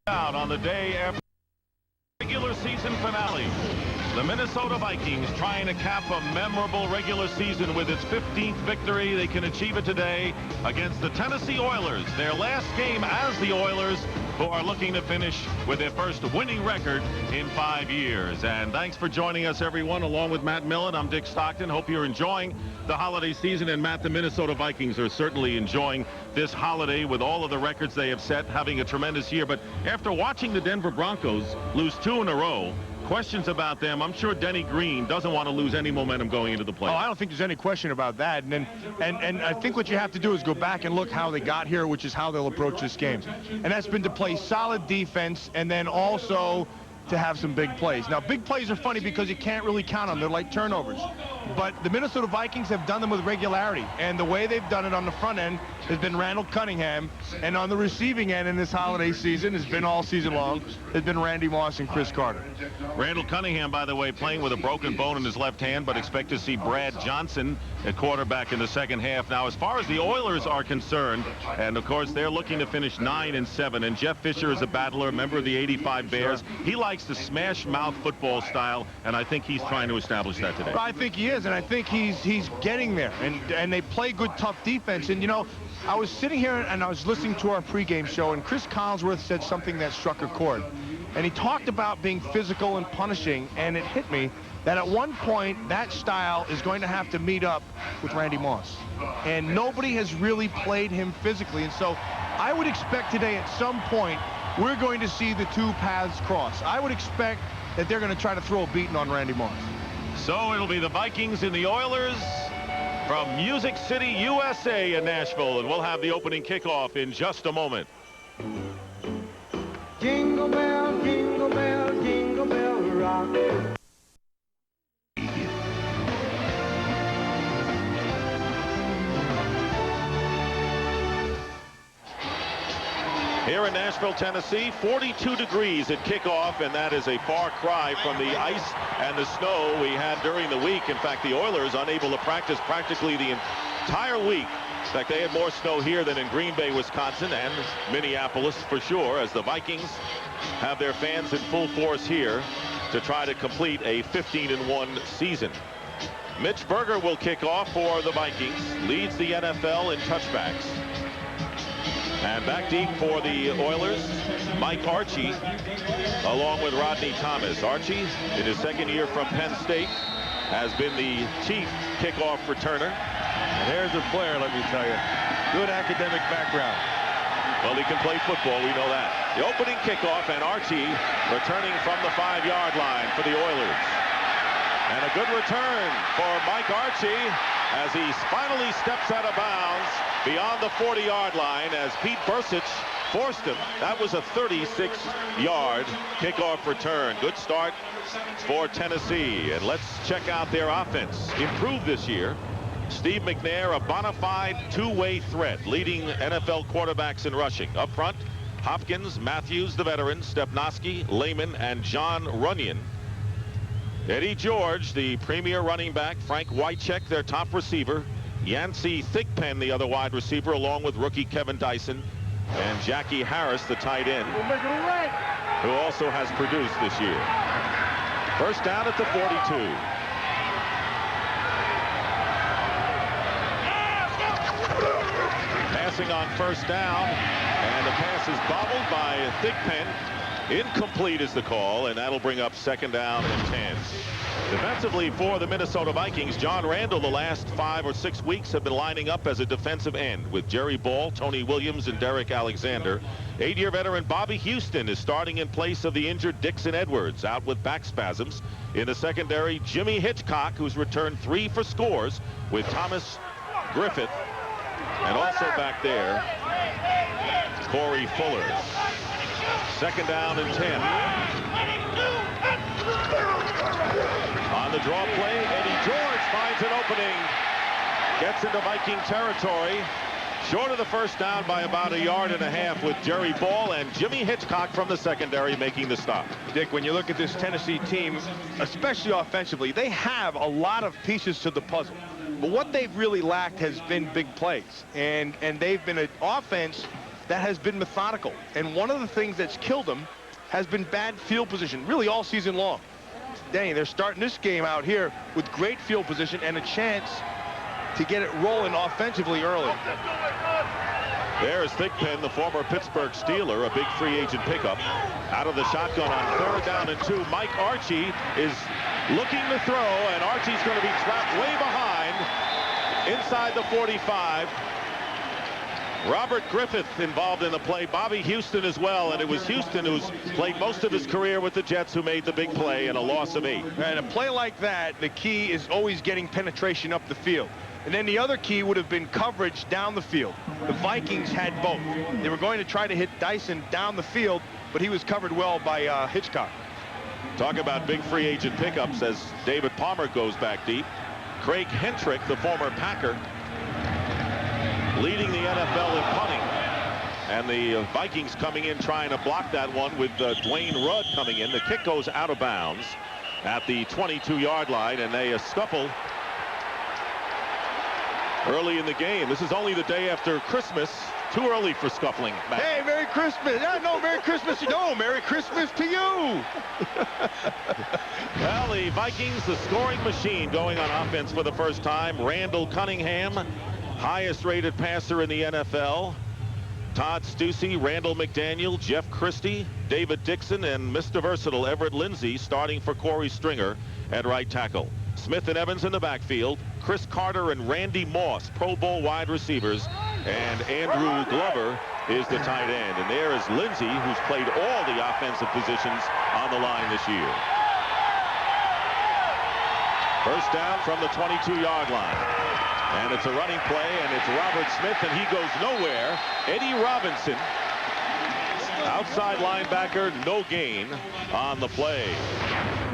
Out on the day after regular season finale. The Minnesota Vikings trying to cap a memorable regular season with its 15th victory. They can achieve it today against the Tennessee Oilers. Their last game as the Oilers, who are looking to finish with their first winning record in 5 years. And thanks for joining us, everyone. Along with Matt Millen, I'm Dick Stockton. Hope you're enjoying the holiday season. And Matt, the Minnesota Vikings are certainly enjoying this holiday with all of the records they have set, having a tremendous year. But after watching the Denver Broncos lose 2 in a row, questions about them. I'm sure Denny Green doesn't want to lose any momentum going into the playoffs. Oh, I don't think there's any question about that. And I think what you have to do is go back and look how they got here, which is how they'll approach this game. And that's been to play solid defense and then also to have some big plays. Now, big plays are funny because you can't really count on them. They're like turnovers. But the Minnesota Vikings have done them with regularity. And the way they've done it on the front end has been Randall Cunningham. And on the receiving end in this holiday season, has been all season long, has been Randy Moss and Chris Carter. Randall Cunningham, by the way, playing with a broken bone in his left hand, but expect to see Brad Johnson at quarterback in the second half. Now, as far as the Oilers are concerned, and of course, they're looking to finish 9-7. And Jeff Fisher is a battler, a member of the '85 Bears. He likes the smash mouth football style, and I think he's trying to establish that today. I think he is, and I think he's getting there. And they play good, tough defense. And, you know, I was sitting here and I was listening to our pregame show, and Chris Collinsworth said something that struck a chord. And he talked about being physical and punishing, and it hit me that at one point that style is going to have to meet up with Randy Moss. And nobody has really played him physically. And so I would expect today at some point we're going to see the two paths cross. I would expect that they're going to try to throw a beating on Randy Moss. So it'll be the Vikings and the Oilers from Music City, USA in Nashville, and we'll have the opening kickoff in just a moment. Jingle bell, jingle bell, jingle bell rock. Here in Nashville, Tennessee, 42 degrees at kickoff, and that is a far cry from the ice and the snow we had during the week. In fact, the Oilers unable to practice practically the entire week. In fact, they had more snow here than in Green Bay, Wisconsin, and Minneapolis for sure, as the Vikings have their fans in full force here to try to complete a 15-1 season. Mitch Berger will kick off for the Vikings, leads the NFL in touchbacks. And back deep for the Oilers, Mike Archie, along with Rodney Thomas. Archie, in his second year from Penn State, has been the chief kickoff returner. And there's a player, let me tell you. Good academic background. Well, he can play football, we know that. The opening kickoff, and Archie returning from the 5-yard line for the Oilers. And a good return for Mike Archie as he finally steps out of bounds beyond the 40-yard line as Pete Bursich forced him. That was a 36-yard kickoff return. Good start for Tennessee. And let's check out their offense. Improved this year. Steve McNair, a bona fide two-way threat, leading NFL quarterbacks in rushing. Up front, Hopkins, Matthews, the veteran, Stepnoski, Lehman, and John Runyon. Eddie George, the premier running back. Frank Wycheck, their top receiver. Yancey Thigpen, the other wide receiver, along with rookie Kevin Dyson. And Jackie Harris, the tight end, who also has produced this year. First down at the 42. Passing on first down, and the pass is bobbled by Thigpen. Incomplete is the call, and that'll bring up second down and 10. Defensively for the Minnesota Vikings, John Randall the last 5 or 6 weeks have been lining up as a defensive end with Jerry Ball, Tony Williams, and Derek Alexander. 8-year veteran Bobby Houston is starting in place of the injured Dixon Edwards, out with back spasms. In the secondary, Jimmy Hitchcock, who's returned 3 for scores, with Thomas Griffith, and also back there, Corey Fuller. Second down and 10. On the draw play, Eddie George finds an opening. Gets into Viking territory. Short of the first down by about 1.5 yards with Jerry Ball and Jimmy Hitchcock from the secondary making the stop. Dick, when you look at this Tennessee team, especially offensively, they have a lot of pieces to the puzzle. But what they've really lacked has been big plays. And they've been an offense that has been methodical. And one of the things that's killed them has been bad field position, really all season long. Dang, they're starting this game out here with great field position and a chance to get it rolling offensively early. There's Thigpen, the former Pittsburgh Steeler, a big free agent pickup. Out of the shotgun on 3rd down and 2. Mike Archie is looking to throw, and Archie's going to be trapped way behind inside the 45. Robert Griffith involved in the play. Bobby Houston as well, and it was Houston who's played most of his career with the Jets who made the big play and a loss of 8. And a play like that, the key is always getting penetration up the field. And then the other key would have been coverage down the field. The Vikings had both. They were going to try to hit Dyson down the field, but he was covered well by Hitchcock. Talk about big free agent pickups as David Palmer goes back deep. Craig Hentrick, the former Packer, leading the NFL in punting. And the Vikings coming in trying to block that one with Dwayne Rudd coming in. The kick goes out of bounds at the 22-yard line, and they scuffle early in the game. This is only the day after Christmas. Too early for scuffling. Matt. Hey, Merry Christmas. No, Merry Christmas. No, Merry Christmas to you. Well, the Vikings, the scoring machine going on offense for the first time. Randall Cunningham, highest rated passer in the NFL. Todd Stussy, Randall McDaniel, Jeff Christie, David Dixon, and Mr. Versatile Everett Lindsay starting for Corey Stringer at right tackle. Smith and Evans in the backfield. Chris Carter and Randy Moss, Pro Bowl wide receivers. And Andrew Glover is the tight end. And there is Lindsay, who's played all the offensive positions on the line this year. First down from the 22-yard line. And it's a running play, and it's Robert Smith, and he goes nowhere. Eddie Robinson, outside linebacker, no gain on the play.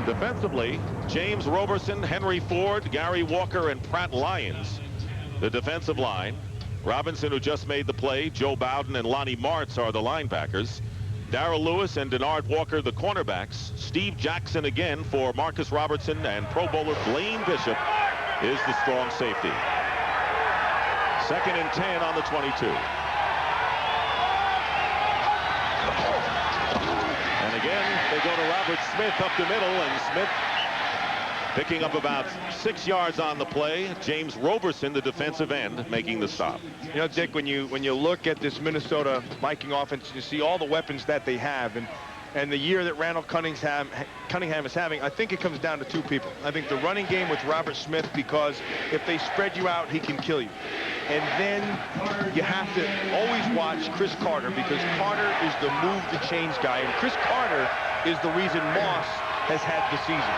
Defensively, James Roberson, Henry Ford, Gary Walker, and Pratt Lyons, the defensive line. Robinson, who just made the play, Joe Bowden and Lonnie Martz are the linebackers. Darrell Lewis and Denard Walker, the cornerbacks. Steve Jackson again for Marcus Robertson, and Pro Bowler Blaine Bishop is the strong safety. 2nd and 10 on the 22. And again, they go to Robert Smith up the middle, and Smith picking up about 6 yards on the play. James Roberson, the defensive end, making the stop. You know, Dick, when you look at this Minnesota Viking offense, you see all the weapons that they have, and the year that Randall Cunningham is having, I think it comes down to 2 people. I think the running game with Robert Smith, because if they spread you out, he can kill you. And then you have to always watch Chris Carter, because Carter is the move to change guy, and Chris Carter is the reason Moss has had the season.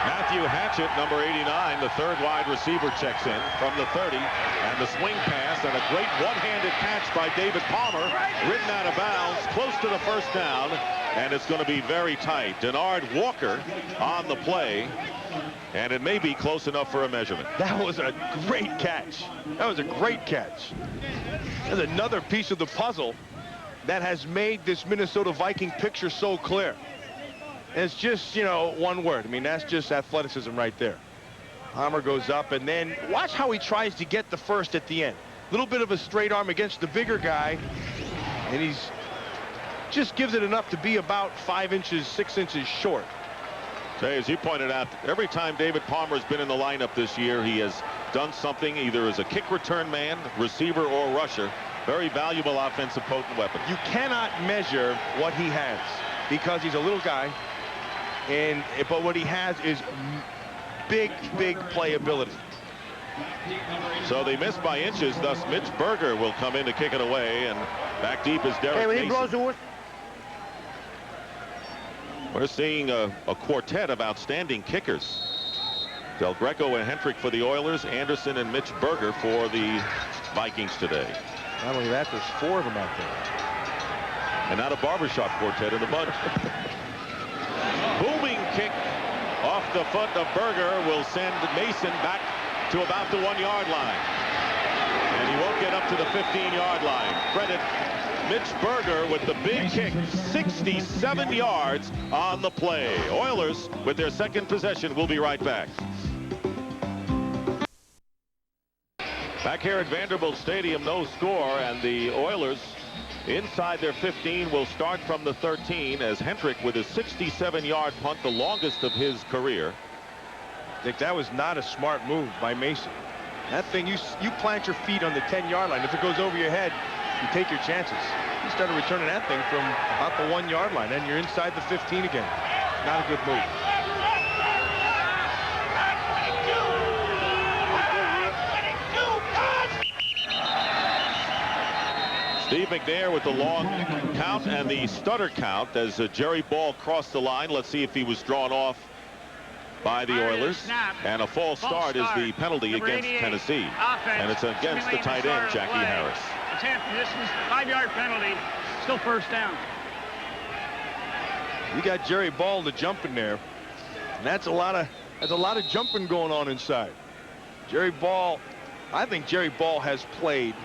Matthew Hatchett, number 89, the 3rd wide receiver, checks in from the 30, and the swing pass and a great one-handed catch by David Palmer, ridden out of bounds close to the first down, and it's going to be very tight. Denard Walker on the play, and it may be close enough for a measurement. That was a great catch. That was a great catch. There's another piece of the puzzle that has made this Minnesota Viking picture so clear. And it's just, you know, one word. I mean, that's just athleticism right there. Palmer goes up, and then watch how he tries to get the first at the end. A little bit of a straight arm against the bigger guy, and he's just gives it enough to be about 5 inches, 6 inches short. Say, as you pointed out, every time David Palmer has been in the lineup this year, he has done something either as a kick return man, receiver, or rusher. Very valuable offensive potent weapon. You cannot measure what he has because he's a little guy. But what he has is big playability. So they missed by inches, thus Mitch Berger will come in to kick it away, and back deep is Derek Mason. We're seeing a quartet of outstanding kickers. Del Greco and Hentrick for the Oilers, Anderson and Mitch Berger for the Vikings today. Not only that, there's 4 of them out there. And not a barbershop quartet in the bunch. Booming kick off the foot of Berger will send Mason back to about the 1-yard line. And he won't get up to the 15-yard line. Credit Mitch Berger with the big kick, 67 yards on the play. Oilers with their 2nd possession. We'll be right back. Back here at Vanderbilt Stadium, no score, and the Oilers inside their 15 will start from the 13 as Hendrick with a 67-yard punt, the longest of his career. Dick, that was not a smart move by Mason. That thing, you plant your feet on the 10-yard line. If it goes over your head, you take your chances. He started returning that thing from about the 1-yard line, and you're inside the 15 again. Not a good move. Steve McNair with the long count and the stutter count as Jerry Ball crossed the line. Let's see if he was drawn off by the Oilers. And a false start is the penalty against Tennessee. And it's against the tight end, Jackie Harris. This is a 5-yard penalty. Still first down. You got Jerry Ball to jump in there. And that's a lot of jumping going on inside. Jerry Ball, I think Jerry Ball has played.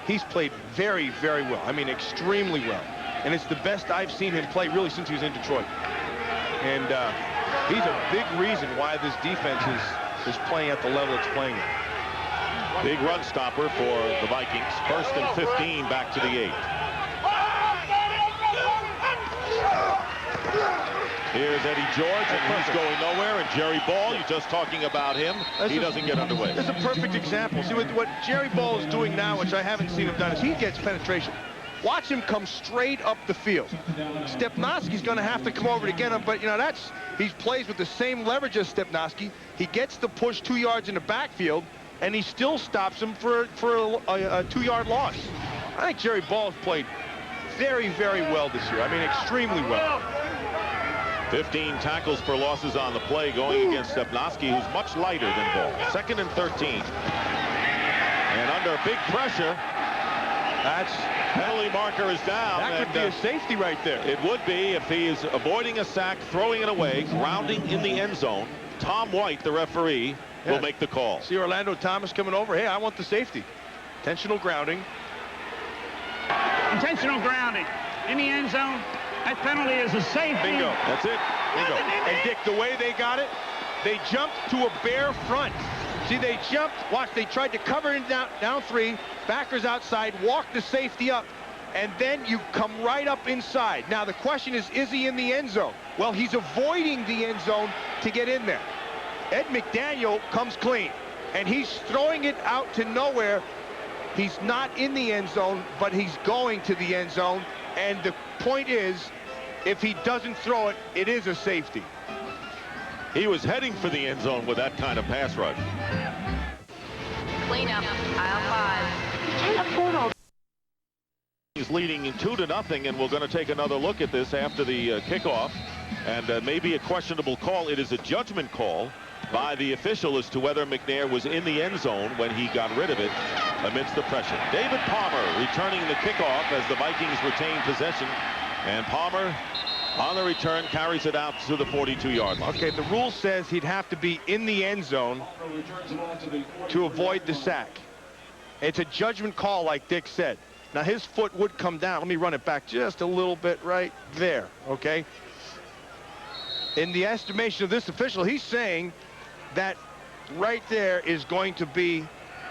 He's played very, very well. I mean, extremely well. And it's the best I've seen him play really since he was in Detroit. And he's a big reason why this defense is playing at the level it's playing at. Big run stopper for the Vikings. 1st and 15 back to the 8. Here's Eddie George, and he's going nowhere. And Jerry Ball, you're just talking about him. He doesn't get underway. This is a perfect example. See, what Jerry Ball is doing now, which I haven't seen him done, is he gets penetration. Watch him come straight up the field. Stepnoski's going to have to come over to get him, but, you know, he plays with the same leverage as Stepnoski. He gets the push 2 yards in the backfield, and he still stops him for a 2-yard loss. I think Jerry Ball has played very, very well this year. I mean, extremely well. 15 tackles for losses on the play going against Stepnoski, who's much lighter than Ball. 2nd and 13. And under big pressure, that's penalty marker is down. That could be a safety right there. It would be if he is avoiding a sack, throwing it away, grounding in the end zone. Tom White, the referee, will make the call. See Orlando Thomas coming over. Hey, I want the safety. Intentional grounding. Intentional grounding in the end zone. That penalty is a safety. Bingo. That's it. Bingo. And Dick, the way they got it, they jumped to a bare front. See, they jumped. Watch, they tried to cover it down 3. Backers outside, walk the safety up, and then you come right up inside. Now, the question is he in the end zone? Well, he's avoiding the end zone to get in there. Ed McDaniel comes clean, and he's throwing it out to nowhere. He's not in the end zone, but he's going to the end zone. And the point is, if he doesn't throw it, it is a safety. He was heading for the end zone with that kind of pass rush. Cleanup, aisle 5. He's leading 2-0, and we're going to take another look at this after the kickoff. And maybe a questionable call. It is a judgment call by the official as to whether McNair was in the end zone when he got rid of it amidst the pressure. David Palmer returning the kickoff as the Vikings retain possession, and Palmer on the return carries it out to the 42-yard line. Okay, the rule says he'd have to be in the end zone to avoid the sack. It's a judgment call, like Dick said. Now, his foot would come down. Let me run it back just a little bit right there, okay? In the estimation of this official, he's saying that right there is going to be,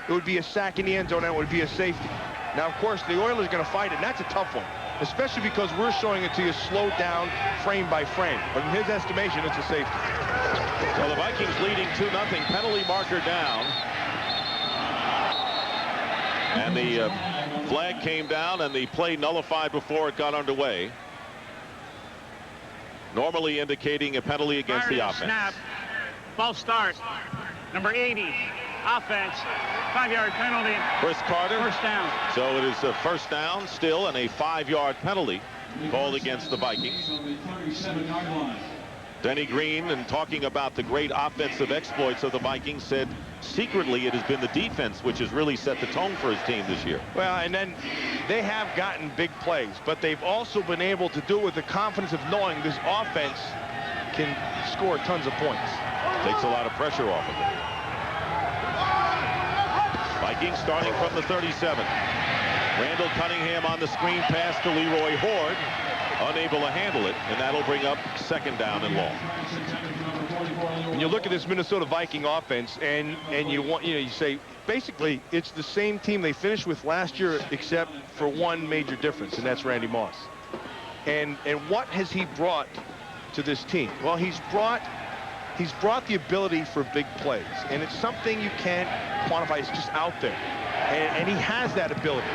it would be a sack in the end zone, and it would be a safety. Now, of course, the Oilers are going to fight it, and that's a tough one, especially because we're showing it to you slowed down frame by frame. But in his estimation, it's a safety. So the Vikings leading 2-0, penalty marker down. And the flag came down, and the play nullified before it got underway. Normally indicating a penalty against the offense. Snap. False start. Number 80. Offense. 5-yard penalty. Chris Carter. First down. So it is a first down still, and a 5-yard penalty called against the Vikings. Denny Green, and talking about the great offensive exploits of the Vikings, said secretly it has been the defense which has really set the tone for his team this year. Well, and then they have gotten big plays, but they've also been able to do it with the confidence of knowing this offense can score tons of points. Takes a lot of pressure off of it. Vikings starting from the 37. Randall Cunningham on the screen pass to Leroy Horde. unable to handle it, and that'll bring up 2nd down and long. When you look at this Minnesota Viking offense, and you say basically it's the same team they finished with last year, except for one major difference, and that's Randy Moss. And what has he brought to this team? Well, he's brought the ability for big plays, and it's something you can't quantify. It's just out there, and he has that ability.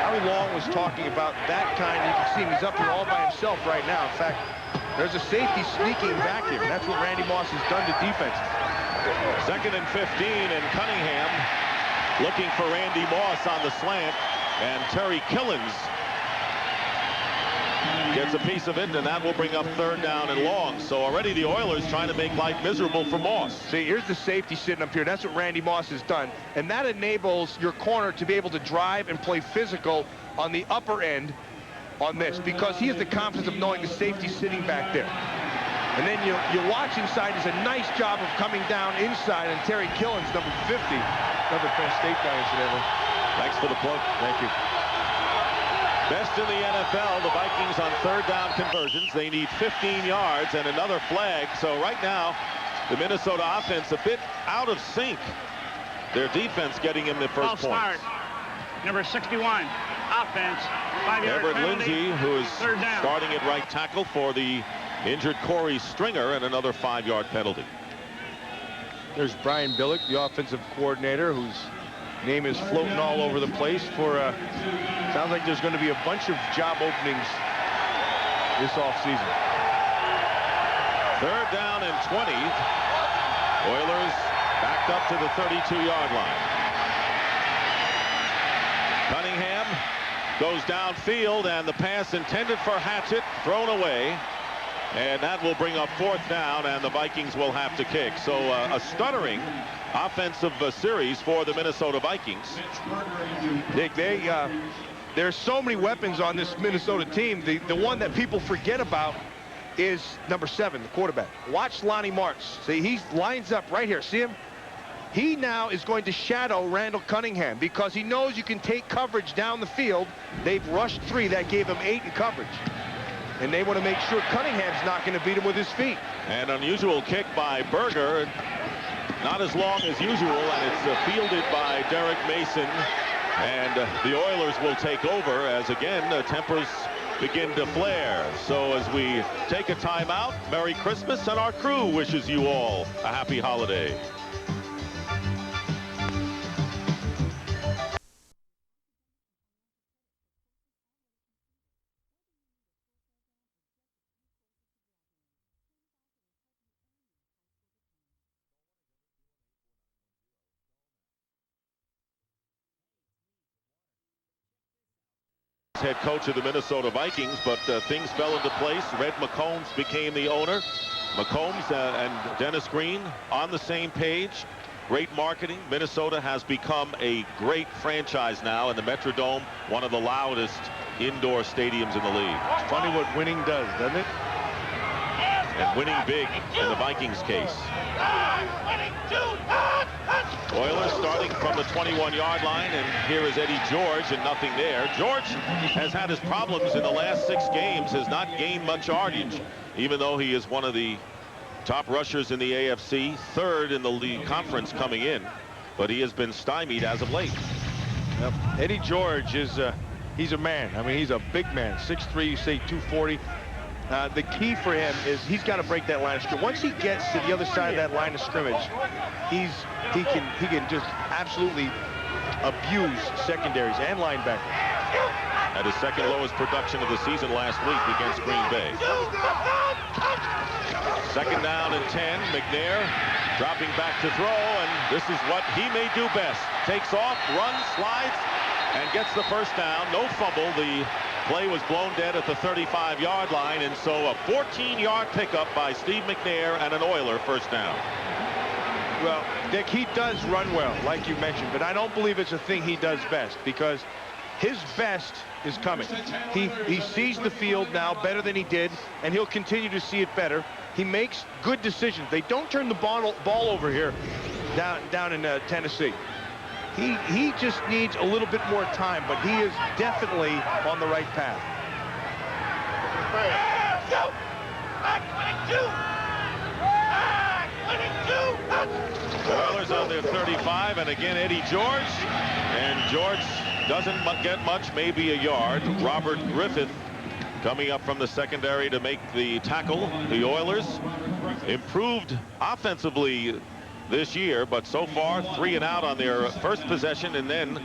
Howie Long was talking about that kind. You can see him. He's up here all by himself right now. In fact, there's a safety sneaking back here. That's what Randy Moss has done to defenses. 2nd and 15, and Cunningham looking for Randy Moss on the slant, and Terry Killens gets a piece of it, and that will bring up 3rd down and long. So already the Oilers trying to make life miserable for Moss. See, here's the safety sitting up here. That's what Randy Moss has done, and that enables your corner to be able to drive and play physical on the upper end on this, because he has the confidence of knowing the safety sitting back there. And then you watch inside. Does a nice job of coming down inside, and Terry Killens, number 50, another Penn State guy incidentally. Thanks for the plug. Thank you. Best in the NFL, the Vikings on 3rd down conversions. They need 15 yards and another flag. So right now, the Minnesota offense a bit out of sync. Their defense getting him the first point. Start. Number 61, offense, 5-yard Everett penalty. Lindsey, who is 3rd down. starting at right tackle for the injured Corey Stringer, and another 5-yard penalty. There's Brian Billick, the offensive coordinator, whose name is floating all over the place for sounds like there's going to be a bunch of job openings this offseason. 3rd down and 20. Oilers backed up to the 32-yard line. Cunningham goes downfield, and the pass intended for Hatchett thrown away. And that will bring up 4th down, and the Vikings will have to kick. So a stuttering offensive series for the Minnesota Vikings. Nick, there's so many weapons on this Minnesota team. The one that people forget about is number 7, the quarterback. Watch Lonnie Martz. See, he lines up right here. See him? He now is going to shadow Randall Cunningham because he knows you can take coverage down the field. They've rushed 3. That gave them 8 in coverage. And they want to make sure Cunningham's not going to beat him with his feet. An unusual kick by Berger. Not as long as usual, and it's fielded by Derek Mason. And the Oilers will take over as, again, tempers begin to flare. So as we take a timeout, Merry Christmas, and our crew wishes you all a happy holiday. Head coach of the Minnesota Vikings, but things fell into place. Red McCombs became the owner. McCombs and Dennis Green on the same page. Great marketing. Minnesota has become a great franchise now, and the Metrodome, one of the loudest indoor stadiums in the league. It's funny what winning does, doesn't it? And winning big in the Vikings case. Oilers starting from the 21-yard line, and here is Eddie George, and nothing there. George has had his problems in the last 6 games, has not gained much yardage, even though he is one of the top rushers in the AFC, 3rd in the league conference coming in, but he has been stymied as of late. Yep. Eddie George is he's a man. I mean, he's a big man, 6'3", you say 240. The key for him is he's got to break that line of scrimmage. Once he gets to the other side of that line of scrimmage, he can just absolutely abuse secondaries and linebackers. At his 2nd lowest production of the season last week against Green Bay. 2nd down and 10. McNair dropping back to throw, and this is what he may do best. Takes off, runs, slides, and gets the first down. No fumble. The play was blown dead at the 35-yard line, and so a 14-yard pickup by Steve McNair and an Oiler first down. Well, Dick, he does run well, like you mentioned, but I don't believe it's a thing he does best, because his best is coming. He sees the field now better than he did, and he'll continue to see it better. He makes good decisions. They don't turn the ball over here down in Tennessee. He just needs a little bit more time, but he is definitely on the right path. Oilers on their 35, and again Eddie George. And George doesn't get much, maybe a yard. Robert Griffith coming up from the secondary to make the tackle. The Oilers improved offensively this year, but so far 3 and out on their first possession, and then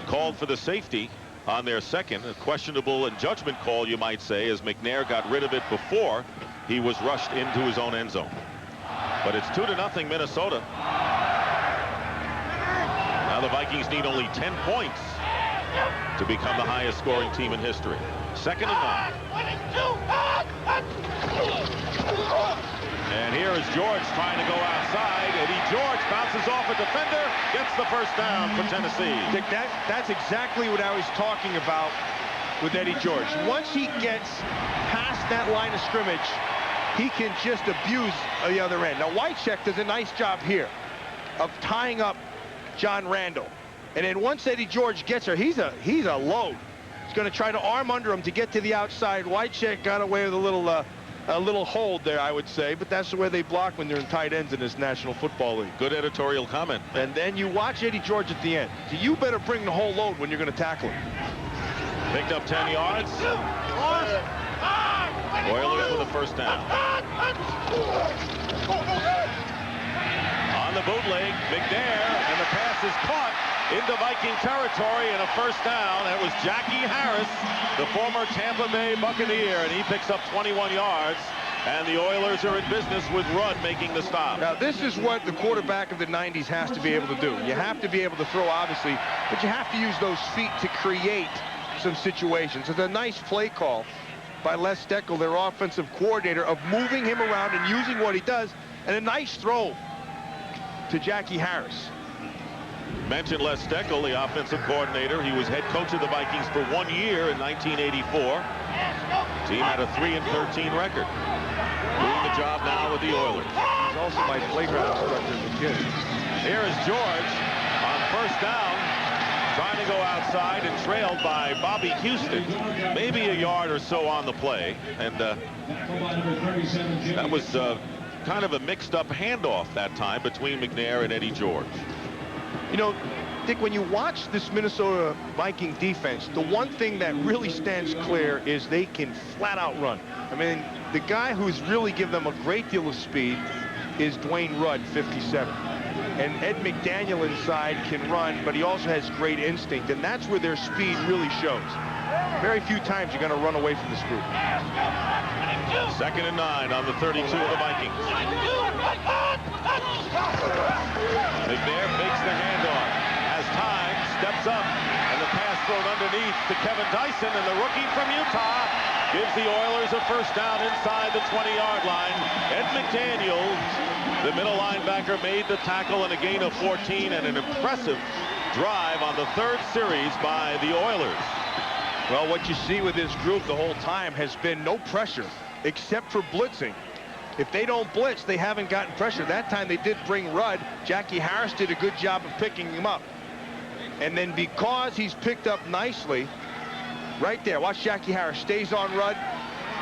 called for the safety on their second. A questionable judgment call, you might say, as McNair got rid of it before he was rushed into his own end zone. But it's 2-0 Minnesota. Now the Vikings need only 10 points to become the highest scoring team in history. 2nd and 9. And here is George trying to go outside. Eddie George bounces off a defender, gets the first down for Tennessee. Dick, that's exactly what I was talking about with Eddie George. Once he gets past that line of scrimmage, he can just abuse the other end. Now, Wycheck does a nice job here of tying up John Randall. And then once Eddie George gets her, he's a load. He's going to try to arm under him to get to the outside. Wycheck got away with a little hold there, I would say, but that's the way they block when they're in tight ends in this National Football League. Good editorial comment. And then you watch Eddie George at the end. So you better bring the whole load when you're going to tackle him. Picked up 10 yards. Oilers with a first down. On the bootleg, McNair, and the pass is caught into Viking territory, and a first down. That was Jackie Harris, the former Tampa Bay Buccaneer, and he picks up 21 yards. And the Oilers are in business with Rudd making the stop. Now, this is what the quarterback of the 90s has to be able to do. You have to be able to throw, obviously, but you have to use those feet to create some situations. It's a nice play call by Les Steckel, their offensive coordinator, of moving him around and using what he does, and a nice throw to Jackie Harris. Mentioned Les Steckel, the offensive coordinator. He was head coach of the Vikings for 1 year in 1984. Team had a 3-13 record. Doing the job now with the Oilers. He's also my playground instructor as a kid. Here is George on first down, trying to go outside and trailed by Bobby Houston, maybe a yard or so on the play. And that was kind of a mixed-up handoff that time between McNair and Eddie George. You know, Dick, when you watch this Minnesota Viking defense, the one thing that really stands clear is they can flat-out run. I mean, the guy who's really given them a great deal of speed is Dwayne Rudd, 57. And Ed McDaniel inside can run, but he also has great instinct, and that's where their speed really shows. Very few times you're going to run away from this group. 2nd and 9 on the 32 of the Vikings. McNair fakes the handoff, has time, steps up, and the pass thrown underneath to Kevin Dyson, and the rookie from Utah gives the Oilers a first down inside the 20-yard line. Ed McDaniel, the middle linebacker, made the tackle and a gain of 14, and an impressive drive on the 3rd series by the Oilers. Well, what you see with this group the whole time has been no pressure, except for blitzing. If they don't blitz, they haven't gotten pressure. That time they did bring Rudd. Jackie Harris did a good job of picking him up. And then because he's picked up nicely, right there, watch Jackie Harris, stays on Rudd.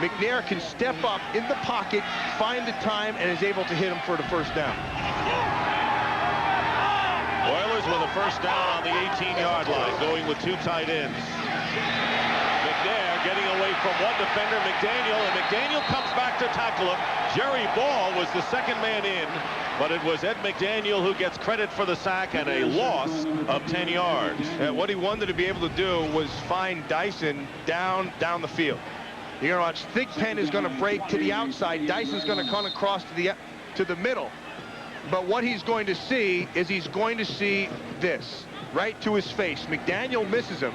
McNair can step up in the pocket, find the time, and is able to hit him for the first down. Oilers with a first down on the 18-yard line, going with 2 tight ends. McNair getting away from one defender, McDaniel, and McDaniel comes back to tackle him. Jerry Ball was the second man in, but it was Ed McDaniel who gets credit for the sack and a loss of 10 yards. And what he wanted to be able to do was find Dyson down the field. You're going to watch Thigpen is going to break to the outside. Dyson's going to come across to the middle. But what he's going to see is he's going to see this right to his face. McDaniel misses him,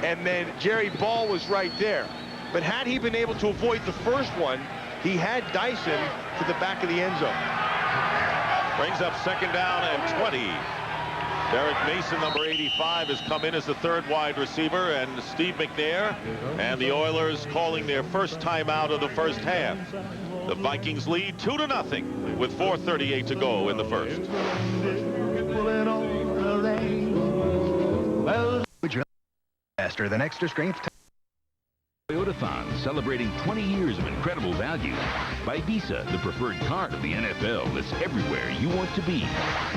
and then Jerry Ball was right there. But had he been able to avoid the first one, he had Dyson to the back of the end zone. Brings up 2nd down and 20. Derek Mason, number 85, has come in as the 3rd wide receiver, and Steve McNair and the Oilers calling their first timeout of the first half. The Vikings lead 2-0 with 4:38 to go in the first. Faster than extra strength. Toyota Marathon, celebrating 20 years of incredible value. By Visa, the preferred card of the NFL that's everywhere you want to be.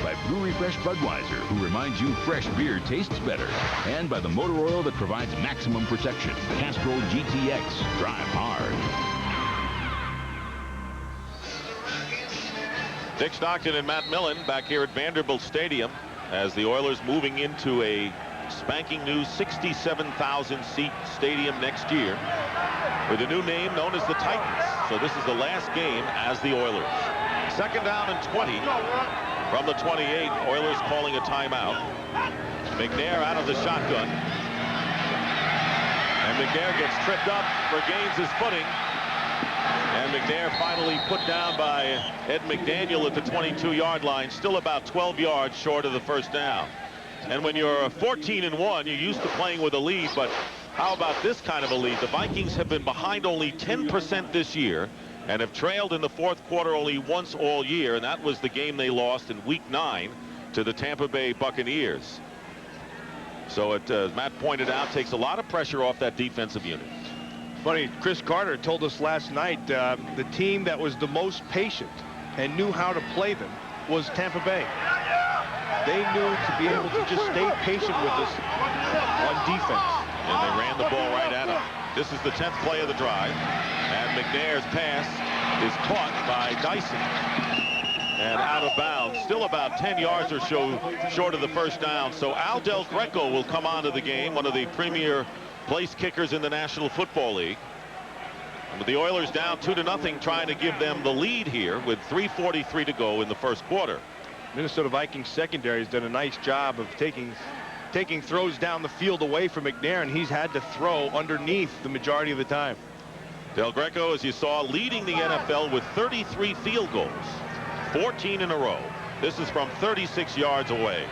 By Brewery Fresh Budweiser, who reminds you fresh beer tastes better. And by the motor oil that provides maximum protection. Castrol GTX. Drive hard. Dick Stockton and Matt Millen back here at Vanderbilt Stadium as the Oilers moving into a spanking new 67,000 seat stadium next year with a new name known as the Titans. So this is the last game as the Oilers. Second down and 20 from the 28. Oilers calling a timeout. McNair out of the shotgun. And McNair gets tripped up, regains his footing. And McNair finally put down by Ed McDaniel at the 22-yard line, still about 12 yards short of the first down. And when you're 14-1, you're used to playing with a lead, but how about this kind of a lead? The Vikings have been behind only 10% this year and have trailed in the fourth quarter only once all year, and that was the game they lost in Week 9 to the Tampa Bay Buccaneers. So it, as Matt pointed out, takes a lot of pressure off that defensive unit. Funny, Chris Carter told us last night the team that was the most patient and knew how to play them was Tampa Bay. They knew to be able to just stay patient with us on defense. And they ran the ball right at him. This is the 10th play of the drive. And McNair's pass is caught by Dyson. And out of bounds, still about 10 yards or so short of the first down. So Al Del Greco will come onto the game, one of the premier place kickers in the National Football League. With the Oilers down 2-0, trying to give them the lead here with 3:43 to go in the first quarter. Minnesota Vikings secondary has done a nice job of taking throws down the field away from McNair, and he's had to throw underneath the majority of the time. Del Greco, as you saw, leading the NFL with 33 field goals, 14 in a row. This is from 36 yards away.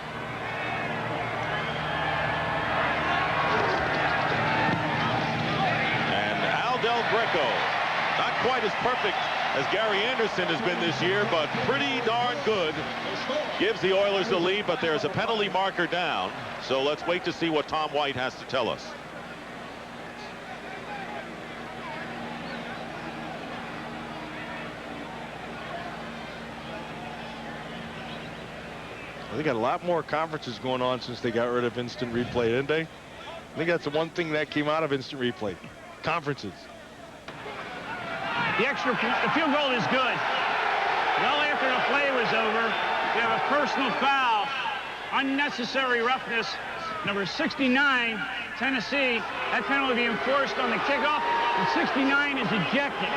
And Al Del Greco, not quite as perfect as Gary Anderson has been this year, but pretty darn good. Gives the Oilers the lead, but there's a penalty marker down. So let's wait to see what Tom White has to tell us. They got a lot more conferences going on since they got rid of instant replay, didn't they? I think that's the one thing that came out of instant replay. Conferences. The field goal is good. Well, after the play was over, we have a personal foul. Unnecessary roughness. Number 69, Tennessee. That penalty being enforced on the kickoff, and 69 is ejected.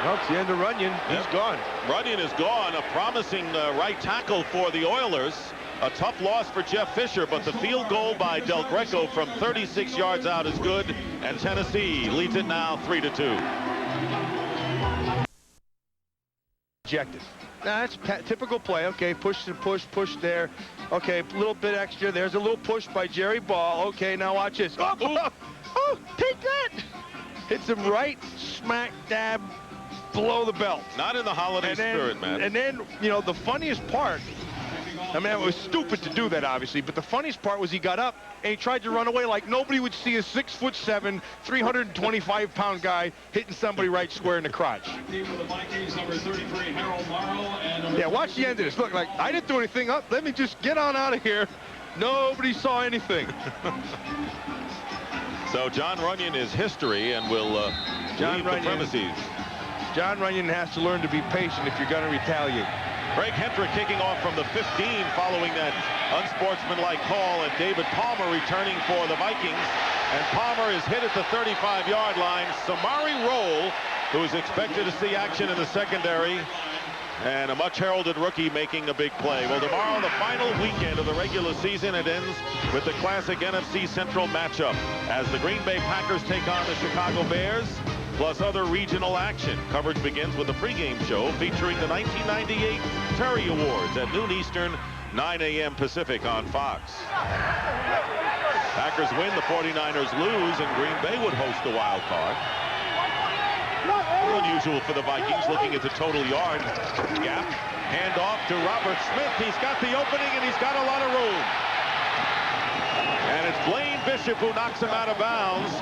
Well, it's the end of Runyon. He's gone. Runyon is gone. A promising right tackle for the Oilers. A tough loss for Jeff Fisher, but the field goal by Del Greco from 36 yards out is good, and Tennessee leads it now 3-2. Ejected. Now, that's typical play. Okay, push there. Okay, a little bit extra. There's a little push by Jerry Ball. Okay, now watch this. Oh, take that! Hits him right smack dab below the belt. Not in the holiday spirit, man. And then, you know, the funniest part, I mean, it was stupid to do that, obviously, but the funniest part was he got up and he tried to run away like nobody would see a 6'7", 325-pound guy hitting somebody right square in the crotch. Yeah, watch the end of this. Look, like, I didn't do anything up. Let me just get on out of here. Nobody saw anything. So John Runyon is history and will leave the premises. John Runyon has to learn to be patient if you're going to retaliate. Greg Hendrick kicking off from the 15 following that unsportsmanlike call, and David Palmer returning for the Vikings. And Palmer is hit at the 35-yard line. Samari Rolle, who is expected to see action in the secondary, and a much-heralded rookie making a big play. Well, tomorrow, the final weekend of the regular season, it ends with the classic NFC Central matchup as the Green Bay Packers take on the Chicago Bears, plus other regional action. Coverage begins with a pregame show featuring the 1998 Terry Awards at noon Eastern, 9 a.m. Pacific on Fox. Packers win, the 49ers lose, and Green Bay would host the wild card. Unusual for the Vikings, looking at the total yard gap. Hand off to Robert Smith. He's got the opening, and he's got a lot of room. And it's Blaine Bishop who knocks him out of bounds.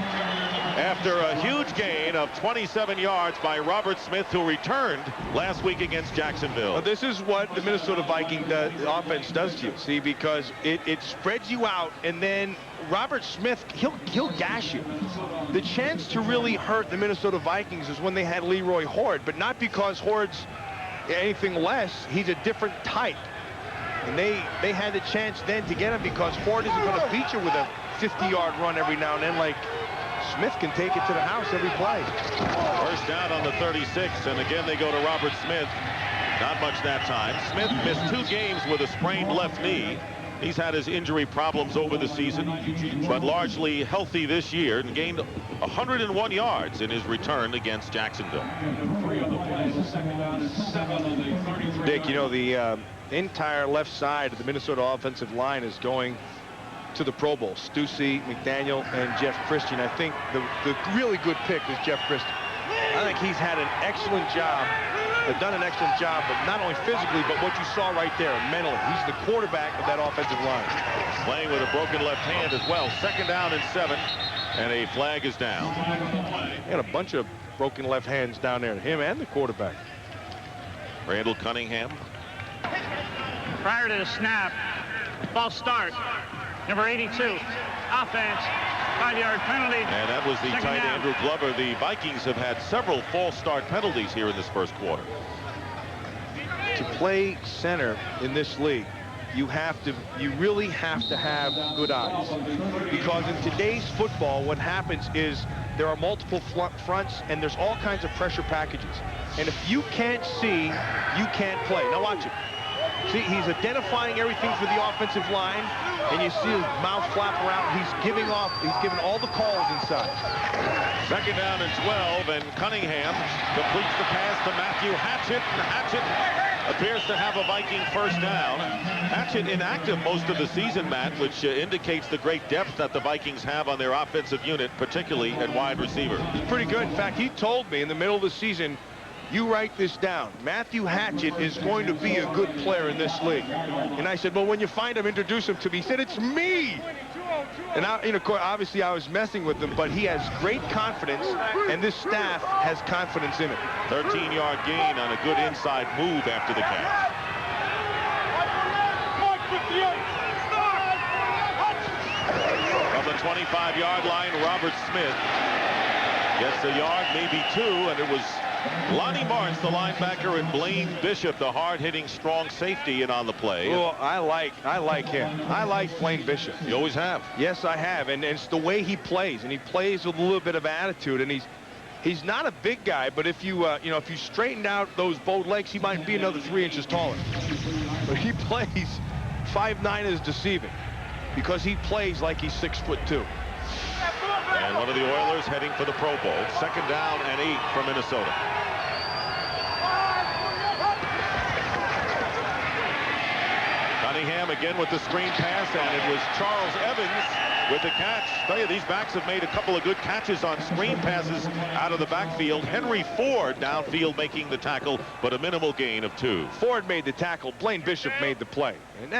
after a huge gain of 27 yards by Robert Smith, who returned last week against Jacksonville. Well, this is what the Minnesota Viking offense does to you, see, because it spreads you out, and then Robert Smith, he'll gash you. The chance to really hurt the Minnesota Vikings is when they had Leroy Horde, but not because Horde's anything less. He's a different type. And they had the chance then to get him because Horde isn't going to beat you with a 50-yard run every now and then like Smith can take it to the house every play. First down on the 36, and again they go to Robert Smith. Not much that time. Smith missed 2 games with a sprained left knee. He's had his injury problems over the season, but largely healthy this year and gained 101 yards in his return against Jacksonville. Dick, you know, the entire left side of the Minnesota offensive line is going to the Pro Bowl. Stussy, McDaniel, and Jeff Christian. I think the really good pick was Jeff Christian. I think he's had an excellent job, done an excellent job, but not only physically, but what you saw right there, mentally. He's the quarterback of that offensive line. Playing with a broken left hand as well. 2nd down and 7, and a flag is down. He had a bunch of broken left hands down there, him and the quarterback. Randall Cunningham. Prior to the snap, false start. Number 82, offense, 5-yard penalty. And that was the tight Andrew Glover. The Vikings have had several false start penalties here in this first quarter. To play center in this league, you really have to have good eyes, because in today's football what happens is there are multiple fronts and there's all kinds of pressure packages, and if you can't see, you can't play. Now watch it. See, he's identifying everything for the offensive line, and you see his mouth flap around. He's giving all the calls inside. 2nd down and 12, and Cunningham completes the pass to Matthew Hatchett, and Hatchett appears to have a Viking first down. Hatchett inactive most of the season, Matt, which indicates the great depth that the Vikings have on their offensive unit, particularly at wide receiver. It's pretty good. In fact, he told me in the middle of the season, you write this down, Matthew Hatchett is going to be a good player in this league. And I said, well, when you find him, introduce him to me. He said, it's me. And obviously I was messing with him, but he has great confidence, and this staff has confidence in him. 13-yard gain on a good inside move after the catch. From the 25-yard line, Robert Smith gets a yard, maybe 2, and it was Lonnie Martz, the linebacker, and Blaine Bishop, the hard-hitting, strong safety, in on the play. Oh, I like him. I like Blaine Bishop. You always have. Yes, I have, and it's the way he plays, and he plays with a little bit of attitude, and he's not a big guy, but if you if you straightened out those bowed legs, he might be another 3 inches taller. But he plays 5'9" is deceiving, because he plays like he's 6'2". And one of the Oilers heading for the Pro Bowl. 2nd down and 8 for Minnesota. Cunningham again with the screen pass, and it was Charles Evans with the catch. I tell you, these backs have made a couple of good catches on screen passes out of the backfield. Henry Ford downfield making the tackle, but a minimal gain of 2. Ford made the tackle. Blaine Bishop made the play. And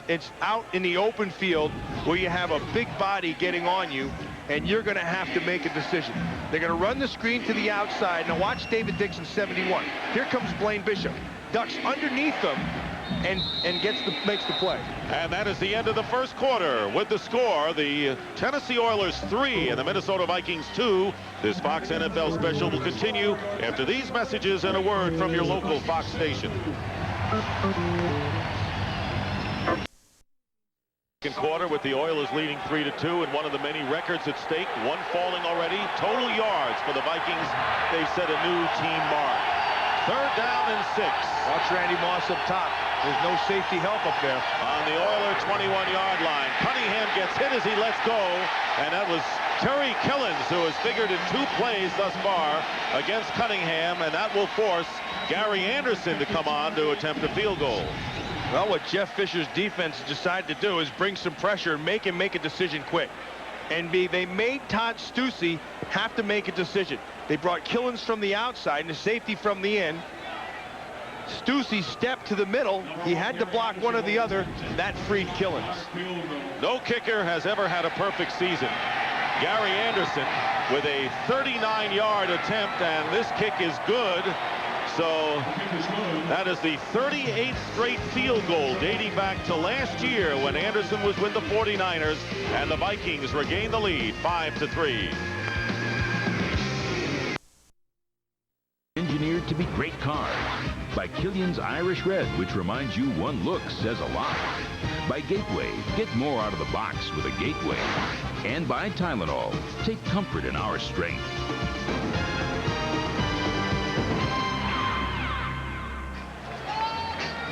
it's out in the open field where you have a big body getting on you, and you're going to have to make a decision. They're going to run the screen to the outside. Now watch David Dixon, 71. Here comes Blaine Bishop. Ducks underneath them and makes the play. And that is the end of the first quarter. With the score, the Tennessee Oilers 3 and the Minnesota Vikings 2. This Fox NFL special will continue after these messages and a word from your local Fox station. Second quarter with the Oilers leading 3-2, and one of the many records at stake, one falling already. Total yards for the Vikings. They've set a new team mark. 3rd down and 6. Watch Randy Moss up top. There's no safety help up there. On the Oiler 21-yard line. Cunningham gets hit as he lets go, and that was Terry Killens, who has figured in 2 plays thus far against Cunningham, and that will force Gary Anderson to come on to attempt a field goal. Well, what Jeff Fisher's defense decided to do is bring some pressure and make him make a decision quick. And they made Todd Stussy have to make a decision. They brought Killens from the outside and the safety from the in. Stussy stepped to the middle. He had to block one or the other. That freed Killens. No kicker has ever had a perfect season. Gary Anderson with a 39-yard attempt, and this kick is good. So that is the 38th straight field goal dating back to last year when Anderson was with the 49ers and the Vikings regained the lead 5-3. Engineered to be great cars. By Killian's Irish Red, which reminds you one look says a lot. By Gateway, get more out of the box with a Gateway. And by Tylenol, take comfort in our strength.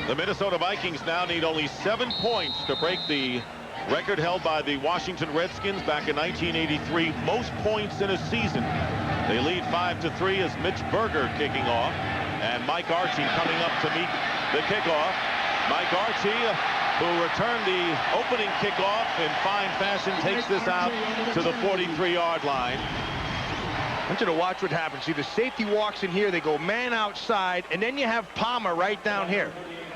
The Minnesota Vikings now need only 7 points to break the record held by the Washington Redskins back in 1983, most points in a season. They lead 5-3 as Mitch Berger kicking off, and Mike Archie coming up to meet the kickoff. Mike Archie, who returned the opening kickoff in fine fashion, takes this out to the 43-yard line. I want you to watch what happens. See, the safety walks in here, they go man outside, and then you have Palmer right down here.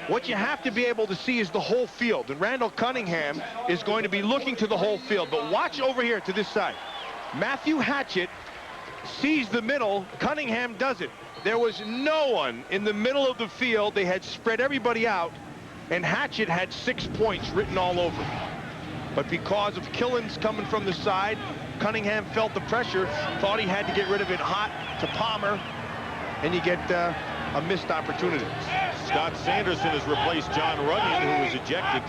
What you have to be able to see is the whole field, and Randall Cunningham is going to be looking to the whole field. But watch over here to this side. Matthew Hatchett sees the middle. Cunningham does it. There was no one in the middle of the field. They had spread everybody out, and Hatchett had 6 points written all over him. But because of Killins coming from the side, Cunningham felt the pressure, thought he had to get rid of it hot to Palmer, and you get a missed opportunity. Scott Sanderson has replaced John Runyon, who was ejected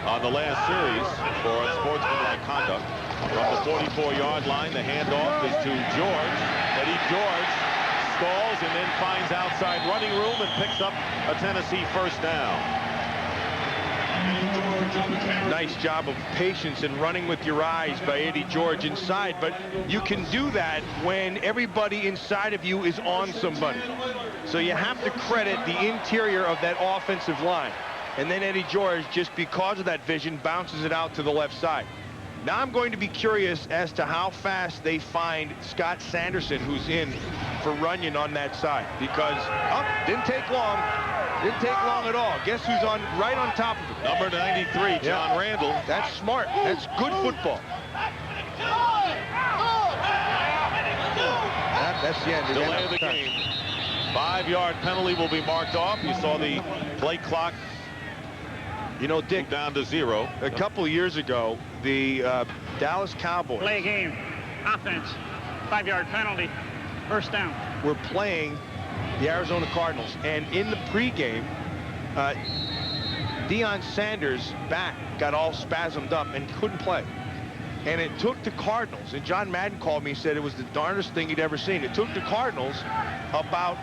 on the last series for unsportsmanlike conduct. From the 44-yard line, the handoff is to George. Eddie George stalls and then finds outside running room and picks up a Tennessee first down. Nice job of patience and running with your eyes by Eddie George inside, but you can do that when everybody inside of you is on somebody. So you have to credit the interior of that offensive line. And then Eddie George, just because of that vision, bounces it out to the left side. Now I'm going to be curious as to how fast they find Scott Sanderson, who's in for Runyon on that side, because didn't take long. Didn't take long at all. Guess who's right on top of him? Number 93, John Randall. That's smart. That's good football. That's the end. Delay of the game. 5-yard penalty will be marked off. You saw the play clock, you know, Dick, down to 0. A couple of years ago, the Dallas Cowboys Play game, offense, 5-yard penalty, first down. Were playing the Arizona Cardinals, and in the pregame, Deion Sanders' back got all spasmed up and couldn't play. And it took the Cardinals, and John Madden called me and said it was the darndest thing he'd ever seen. It took the Cardinals about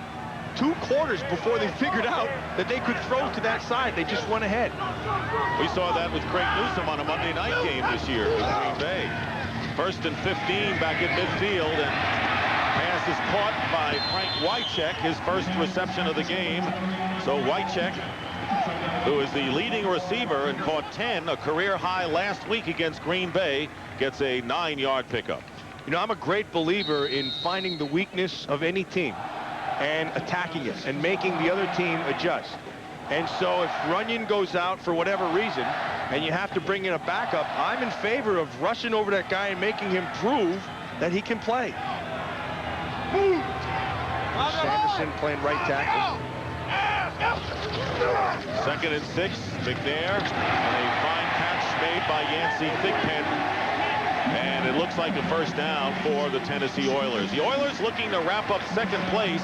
2 quarters before they figured out that they could throw to that side. They just went ahead. We saw that with Craig Newsome on a Monday night game this year with Green Bay. 1st and 15 back at midfield, and pass is caught by Frank Wycheck, his first reception of the game. So Wycheck, who is the leading receiver and caught 10, a career high last week against Green Bay, gets a 9-yard pickup. You know, I'm a great believer in finding the weakness of any team and attacking it and making the other team adjust. And so if Runyon goes out for whatever reason and you have to bring in a backup, I'm in favor of rushing over that guy and making him prove that he can play. Sanderson playing right tackle. 2nd and 6, McNair, and a fine catch made by Yancey Thigpen. And it looks like a first down for the Tennessee Oilers. The Oilers looking to wrap up 2nd place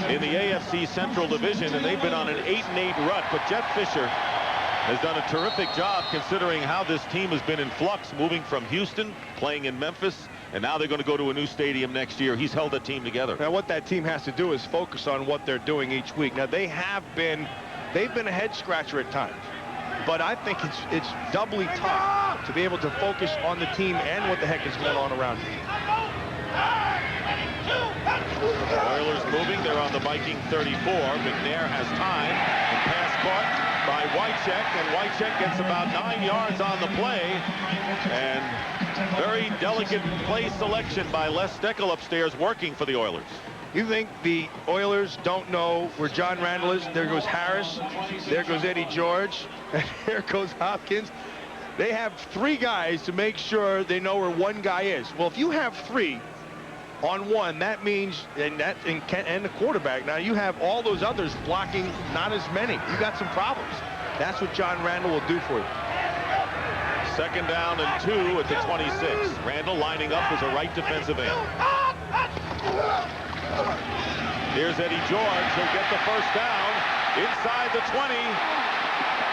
in the AFC Central Division, and they've been on an 8-8 rut. But Jeff Fisher has done a terrific job considering how this team has been in flux, moving from Houston, playing in Memphis, and now they're going to go to a new stadium next year. He's held that team together. Now what that team has to do is focus on what they're doing each week. Now they've been a head scratcher at times, but I think it's doubly tough to be able to focus on the team and what the heck is going on around you. Oilers moving. They're on the Viking 34. McNair has time, and pass caught by Wycheck, and Wycheck gets about 9 yards on the play, and very delicate play selection by Les Steckel upstairs working for the Oilers. You think the Oilers don't know where John Randall is? There goes Harris. There goes Eddie George. And there goes Hopkins. They have 3 guys to make sure they know where one guy is. Well, if you have 3 on one, that means, and the quarterback, now you have all those others blocking not as many. You got some problems. That's what John Randall will do for you. 2nd down and 2 at the 26. Randall lining up as a right defensive end. Here's Eddie George. He'll get the 1st down inside the 20.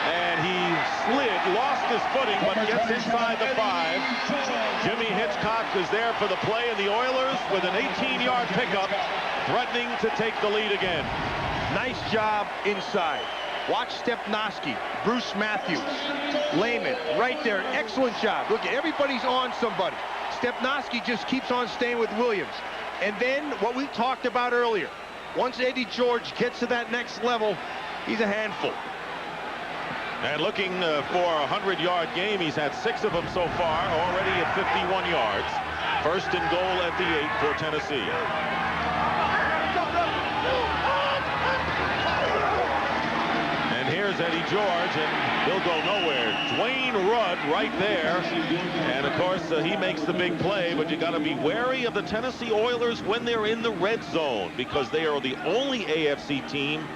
And he slid, lost his footing, but gets inside the 5. Jimmy Hitchcock is there for the play, and the Oilers, with an 18-yard pickup, threatening to take the lead again. Nice job inside. Watch Stepnoski, Bruce Matthews, Lehman, right there. Excellent job. Look, everybody's on somebody. Stepnoski just keeps on staying with Williams. And then what we talked about earlier, once Eddie George gets to that next level, he's a handful. And looking for a 100-yard game, he's had 6 of them so far, already at 51 yards. 1st and goal at the 8 for Tennessee. And here's Eddie George, and he'll go nowhere. Dwayne Rudd right there. And, of course, he makes the big play, but you got to be wary of the Tennessee Oilers when they're in the red zone, because they are the only AFC team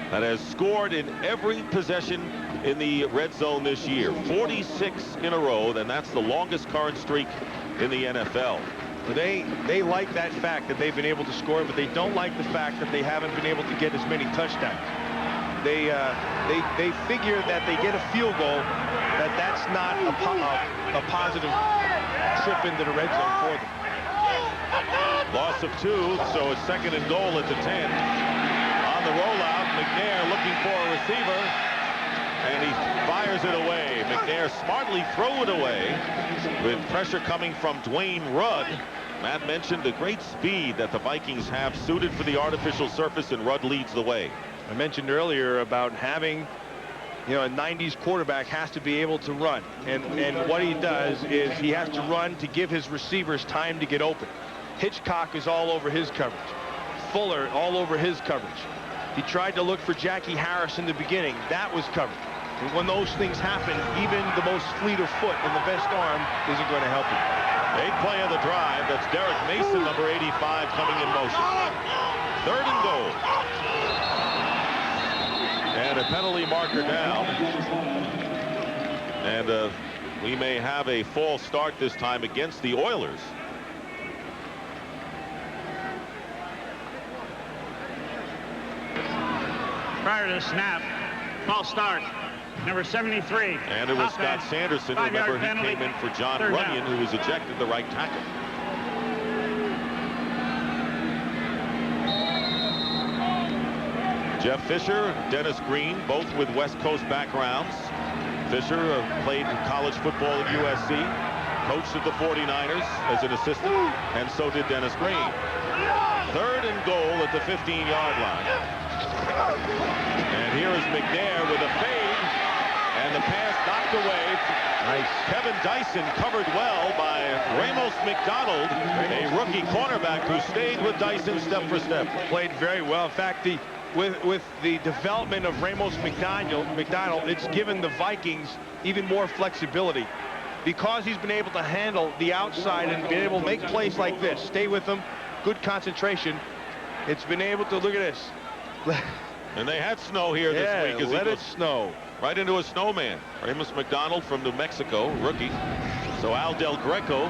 that has scored in every possession in the red zone this year. 46 in a row, and that's the longest current streak in the NFL. They like that fact that they've been able to score, but they don't like the fact that they haven't been able to get as many touchdowns. They figure that they get a field goal, that's not a positive trip into the red zone for them. Loss of 2, so it's 2nd and goal at the 10. On the rollout, McNair looking for a receiver, and he fires it away. McNair smartly throw it away with pressure coming from Dwayne Rudd. Matt mentioned the great speed that the Vikings have suited for the artificial surface, and Rudd leads the way. I mentioned earlier about having, a 90s quarterback has to be able to run, and what he does is he has to run to give his receivers time to get open. Hitchcock is all over his coverage. Fuller all over his coverage. He tried to look for Jackie Harris in the beginning. That was covered. And when those things happen, even the most fleet of foot and the best arm isn't going to help him. 8th play of the drive. That's Derek Mason, number 85, coming in motion. 3rd and goal. And a penalty marker down. And we may have a false start this time against the Oilers. Prior to the snap, false start, number 73. And it was Scott Sanderson. Remember, he came in for John Runyon, who was ejected, the right tackle. Jeff Fisher, Dennis Green, both with West Coast backgrounds. Fisher played college football at USC, coached at the 49ers as an assistant, and so did Dennis Green. 3rd and goal at the 15-yard line. And here is McNair with a fade, and the pass knocked away. Nice. Kevin Dyson covered well by Ramos McDonald, a rookie cornerback who stayed with Dyson step for step. Played very well. In fact, with the development of Ramos McDonald, it's given the Vikings even more flexibility, because he's been able to handle the outside and been able to make plays like this. Stay with him, good concentration. It's been able to, look at this. And they had snow here this week. Let it snow. Right into a snowman. Ramos McDonald from New Mexico, rookie. So Al Del Greco,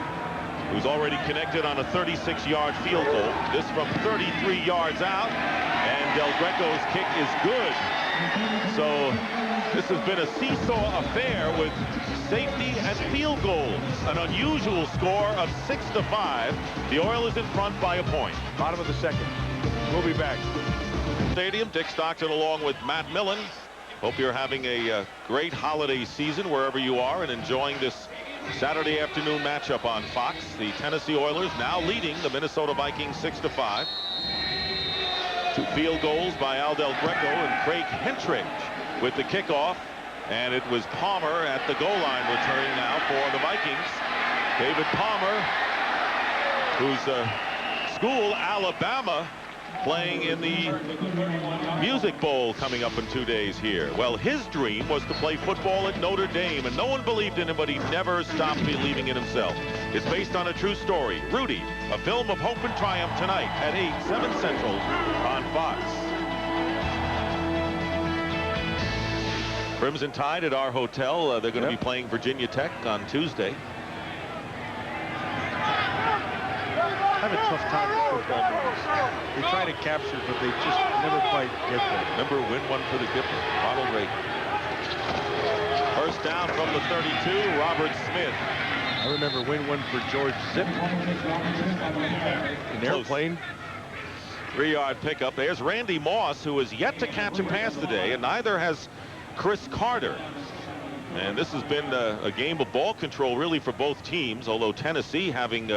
who's already connected on a 36-yard field goal. This from 33 yards out, and Del Greco's kick is good. So this has been a seesaw affair with safety and field goals. An unusual score of 6-5. The Oilers in front by a point. Bottom of the 2nd. We'll be back. Stadium, Dick Stockton along with Matt Millen. Hope you're having a great holiday season wherever you are and enjoying this Saturday afternoon matchup on Fox. The Tennessee Oilers now leading the Minnesota Vikings 6-5. 2 field goals by Al Del Greco and Craig Hentridge with the kickoff, and it was Palmer at the goal line returning now for the Vikings. David Palmer, whose school, Alabama, playing in the Music Bowl coming up in 2 days here. Well, his dream was to play football at Notre Dame, and no one believed in him, but he never stopped believing in himself. It's based on a true story. Rudy, a film of hope and triumph tonight at 8, 7 Central on Fox. Crimson Tide at our hotel. They're going to be playing Virginia Tech on Tuesday. I have a tough time with football movies. They try to capture, but they just never quite get there. Remember, win one for the Gipper. Ronald Reagan. First down from the 32, Robert Smith. I remember win one for George Zip. An airplane. 3-yard pickup. There's Randy Moss, who has yet to catch a pass today, and neither has Chris Carter. And this has been a game of ball control, really, for both teams, although Tennessee having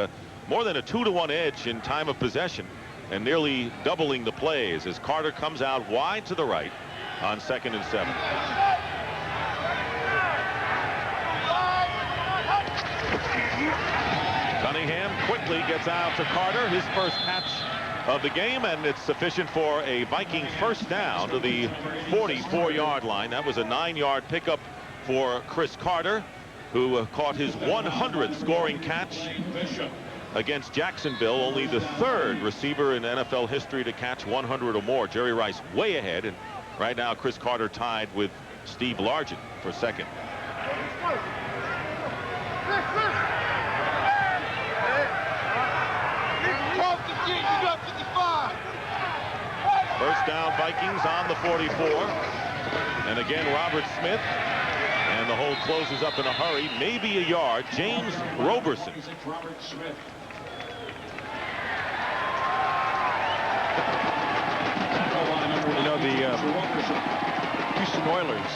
more than a 2-to-1 edge in time of possession and nearly doubling the plays as Carter comes out wide to the right on 2nd and 7. Cunningham quickly gets out to Carter, his first catch of the game, and it's sufficient for a Viking first down to the 44-yard line. That was a 9-yard pickup for Chris Carter, who caught his 100th scoring catch against Jacksonville, only the 3rd receiver in NFL history to catch 100 or more. Jerry Rice way ahead, and right now Chris Carter tied with Steve Largent for 2nd. First down, Vikings on the 44. And again, Robert Smith. And the hold closes up in a hurry, maybe a yard. James Roberson. You know, the Houston Oilers,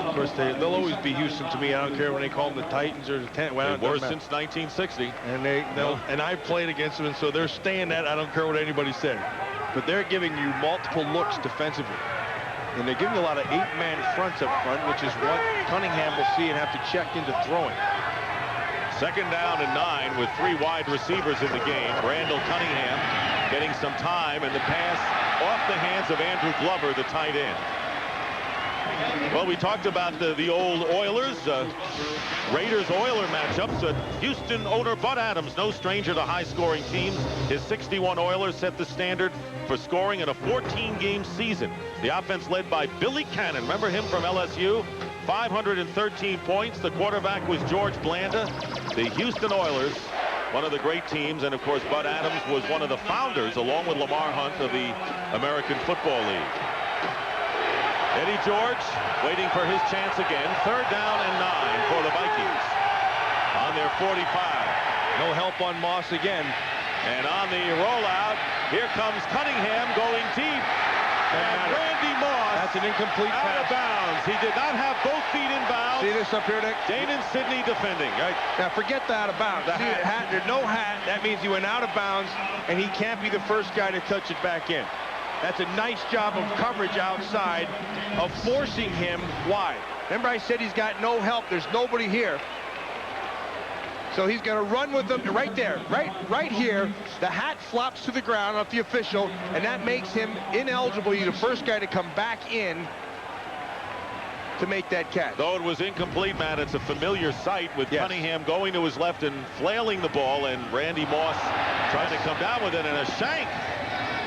of course, they'll always be Houston to me. I don't care when they call them the Titans or the They were since 1960. And and I played against them, and so they're staying that. I don't care what anybody says. But they're giving you multiple looks defensively. And they're giving a lot of 8-man fronts up front, which is what Cunningham will see and have to check into throwing. 2nd down and 9 with 3 wide receivers in the game. Randall Cunningham getting some time, and the pass off the hands of Andrew Glover, the tight end. Well, we talked about the old Oilers, Raiders-Oiler matchups. Houston owner Bud Adams, no stranger to high-scoring teams. His 61 Oilers set the standard for scoring in a 14-game season. The offense led by Billy Cannon. Remember him from LSU? 513 points. The quarterback was George Blanda. The Houston Oilers, one of the great teams, and of course Bud Adams was one of the founders, along with Lamar Hunt, of the American Football League. Eddie George waiting for his chance again. 3rd down and 9 for the Vikings on their 45. No help on Moss again. And on the rollout, here comes Cunningham going deep. And Randy Moss, that's an incomplete out pass. of bounds. He did not have both feet in bounds. See this up here, Nick? Dane and Sidney defending. Right? Now forget the out of bounds. See, hat. There's no hat. That means he went out of bounds, and he can't be the first guy to touch it back in. That's a nice job of coverage outside, of forcing him wide. Remember I said he's got no help. There's nobody here. So he's going to run with them right there, right here. The hat flops to the ground off the official, and that makes him ineligible. He's the first guy to come back in to make that catch. Though it was incomplete, Matt, it's a familiar sight with Cunningham going to his left and flailing the ball, and Randy Moss trying to come down with it, and a shank.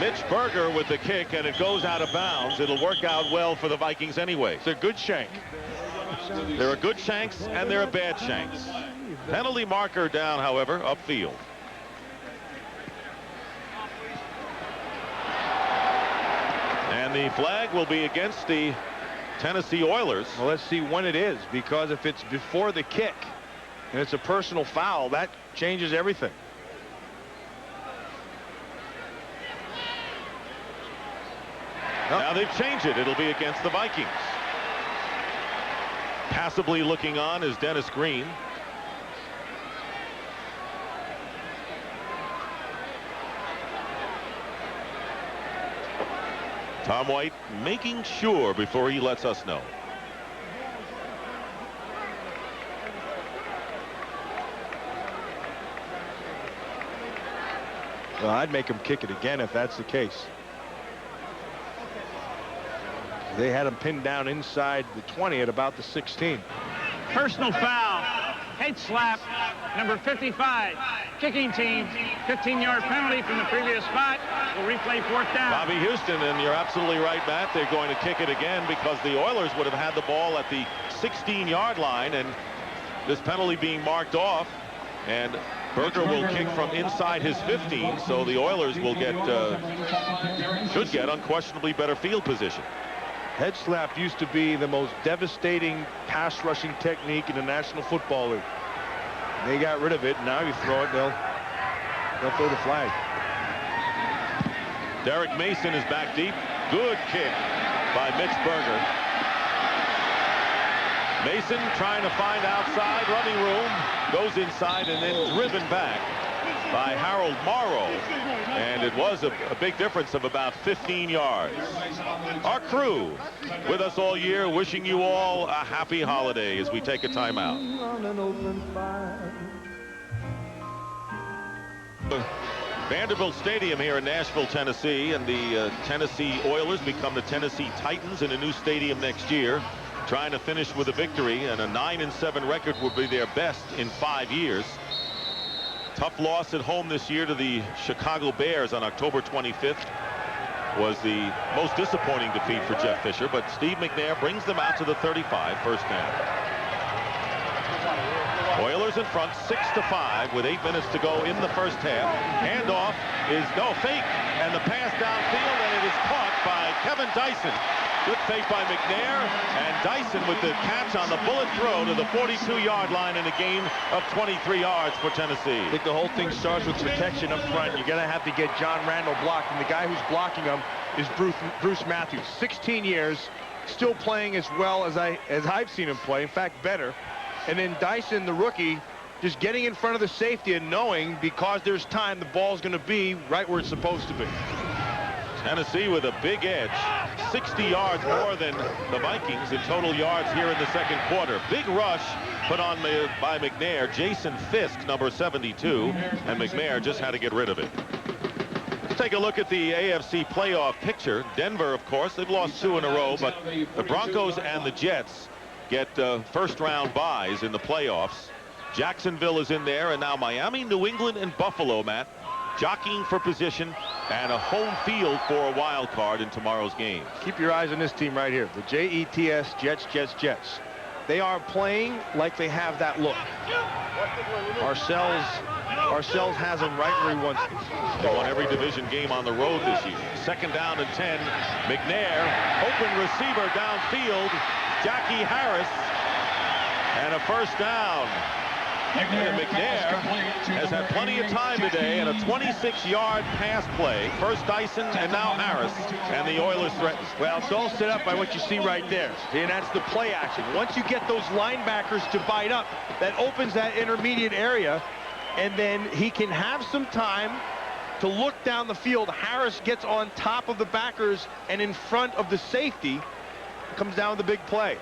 Mitch Berger with the kick, and it goes out of bounds. It'll work out well for the Vikings anyway. It's a good shank. There are good shanks and there are bad shanks. Penalty marker down, however, upfield. And the flag will be against the Tennessee Oilers. Well, let's see when it is, because if it's before the kick and it's a personal foul, that changes everything. Now they've changed it. It'll be against the Vikings. Passively looking on is Dennis Green. Tom White making sure before he lets us know. Well, I'd make him kick it again if that's the case. They had him pinned down inside the 20 at about the 16. Personal foul. Head slap. Number 55. Kicking team. 15-yard penalty from the previous spot. We'll replay fourth down. Bobby Houston, and you're absolutely right, Matt. They're going to kick it again because the Oilers would have had the ball at the 16-yard line, and this penalty being marked off, and Berger will kick from inside his 15, so the Oilers will get, should get unquestionably better field position. Head slap used to be the most devastating pass rushing technique in the National Football League. They got rid of it. Now you throw it, they'll throw the flag. Derek Mason is back deep. Good kick by Mitch Berger. Mason trying to find outside running room, goes inside and then driven back by Harold Morrow, and it was a big difference of about 15 yards. Our crew with us all year, wishing you all a happy holiday as we take a timeout. Vanderbilt Stadium here in Nashville, Tennessee, and the Tennessee Oilers become the Tennessee Titans in a new stadium next year, trying to finish with a victory, and a 9-7 record would be their best in 5 years. Tough loss at home this year to the Chicago Bears on October 25th was the most disappointing defeat for Jeff Fisher, but Steve McNair brings them out to the 35, first down. Oilers in front 6-5 with 8 minutes to go in the first half. Handoff is no fake, and the pass downfield, and it is caught by Kevin Dyson. Good fake by McNair, and Dyson with the catch on the bullet throw to the 42-yard line in a gain of 23 yards for Tennessee. I think the whole thing starts with protection up front. You're going to have to get John Randall blocked, and the guy who's blocking him is Bruce Matthews. 16 years, still playing as well as I've seen him play, in fact, better. And then Dyson, the rookie, just getting in front of the safety and knowing because there's time, the ball's going to be right where it's supposed to be. Tennessee with a big edge, 60 yards more than the Vikings in total yards here in the second quarter. Big rush put on by McNair. Jason Fisk, number 72, and McNair just had to get rid of it. Let's take a look at the AFC playoff picture. Denver, of course, they've lost 2 in a row, but the Broncos and the Jets get first-round byes in the playoffs. Jacksonville is in there, and now Miami, New England, and Buffalo, Matt, jockeying for position and a home field for a wild card in tomorrow's game. Keep your eyes on this team right here, the Jets, Jets. They are playing like they have that look. Parcells has them right where he wants them. They won every division game on the road this year. Second down and 10. McNair, open receiver downfield. Jackie Harris, and a first down. McNair has had plenty of time today, and a 26-yard pass play. First Dyson and now Harris, and the Oilers threaten. Well, it's all set up by what you see right there, and that's the play action. Once you get those linebackers to bite up, that opens that intermediate area, and then he can have some time to look down the field. Harris gets on top of the backers and in front of the safety. Comes down with a big play.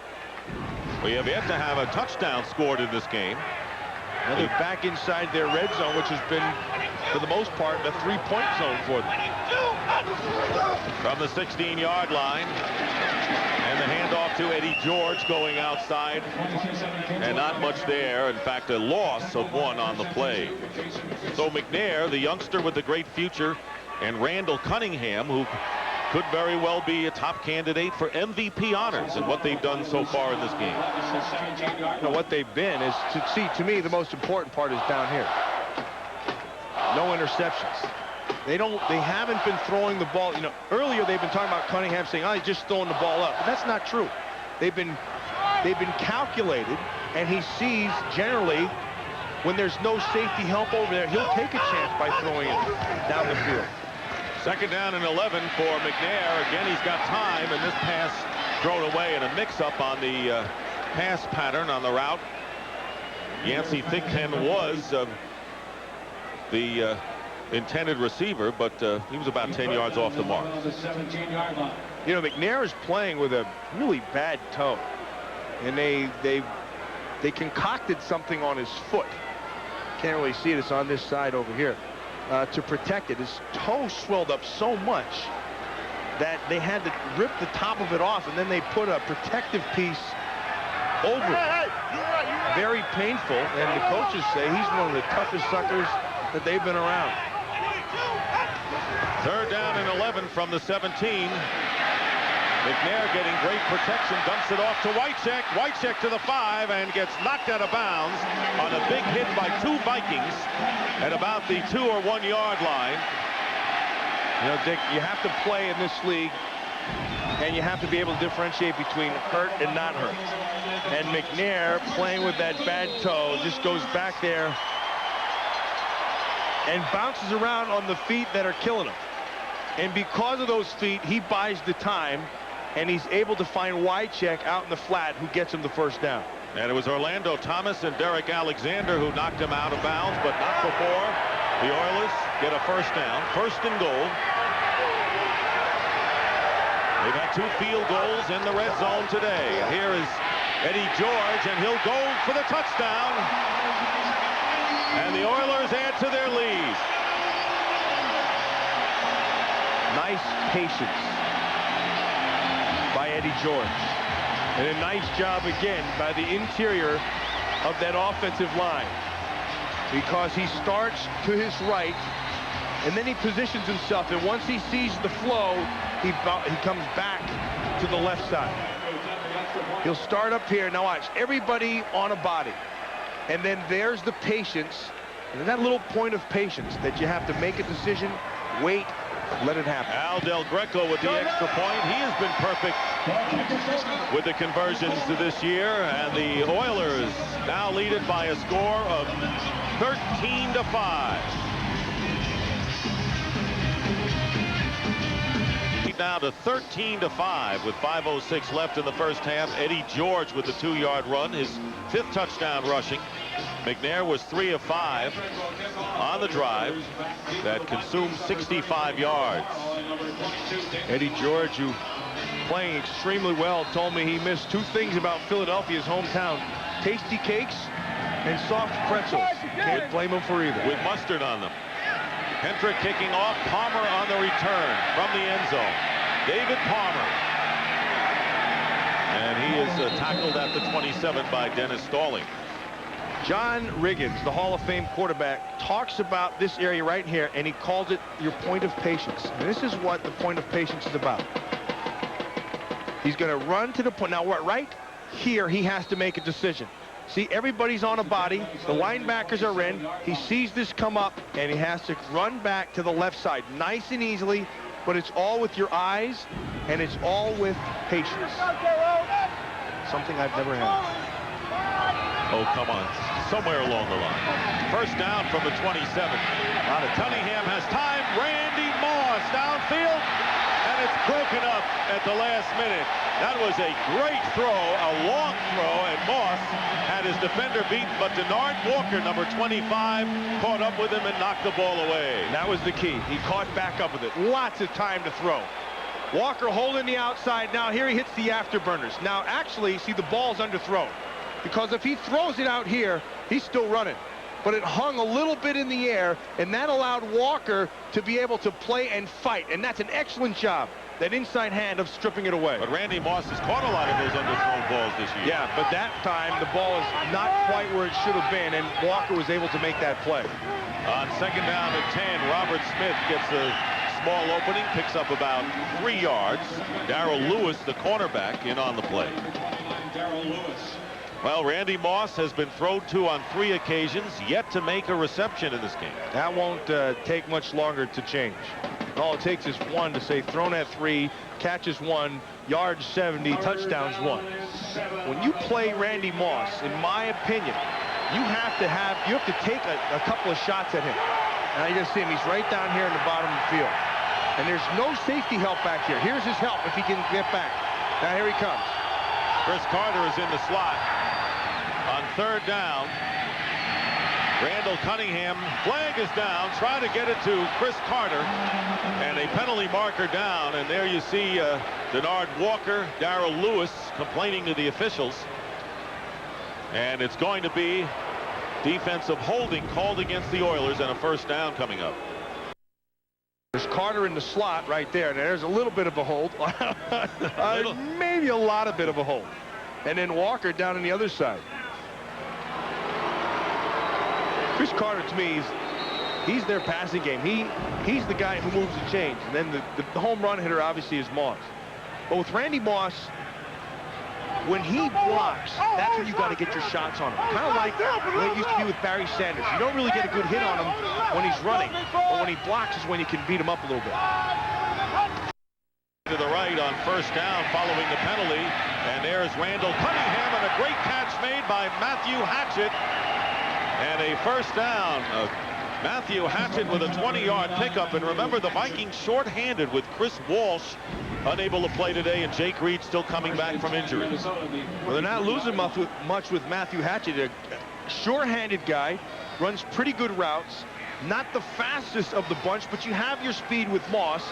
We have yet to have a touchdown scored in this game. Now they're back inside their red zone, which has been, for the most part, a three-point zone for them. From the 16-yard line, and the handoff to Eddie George going outside, and not much there. In fact, a loss of 1 on the play. So McNair, the youngster with the great future, and Randall Cunningham, who could very well be a top candidate for MVP honors in what they've done so far in this game. You know, what they've been is, to me, the most important part is down here. No interceptions. They haven't been throwing the ball. You know, earlier they've been talking about Cunningham saying, oh, he's just throwing the ball up. But that's not true. They've been calculated, and he sees generally when there's no safety help over there, he'll take a chance by throwing it down the field. Second down and 11 for McNair. Again, he's got time, and this pass thrown away in a mix-up on the pass pattern on the route. Yancey Thigpen was the intended receiver, but he was about 10 yards off the mark. You know, McNair is playing with a really bad toe, and they concocted something on his foot. Can't really see it. It's on this side over here. to protect it. His toe swelled up so much that they had to rip the top of it off, and then they put a protective piece over it. Very painful, and the coaches say he's one of the toughest suckers that they've been around. 3rd down and 11 from the 17. McNair getting great protection, dumps it off to Wycheck. Wycheck to the 5 and gets knocked out of bounds on a big hit by 2 Vikings at about the 2 or 1 yard line. You know, Dick, you have to play in this league, and you have to be able to differentiate between hurt and not hurt. And McNair, playing with that bad toe, just goes back there and bounces around on the feet that are killing him. And because of those feet, he buys the time, and he's able to find Wycheck out in the flat, who gets him the 1st down. And it was Orlando Thomas and Derek Alexander who knocked him out of bounds, but not before the Oilers get a 1st down. 1st and goal. They've had 2 field goals in the red zone today. Here is Eddie George, and he'll go for the touchdown. And the Oilers add to their lead. Nice patience by Eddie George. And a nice job again by the interior of that offensive line, because he starts to his right, and then he positions himself, and once he sees the flow, he comes back to the left side. He'll start up here. Now watch, everybody on a body, and then there's the patience, and that little point of patience that you have to make a decision, wait, let it happen. Al Del Greco with the extra point. He has been perfect with the conversions to this year, and the Oilers now lead it by a score of 13-5. Now to 13-5 with 5:06 left in the 1st half. Eddie George with the 2-yard run, his 5th touchdown rushing. McNair was 3 of 5 on the drive that consumed 65 yards. Eddie George, who playing extremely well, told me he missed 2 things about Philadelphia's hometown: tasty cakes and soft pretzels. Can't blame him for either. With mustard on them. Hendrick kicking off, Palmer on the return from the end zone. David Palmer. And he is tackled at the 27 by Dennis Stalling. John Riggins, the Hall of Fame quarterback, talks about this area right here, and he calls it your point of patience. And this is what the point of patience is about. He's going to run to the point. Now, right here, he has to make a decision. See, everybody's on a body. The linebackers are in. He sees this come up, and he has to run back to the left side nice and easily, but it's all with your eyes, and it's all with patience. Something I've never had. Oh, come on. Somewhere along the line. 1st down from the 27. Cunningham has time. Randy Moss downfield, and it's broken up at the last minute. That was a great throw, a long throw, and Moss had his defender beaten, but Denard Walker, number 25, caught up with him and knocked the ball away. That was the key. He caught back up with it. Lots of time to throw. Walker holding the outside. Now here he hits the afterburners. Now actually, see, the ball's underthrown, because if he throws it out here, he's still running. But it hung a little bit in the air, and that allowed Walker to be able to play and fight, and that's an excellent job, that inside hand of stripping it away. But Randy Moss has caught a lot of those underthrown balls this year. Yeah, but that time the ball is not quite where it should have been, and Walker was able to make that play. On 2nd down and 10, Robert Smith gets a small opening, picks up about 3 yards. Darrell Lewis, the cornerback, in on the play. Well, Randy Moss has been thrown to on 3 occasions, yet to make a reception in this game. That won't take much longer to change. All it takes is 1 to say thrown at 3, catches 1, yards 70, touchdowns 1. When you play Randy Moss, in my opinion, you have to take a couple of shots at him. Now you're gonna see him, he's right down here in the bottom of the field. And there's no safety help back here. Here's his help if he can get back. Now here he comes. Chris Carter is in the slot. On 3rd down, Randall Cunningham, flag is down, trying to get it to Chris Carter, and a penalty marker down, and there you see Denard Walker, Darrell Lewis complaining to the officials, and it's going to be defensive holding called against the Oilers and a 1st down coming up. There's Carter in the slot right there. And there's a little bit of a hold. Maybe a lot of bit of a hold. And then Walker down on the other side. Chris Carter, to me, he's their passing game. He's the guy who moves the chains. And then the home run hitter, obviously, is Moss. But with Randy Moss, when he blocks, that's when you got to get your shots on him. Kind of like what it used to be with Barry Sanders. You don't really get a good hit on him when he's running. But when he blocks is when you can beat him up a little bit. To the right on first down following the penalty. And there's Randall Cunningham, and a great catch made by Matthew Hatchett. And a first down. Matthew Hatchett with a 20-yard pickup. And remember, the Vikings short-handed with Chris Walsh unable to play today, and Jake Reed still coming back from injury. Well, they're not losing much with Matthew Hatchett. A sure-handed guy, runs pretty good routes. Not the fastest of the bunch, but you have your speed with Moss.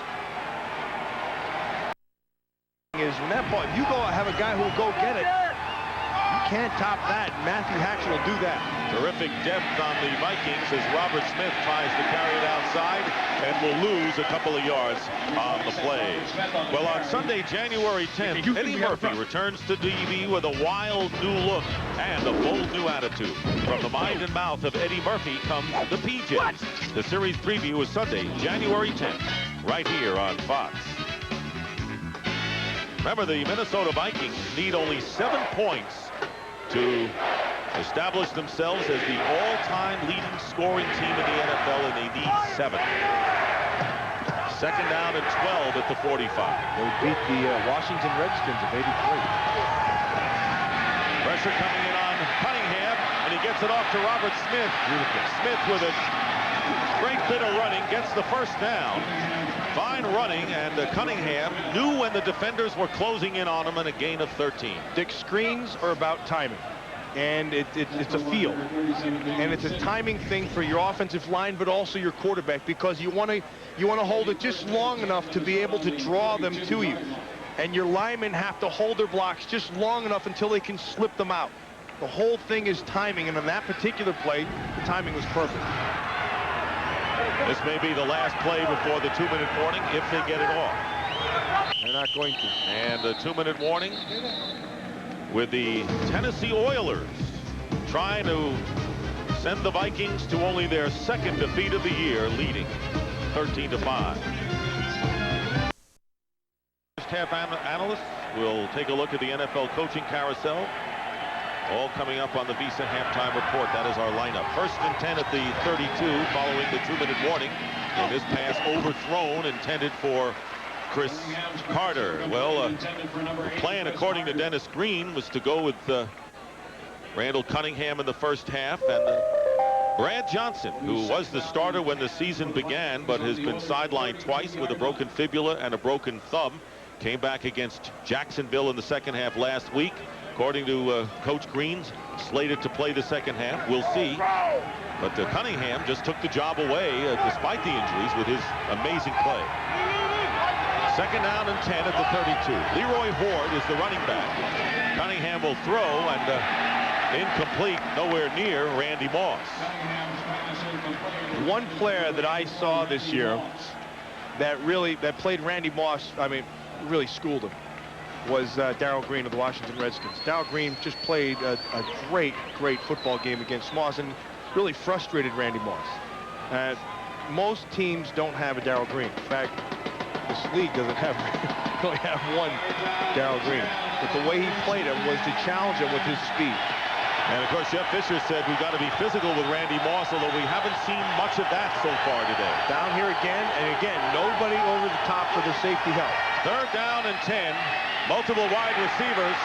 Is when that ball, if you go have a guy who will go get it, you can't top that. Matthew Hatchett will do that. Terrific depth on the Vikings as Robert Smith tries to carry it outside and will lose a couple of yards on the play. Well, on Sunday, January 10th, Eddie Murphy returns to TV with a wild new look and a bold new attitude. From the mind and mouth of Eddie Murphy comes the PJs. The series preview is Sunday, January 10th, right here on Fox. Remember, the Minnesota Vikings need only 7 points to establish themselves as the all-time leading scoring team in the NFL, and they need 7. Second down and 12 at the 45. They beat the Washington Redskins of '83. Pressure coming in on Cunningham, and he gets it off to Robert Smith. Smith with a great bit of running, gets the first down. Fine running, and Cunningham knew when the defenders were closing in on him, and a gain of 13. Dick, screens are about timing, and it's a feel, and it's a timing thing for your offensive line, but also your quarterback, because you want to hold it just long enough to be able to draw them to you, and your linemen have to hold their blocks just long enough until they can slip them out. The whole thing is timing, and on that particular play, the timing was perfect. This may be the last play before the 2-minute warning if they get it off. They're not going to. And a 2-minute warning with the Tennessee Oilers trying to send the Vikings to only their second defeat of the year, leading 13-5. First half analysts will take a look at the NFL coaching carousel. All coming up on the Visa halftime report. That is our lineup. First and 10 at the 32 following the 2-minute warning. And this pass overthrown, intended for Chris Carter. Well, the plan, according to Dennis Green, was to go with Randall Cunningham in the first half, and Brad Johnson, who was the starter when the season began but has been sidelined twice with a broken fibula and a broken thumb, came back against Jacksonville in the second half last week. According to Coach Green's slated to play the second half. We'll see. But Cunningham just took the job away despite the injuries with his amazing play. Second down and 10 at the 32. Leroy Horde is the running back. Cunningham will throw, and incomplete, nowhere near Randy Moss. One player that I saw this year that played Randy Moss, I mean, really schooled him, was Darrell Green of the Washington Redskins. Darrell Green just played a great football game against Moss and really frustrated Randy Moss. Most teams don't have a Darrell Green. In fact, this league doesn't only have one Darrell Green. But the way he played him was to challenge him with his speed. And of course, Jeff Fisher said we've got to be physical with Randy Moss, although we haven't seen much of that so far today. Down here again, and again, nobody over the top for the safety help. Third down and 10. Multiple wide receivers.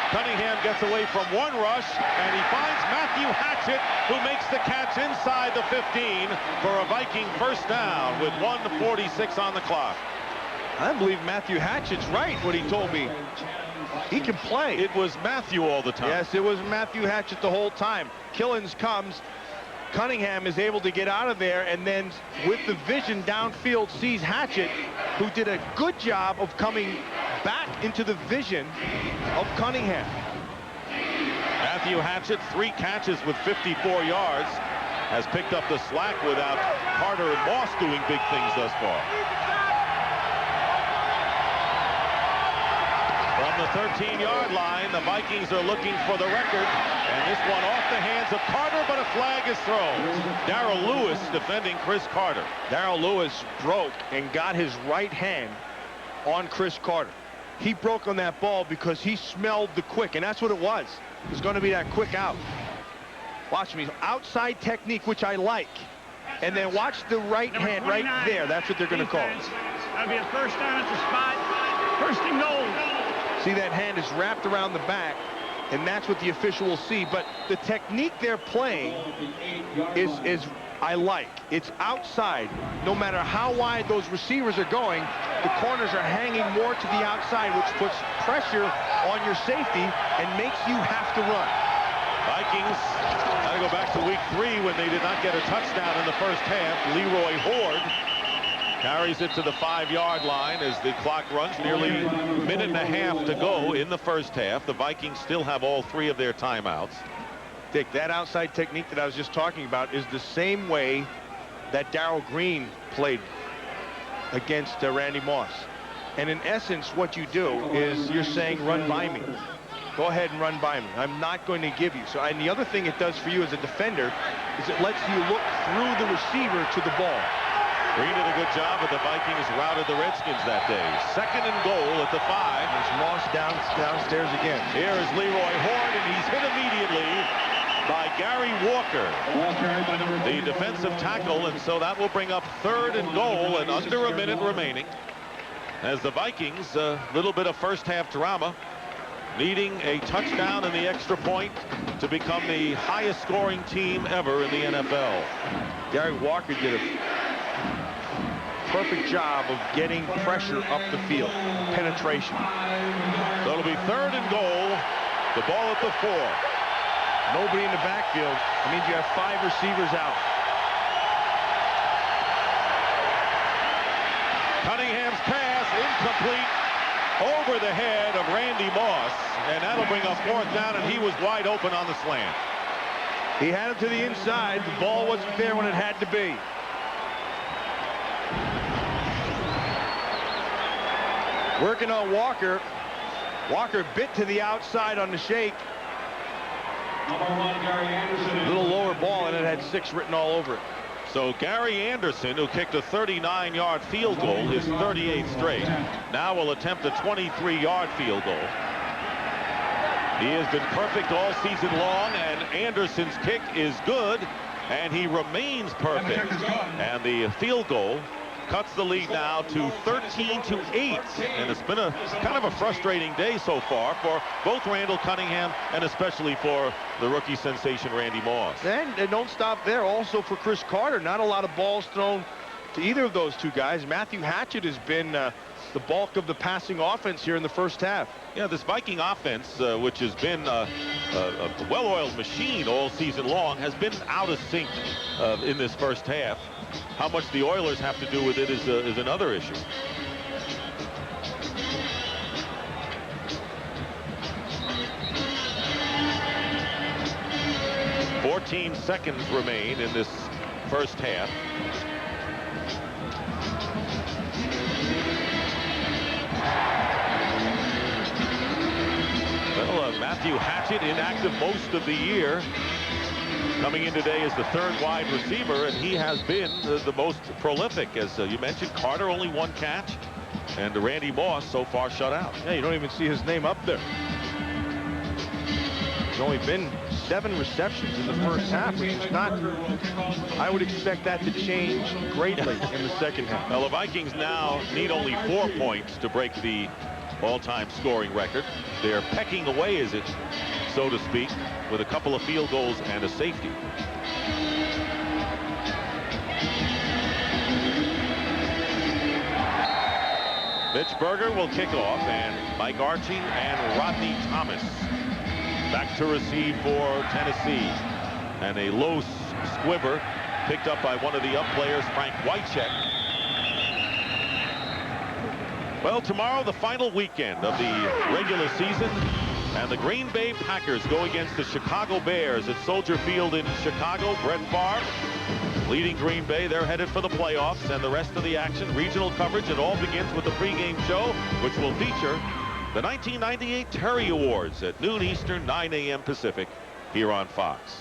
Cunningham gets away from one rush, and he finds Matthew Hatchett, who makes the catch inside the 15 for a Viking first down with 1:46 on the clock. I believe Matthew Hatchett's right what he told me. He can play. It was Matthew all the time. Yes, it was Matthew Hatchett the whole time. Killins comes. Cunningham is able to get out of there, and then with the vision downfield sees Hatchett, who did a good job of coming back into the vision of Cunningham. Matthew Hatchett, 3 catches with 54 yards, has picked up the slack without Carter and Moss doing big things thus far. From the 13-yard line, the Vikings are looking for the record. And this one off the hands of Carter, but a flag is thrown. Darrell Lewis defending Chris Carter. Darrell Lewis broke and got his right hand on Chris Carter. He broke on that ball because he smelled the quick, and that's what it was. It's going to be that quick out. Watch me. Outside technique, which I like. And then watch the right hand right there. That's what they're going to call it. That'll be a first down at the spot. First and goal. See, that hand is wrapped around the back, and that's what the official will see. But the technique they're playing is I like. It's outside. No matter how wide those receivers are going, the corners are hanging more to the outside, which puts pressure on your safety and makes you have to run. Vikings, I go back to week 3 when they did not get a touchdown in the first half. Leroy Horde carries it to the 5-yard line as the clock runs. Nearly a minute and a half to go in the first half. The Vikings still have all 3 of their timeouts. Dick, that outside technique that I was just talking about is the same way that Darrell Green played against Randy Moss. And in essence, what you do is you're saying, run by me. Go ahead and run by me. I'm not going to give you. So, and the other thing it does for you as a defender is it lets you look through the receiver to the ball. Green did a good job, but the Vikings routed the Redskins that day. Second and goal at the 5. There's Moss downstairs again. Here is Leroy Horde, and he's hit immediately by Gary Walker, the defensive tackle, and so that will bring up 3rd and goal and under a minute remaining. As the Vikings, a little bit of first half drama, needing a touchdown and the extra point to become the highest scoring team ever in the NFL. Gary Walker did a perfect job of getting pressure up the field, penetration. So it'll be 3rd and goal, the ball at the 4. Nobody in the backfield. It means you have 5 receivers out. Cunningham's pass incomplete over the head of Randy Moss, and that'll bring up 4th down, and he was wide open on the slant. He had it to the inside. The ball wasn't there when it had to be. Working on Walker. Walker bit to the outside on the shake. A little lower ball, and it had 6 written all over it. So Gary Anderson, who kicked a 39-yard field goal, his 38th straight, now will attempt a 23-yard field goal. He has been perfect all season long, and Anderson's kick is good, and he remains perfect. And the field goal cuts the lead now to 13-8, and it's been a kind of a frustrating day so far for both Randall Cunningham and especially for the rookie sensation Randy Moss. And don't stop there. Also for Chris Carter, not a lot of balls thrown to either of those two guys. Matthew Hatchett has been the bulk of the passing offense here in the first half. Yeah, this Viking offense, which has been a well-oiled machine all season long, has been out of sync in this first half. How much the Oilers have to do with it is another issue. $14 seconds remain in this first half. Well, Matthew Hatchett inactive most of the year. Coming in today as the 3rd wide receiver, and he has been the most prolific. As you mentioned, Carter only 1 catch, and Randy Moss so far shut out. Yeah, you don't even see his name up there. There's only been 7 receptions in the first half, which is not, I would expect that to change greatly in the second half. Well, the Vikings now need only 4 points to break the all-time scoring record. They're pecking away, as it so to speak, with a couple of field goals and a safety. Mitch Berger will kick off, and Mike Archie and Rodney Thomas back to receive for Tennessee. And a low squibber picked up by one of the up players, Frank Wycheck. Well, tomorrow, the final weekend of the regular season, and the Green Bay Packers go against the Chicago Bears at Soldier Field in Chicago. Brett Favre leading Green Bay. They're headed for the playoffs, and the rest of the action, regional coverage. It all begins with the pregame show, which will feature The 1998 Terry Awards at noon Eastern, 9 a.m. Pacific, here on Fox.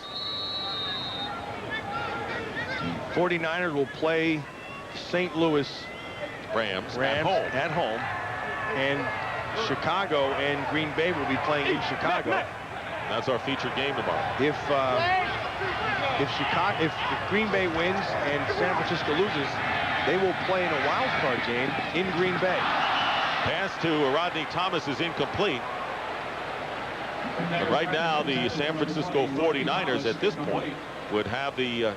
49ers will play St. Louis Rams at home. And Chicago and Green Bay will be playing in Chicago. That's our featured game tomorrow. If Green Bay wins and San Francisco loses, they will play in a wild card game in Green Bay. Pass to Rodney Thomas is incomplete. But right now, the San Francisco 49ers at this point would have the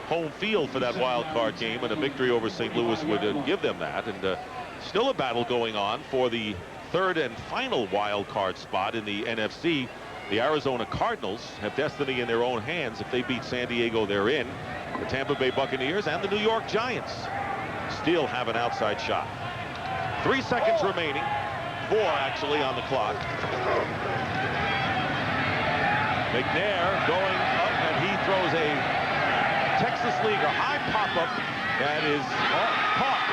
home field for that wild card game, and a victory over St. Louis would give them that. And still a battle going on for the third and final wild card spot in the NFC. The Arizona Cardinals have destiny in their own hands. If they beat San Diego, they're in. The Tampa Bay Buccaneers and the New York Giants still have an outside shot. 3 seconds remaining. 4 actually on the clock. McNair going up, and he throws a Texas Leaguer high pop-up that is caught.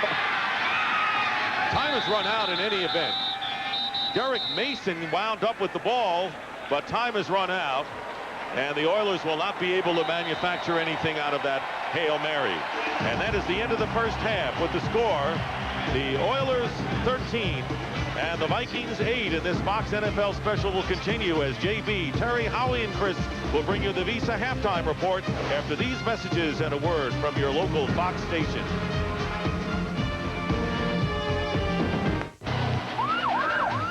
Time has run out in any event. Derek Mason wound up with the ball, but time has run out, and the Oilers will not be able to manufacture anything out of that Hail Mary. And that is the end of the first half with the score. The Oilers 13 and the Vikings 8, and this Fox NFL special will continue as JB, Terry, Howie, and Chris will bring you the Visa halftime report after these messages and a word from your local Fox station.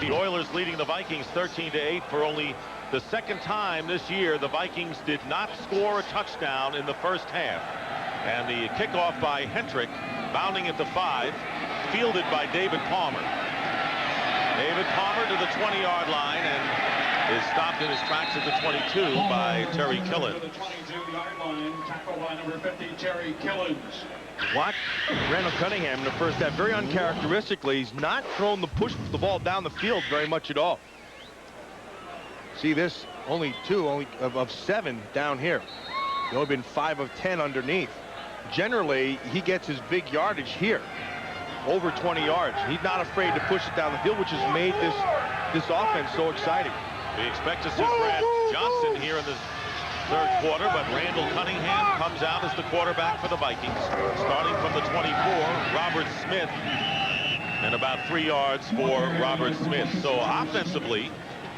The Oilers leading the Vikings 13-8 for only the second time this year. The Vikings did not score a touchdown in the first half. And the kickoff by Hendrick, bounding at the 5, fielded by David Palmer. David Palmer to the 20-yard line and is stopped in his tracks at the 22 by Terry Killen. Watch Randall Cunningham in the first half. Very uncharacteristically, he's not thrown the ball down the field very much at all. See this, only 2 of 7 down here. He's only been 5 of 10 underneath. Generally, he gets his big yardage here, over 20 yards. He's not afraid to push it down the field, which has made this offense so exciting. We expect to see Brad Johnson here in the third quarter, but Randall Cunningham comes out as the quarterback for the Vikings. Starting from the 24, Robert Smith, and about 3 yards for Robert Smith. So offensively,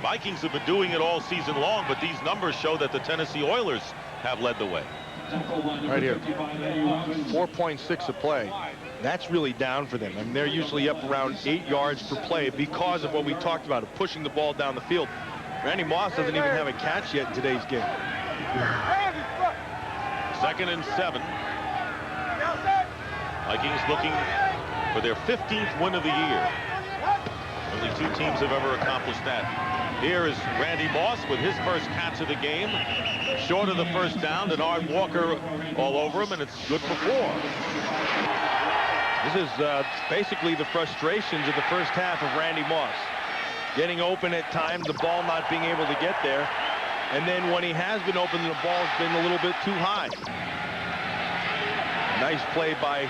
Vikings have been doing it all season long, but these numbers show that the Tennessee Oilers have led the way. Right here, 4.6 a play. That's really down for them. I mean, they're usually up around 8 yards per play because of what we talked about, of pushing the ball down the field. Randy Moss doesn't even have a catch yet in today's game. 2nd and 7. Vikings looking for their 15th win of the year. Only 2 teams have ever accomplished that. Here is Randy Moss with his first catch of the game. Short of the first down, and Art Walker all over him, and it's good for 4. This is basically the frustrations of the first half of Randy Moss. Getting open at times, the ball not being able to get there. And then when he has been open, the ball's been a little bit too high. Nice play by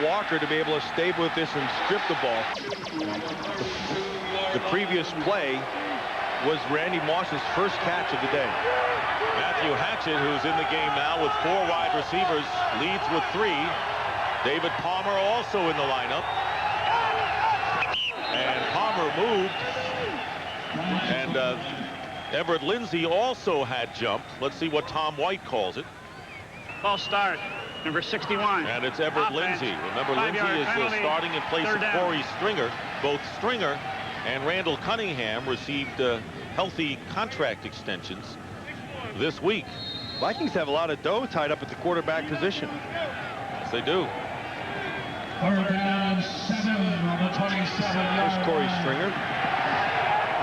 Walker to be able to stay with this and strip the ball. The previous play was Randy Moss's first catch of the day. Matthew Hatchett, who's in the game now with 4 wide receivers, leads with 3. David Palmer also in the lineup. And Palmer moved. And Everett Lindsay also had jumped. Let's see what Tom White calls it. False start, number 61. And it's Everett Lindsay. Remember, Lindsay is starting in place of Corey Stringer. Both Stringer and Randall Cunningham received healthy contract extensions this week. Vikings have a lot of dough tied up at the quarterback position. Yes, they do. 3rd down, 7 on the 27-yard There's Corey Stringer.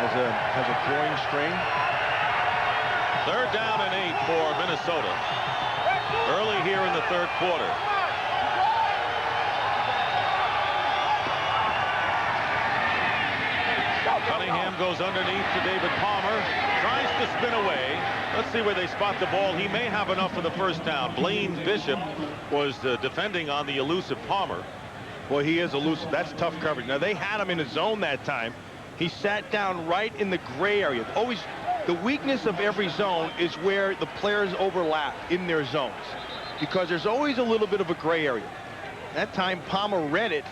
Has a groin strain. 3rd down and 8 for Minnesota. Early here in the third quarter. Cunningham goes underneath to David Palmer. Tries to spin away. Let's see where they spot the ball. He may have enough for the first down. Blaine Bishop was defending on the elusive Palmer. Well, he is elusive. That's tough coverage. Now, they had him in a zone that time. He sat down right in the gray area. Always, the weakness of every zone is where the players overlap in their zones, because there's always a little bit of a gray area. That time Palmer read it,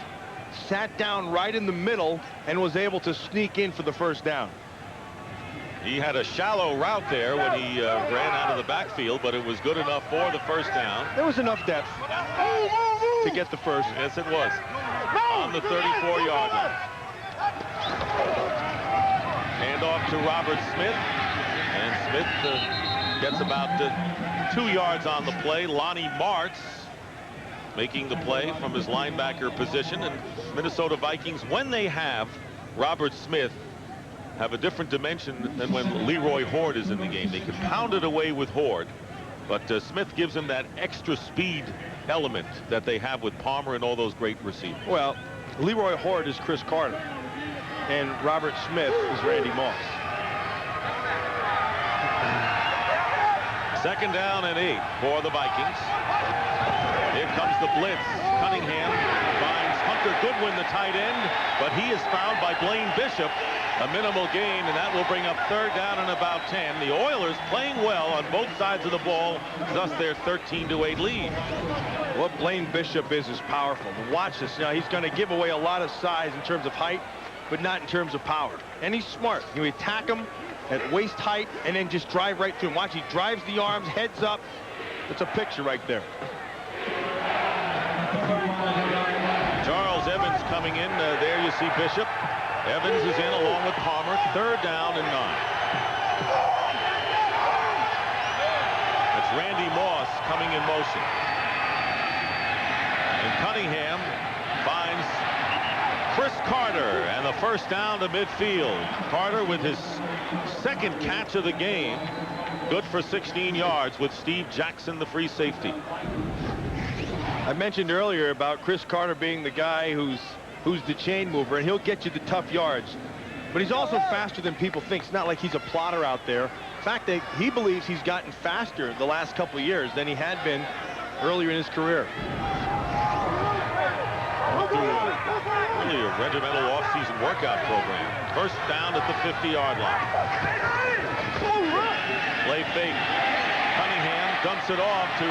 sat down right in the middle, and was able to sneak in for the first down. He had a shallow route there when he ran out of the backfield, but it was good enough for the first down. There was enough depth to get the first. Yes, it was. On the 34-yard line. Hand off to Robert Smith. And Smith gets about 2 yards on the play. Lonnie Martz making the play from his linebacker position. And Minnesota Vikings, when they have Robert Smith, have a different dimension than when Leroy Horde is in the game. They can pound it away with Horde, but Smith gives him that extra speed element that they have with Palmer and all those great receivers. Well, Leroy Horde is Chris Carter, and Robert Smith is Randy Moss. 2nd down and 8 for the Vikings. Here comes the blitz. Cunningham finds Hunter Goodwin, the tight end, but he is found by Blaine Bishop. A minimal gain, and that will bring up 3rd down and about 10. The Oilers playing well on both sides of the ball, thus their 13-8 lead. What Blaine Bishop is powerful. Watch this. Now, he's going to give away a lot of size in terms of height, but not in terms of power. And he's smart. You attack him at waist height and then just drive right through him. Watch, he drives the arms, heads up. It's a picture right there. Charles Evans coming in. There you see Bishop. Evans is in along with Palmer. 3rd down and 9. It's Randy Moss coming in motion. And Cunningham finds Chris Carter, and the first down to midfield. Carter with his 2nd catch of the game. Good for 16 yards with Steve Jackson, the free safety. I mentioned earlier about Chris Carter being the guy who's the chain mover, and he'll get you the tough yards. But he's also faster than people think. It's not like he's a plotter out there. In fact, he believes he's gotten faster the last couple of years than he had been earlier in his career. Really a regimental off-season workout program. First down at the 50-yard line. Play fake. Cunningham dumps it off to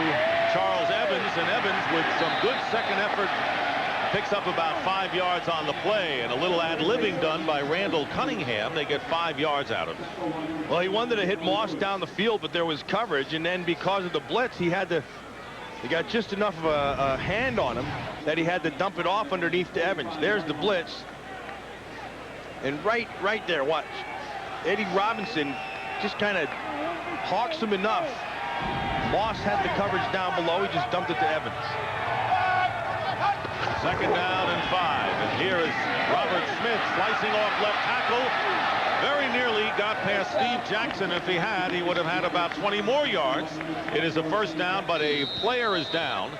Charles Evans, and Evans with some good second effort picks up about 5 yards on the play, and a little ad-libbing done by Randall Cunningham. They get 5 yards out of it. Well, he wanted to hit Moss down the field, but there was coverage, and then because of the blitz, he got just enough of a hand on him that he had to dump it off underneath to Evans. There's the blitz, and right there, watch. Eddie Robinson just kind of hawks him enough. Moss had the coverage down below. He just dumped it to Evans. 2nd down and 5. And here is Robert Smith slicing off left tackle. Very nearly got past Steve Jackson. If he had, he would have had about 20 more yards. It is a first down, but a player is down.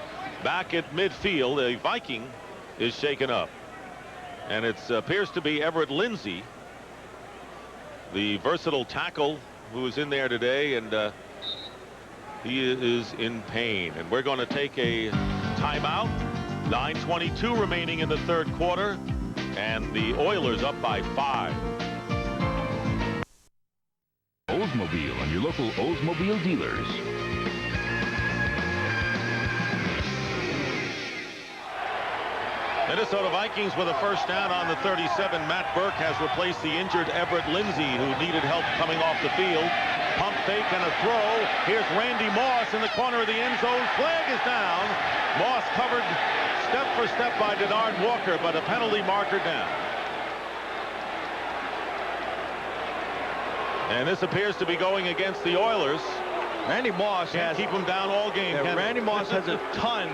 Back at midfield, a Viking is shaken up. And it appears to be Everett Lindsay, the versatile tackle who is in there today, and he is in pain. And we're going to take a timeout. 9:22 remaining in the 3rd quarter, and the Oilers up by 5. Oldsmobile and your local Oldsmobile dealers. Minnesota Vikings with a first down on the 37. Matt Burke has replaced the injured Everett Lindsay, who needed help coming off the field. Pump fake and a throw. Here's Randy Moss in the corner of the end zone. Flag is down. Moss covered step for step by Denard Walker, but a penalty marker down. And this appears to be going against the Oilers. Randy Moss Can't keep him down all game. Yeah, Randy Moss has a ton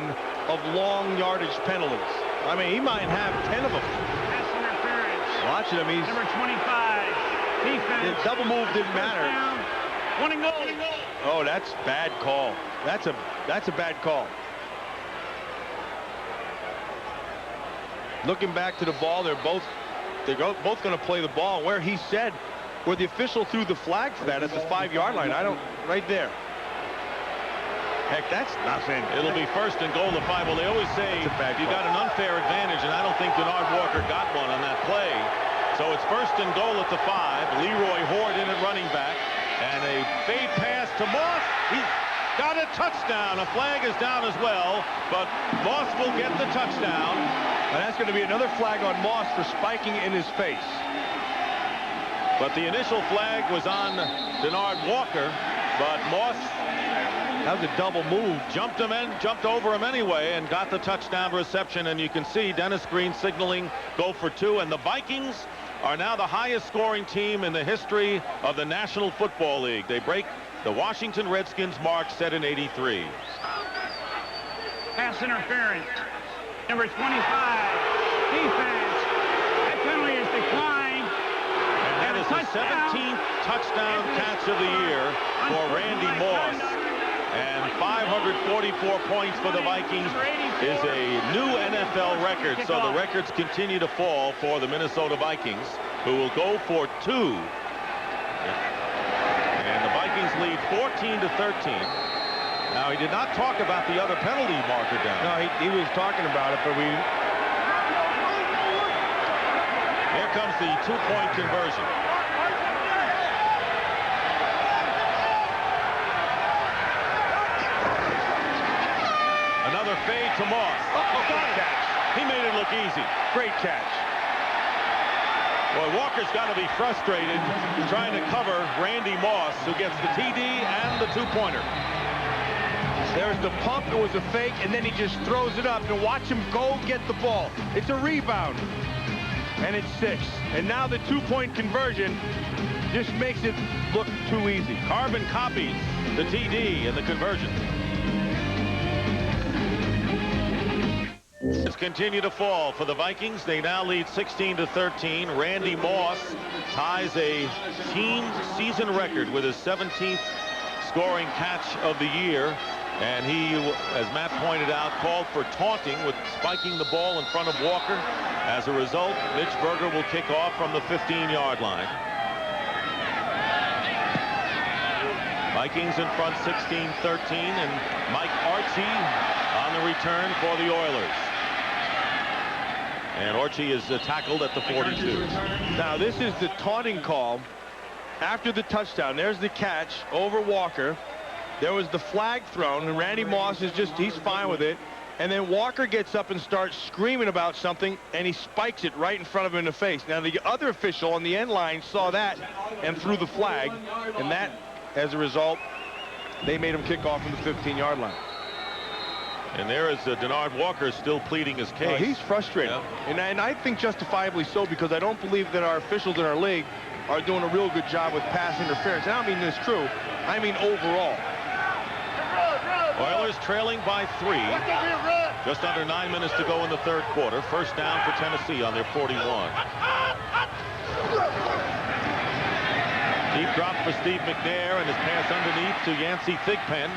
of long yardage penalties. I mean, he might have 10 of them. Pass interference. Watching him, he's Number 25. Defense. the double move didn't matter. One and goal. Oh, that's bad call. That's a bad call. Looking back to the ball, they're both going to play the ball. Where he said, where the official threw the flag for that at the 5-yard line, right there. Heck, that's nothing. It'll be first and goal to 5. Well, they always say you got an unfair advantage, and I don't think Denard Walker got one on that play. So it's 1st and goal at the 5. Leroy Horde in at running back. And a fade pass to Moss. He's got a touchdown. A flag is down as well, but Moss will get the touchdown. And that's going to be another flag on Moss for spiking in his face. But the initial flag was on Denard Walker, but Moss, that was a double move. Jumped over him anyway and got the touchdown reception. And you can see Dennis Green signaling go for 2. And the Vikings are now the highest scoring team in the history of the National Football League. They break the Washington Redskins mark set in '83. Pass interference. Number 25. Defense. That penalty is declined. And that is the 17th touchdown catch of the year for Randy Moss. And 544 points for the Vikings is a new NFL record. So the records continue to fall for the Minnesota Vikings, who will go for 2. And the Vikings lead 14-13. Now, he did not talk about the other penalty marker down. No, he was talking about it, but we... Here comes the 2-point conversion. Another fade to Moss. Great catch. He made it look easy. Great catch. Boy, Walker's got to be frustrated trying to cover Randy Moss, who gets the TD and the 2-pointer. There's the pump. It was a fake, and then he just throws it up. And watch him go get the ball. It's a rebound. And it's 6. And now the 2-point conversion just makes it look too easy. Carbon copies the TD and the conversion. It's continue to fall for the Vikings. They now lead 16-13. Randy Moss ties a team season record with his 17th scoring catch of the year. And he, as Matt pointed out, called for taunting with spiking the ball in front of Walker. As a result, Mitch Berger will kick off from the 15-yard line. Vikings in front 16-13, and Mike Archie on the return for the Oilers. And Archie is tackled at the 42. Now, this is the taunting call after the touchdown. There's the catch over Walker. There was the flag thrown, and Randy Moss is he's fine with it. And then Walker gets up and starts screaming about something, and he spikes it right in front of him in the face. Now, the other official on the end line saw that and threw the flag, and that, as a result, they made him kick off from the 15-yard line. And there is Denard Walker still pleading his case. He's frustrated, and I think justifiably so, because I don't believe that our officials in our league are doing a real good job with pass interference. I don't mean this true. I mean overall. Oilers trailing by 3. Just under 9 minutes to go in the third quarter. First down for Tennessee on their 41. Deep drop for Steve McNair, and his pass underneath to Yancey Thigpen.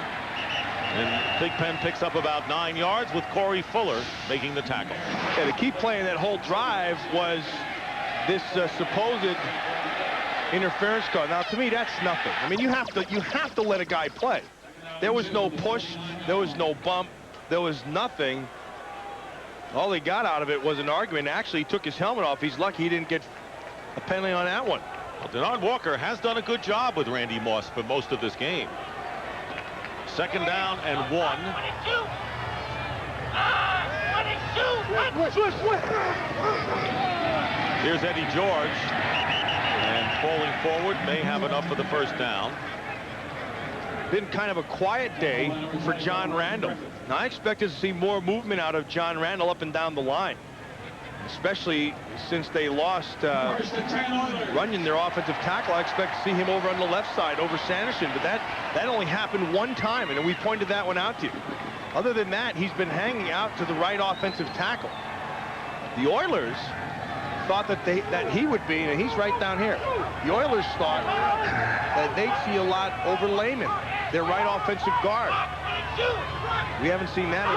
And Thigpen picks up about 9 yards with Corey Fuller making the tackle. Yeah, the key play in that whole drive was this supposed interference call. Now, to me, that's nothing. I mean, you have to let a guy play. There was no push. There was no bump. There was nothing. All he got out of it was an argument. Actually, he took his helmet off. He's lucky he didn't get a penalty on that one. Well, Denard Walker has done a good job with Randy Moss for most of this game. Second down and 1. Here's Eddie George. And falling forward, may have enough for the first down. Been kind of a quiet day for John Randall. Now, I expected to see more movement out of John Randall up and down the line, especially since they lost Runyon, their offensive tackle. I expect to see him over on the left side over Sanderson, but that only happened one time, and we pointed that one out to you. Other than that, he's been hanging out to the right offensive tackle. The Oilers thought that he would be, and he's right down here. The Oilers thought that they'd see a lot over Lehman, their right offensive guard. We haven't seen that at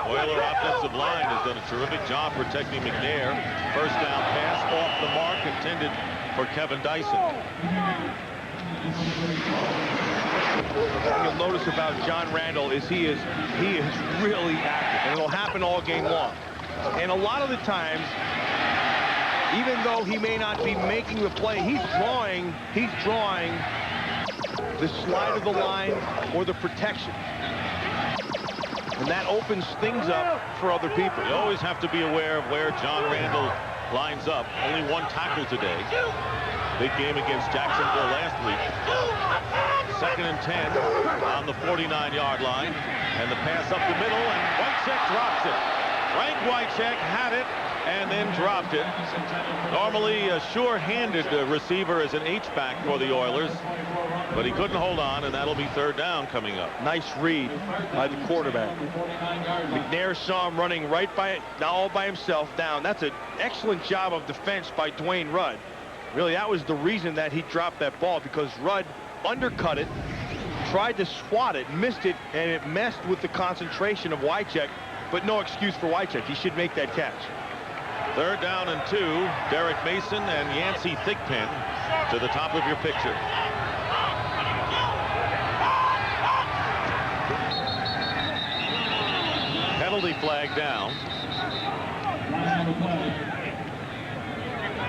all. Oiler offensive line has done a terrific job protecting McNair. First down pass off the mark, intended for Kevin Dyson. What you'll notice about John Randall is he is really active, and it'll happen all game long. And a lot of the times, Even though he may not be making the play, he's drawing the slide of the line or the protection. And that opens things up for other people. You always have to be aware of where John Randall lines up. Only one tackle today. Big game against Jacksonville last week. 2nd and 10 on the 49-yard line. And the pass up the middle, and Wycheck drops it. Frank Wycheck had it and then dropped it. Normally a sure-handed receiver as an H-back for the Oilers, but he couldn't hold on, and that'll be 3rd down coming up. Nice read by the quarterback. McNair saw him running right by, now all by himself down. That's an excellent job of defense by Dwayne Rudd. Really, that was the reason that he dropped that ball, because Rudd undercut it, tried to swat it, missed it, and it messed with the concentration of Wycheck. But no excuse for Wycheck. He should make that catch. 3rd down and 2. Derek Mason and Yancey Thigpen to the top of your picture. Penalty flag down.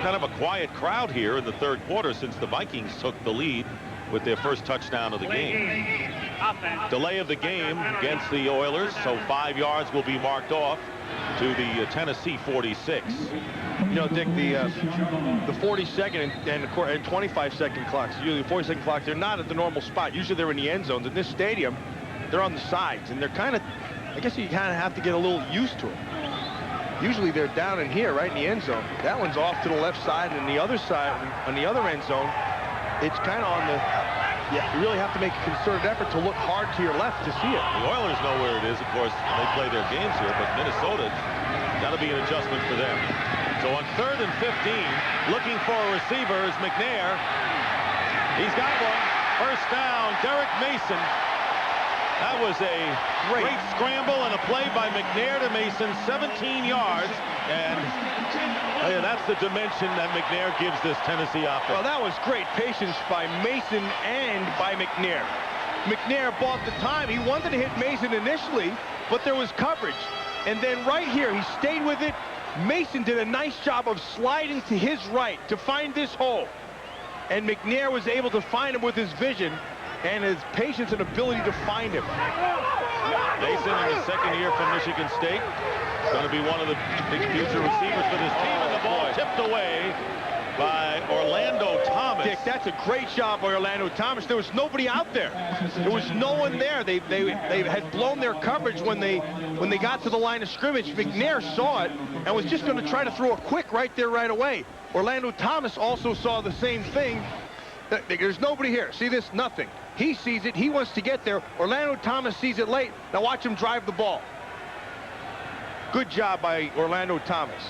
Kind of a quiet crowd here in the 3rd quarter since the Vikings took the lead with their first touchdown of the game. Delay of the game against the Oilers, so 5 yards will be marked off to the Tennessee 46. You know, Dick, the 40-second and 25-second clocks, usually the 40-second clocks, they're not at the normal spot. Usually they're in the end zones. In this stadium, they're on the sides, and they're kind of, I guess you kind of have to get a little used to it. Usually they're down in here, right in the end zone. That one's off to the left side, and the other side, on the other end zone, it's kind of on the, yeah, you really have to make a concerted effort to look hard to your left to see it. The Oilers know where it is, of course. They play their games here, but Minnesota, got to be an adjustment for them. So on 3rd and 15, looking for a receiver is McNair. He's got one. 1st down, Derek Mason. That was a great scramble and a play by McNair to Mason, 17 yards. And that's the dimension that McNair gives this Tennessee offense. Well, that was great patience by Mason and by McNair. McNair bought the time. He wanted to hit Mason initially, but there was coverage. And then right here, he stayed with it. Mason did a nice job of sliding to his right to find this hole. And McNair was able to find him with his vision and his patience and ability to find him. Mason in his 2nd year from Michigan State. Going to be one of the big future receivers for this team. And the ball tipped away by Orlando Thomas. Dick, that's a great job by Orlando Thomas. There was nobody out there. There was no one there. They had blown their coverage when they got to the line of scrimmage. McNair saw it and was just going to try to throw a quick right there right away. Orlando Thomas also saw the same thing. There's nobody here. See this? Nothing. He sees it. He wants to get there. Orlando Thomas sees it late. Now watch him drive the ball. Good job by Orlando Thomas.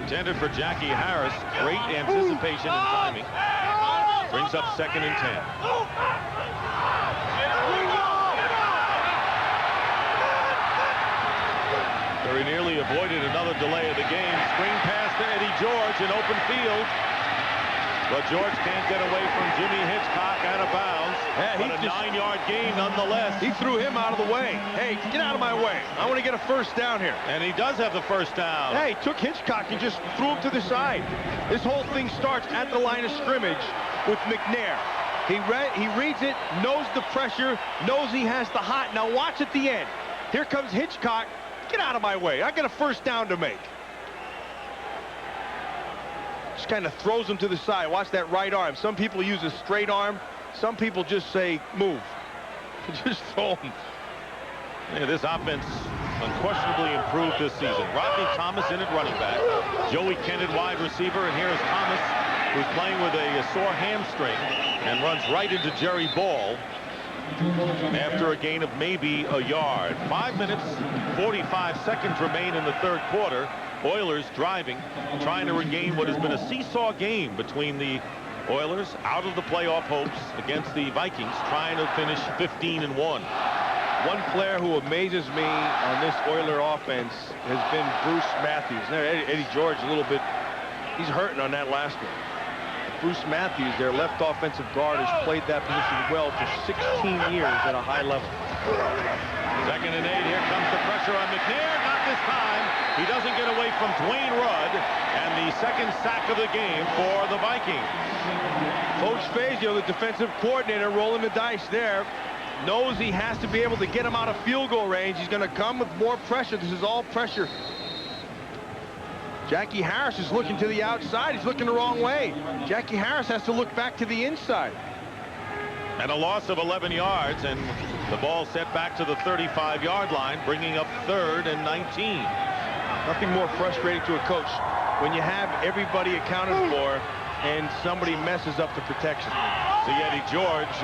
Intended for Jackie Harris. Great anticipation and timing. Brings up 2nd and 10. Very nearly avoided another delay of the game. Screen pass to Eddie George in open field. But George can't get away from Jimmy Hitchcock out of bounds. Yeah, but a 9-yard gain nonetheless. He threw him out of the way. Hey, get out of my way. I want to get a 1st down here. And he does have the 1st down. Hey, he took Hitchcock and just threw him to the side. This whole thing starts at the line of scrimmage with McNair. He reads it, knows the pressure, knows he has the hot. Now watch at the end. Here comes Hitchcock. Get out of my way. I got a 1st down to make. Just kind of throws him to the side. Watch that right arm. Some people use a straight arm. Some people just say, move. Just throw him. Yeah, this offense unquestionably improved this season. Rodney Thomas in at running back. Joey Kennett wide receiver. And here's Thomas, who's playing with a sore hamstring and runs right into Jerry Ball after a gain of maybe a yard. 5 minutes, 45 seconds remain in the 3rd quarter. Oilers driving, trying to regain what has been a seesaw game between the Oilers out of the playoff hopes against the Vikings, trying to finish 15-1. One player who amazes me on this Oiler offense has been Bruce Matthews. Now, Eddie George a little bit, he's hurting on that last one. Bruce Matthews, their left offensive guard, has played that position well for 16 years at a high level. 2nd and 8, here comes the pressure on McNair. Knocked this time, he doesn't get away from Dwayne Rudd, and the second sack of the game for the Vikings. Coach Fazio, the defensive coordinator, rolling the dice there, knows he has to be able to get him out of field goal range. He's going to come with more pressure. This is all pressure. Jackie Harris is looking to the outside. He's looking the wrong way. Jackie Harris has to look back to the inside. And a loss of 11 yards, and the ball set back to the 35-yard line, bringing up 3rd and 19. Nothing more frustrating to a coach when you have everybody accounted for and somebody messes up the protection. See Eddie George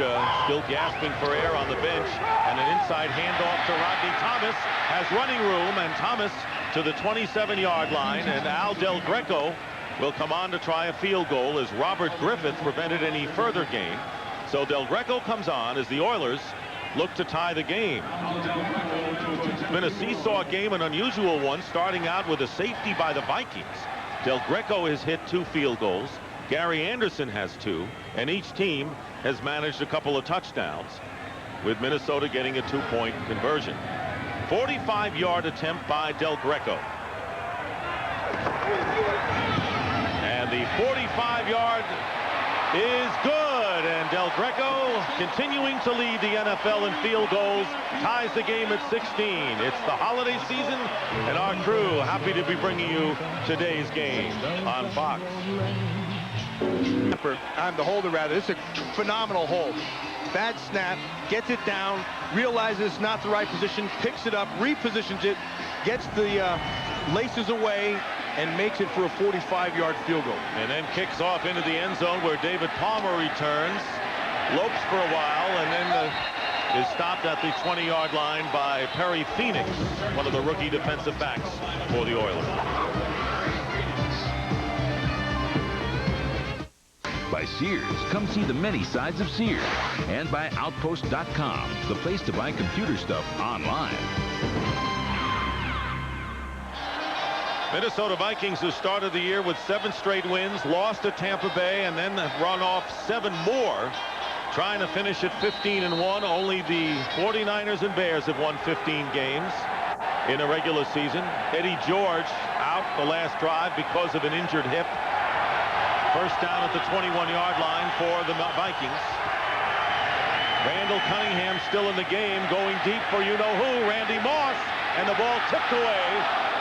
still gasping for air on the bench, and an inside handoff to Rodney Thomas has running room, and Thomas to the 27-yard line, and Al Del Greco will come on to try a field goal as Robert Griffith prevented any further gain. So Del Greco comes on as the Oilers look to tie the game. It's been a seesaw game, an unusual one, starting out with a safety by the Vikings. Del Greco has hit 2 field goals. Gary Anderson has 2, and each team has managed a couple of touchdowns, with Minnesota getting a 2-point conversion. 45-yard attempt by Del Greco. And the 45-yard is good, and Del Greco, continuing to lead the NFL in field goals, ties the game at 16. It's the holiday season, and our crew happy to be bringing you today's game on Fox. I'm the holder, rather. It's a phenomenal hold. Bad snap, gets it down, realizes it's not the right position, picks it up, repositions it, gets the laces away, and makes it for a 45-yard field goal. And then kicks off into the end zone where David Palmer returns, lopes for a while, and then is stopped at the 20-yard line by Perry Phoenix, one of the rookie defensive backs for the Oilers. By Sears, come see the many sides of Sears. And by Outpost.com, the place to buy computer stuff online. Minnesota Vikings, who started the year with 7 straight wins, lost to Tampa Bay, and then have run off 7 more, trying to finish at 15-1. Only the 49ers and Bears have won 15 games in a regular season. Eddie George out the last drive because of an injured hip. First down at the 21-yard line for the Vikings. Randall Cunningham still in the game, going deep for you-know-who, Randy Moss, and the ball tipped away.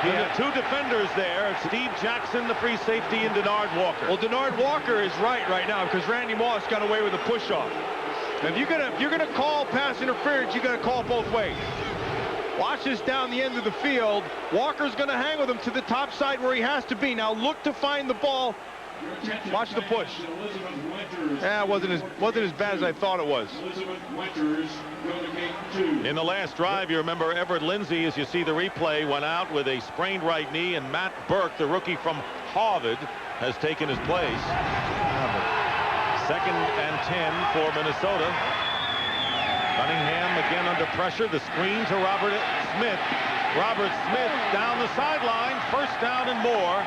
He had 2 defenders there, Steve Jackson, the free safety, and Denard Walker. Well, Denard Walker is right now because Randy Moss got away with a push-off. If you're gonna call pass interference, you got to call both ways. Watch this down the end of the field. Walker's going to hang with him to the top side where he has to be. Now look to find the ball. Watch the push. Yeah, it wasn't as bad as I thought it was. In the last drive, you remember Everett Lindsay, as you see the replay, went out with a sprained right knee, and Matt Burke, the rookie from Harvard, has taken his place. 2nd and 10 for Minnesota. Cunningham again under pressure. The screen to Robert Smith. Robert Smith down the sideline, first down and more.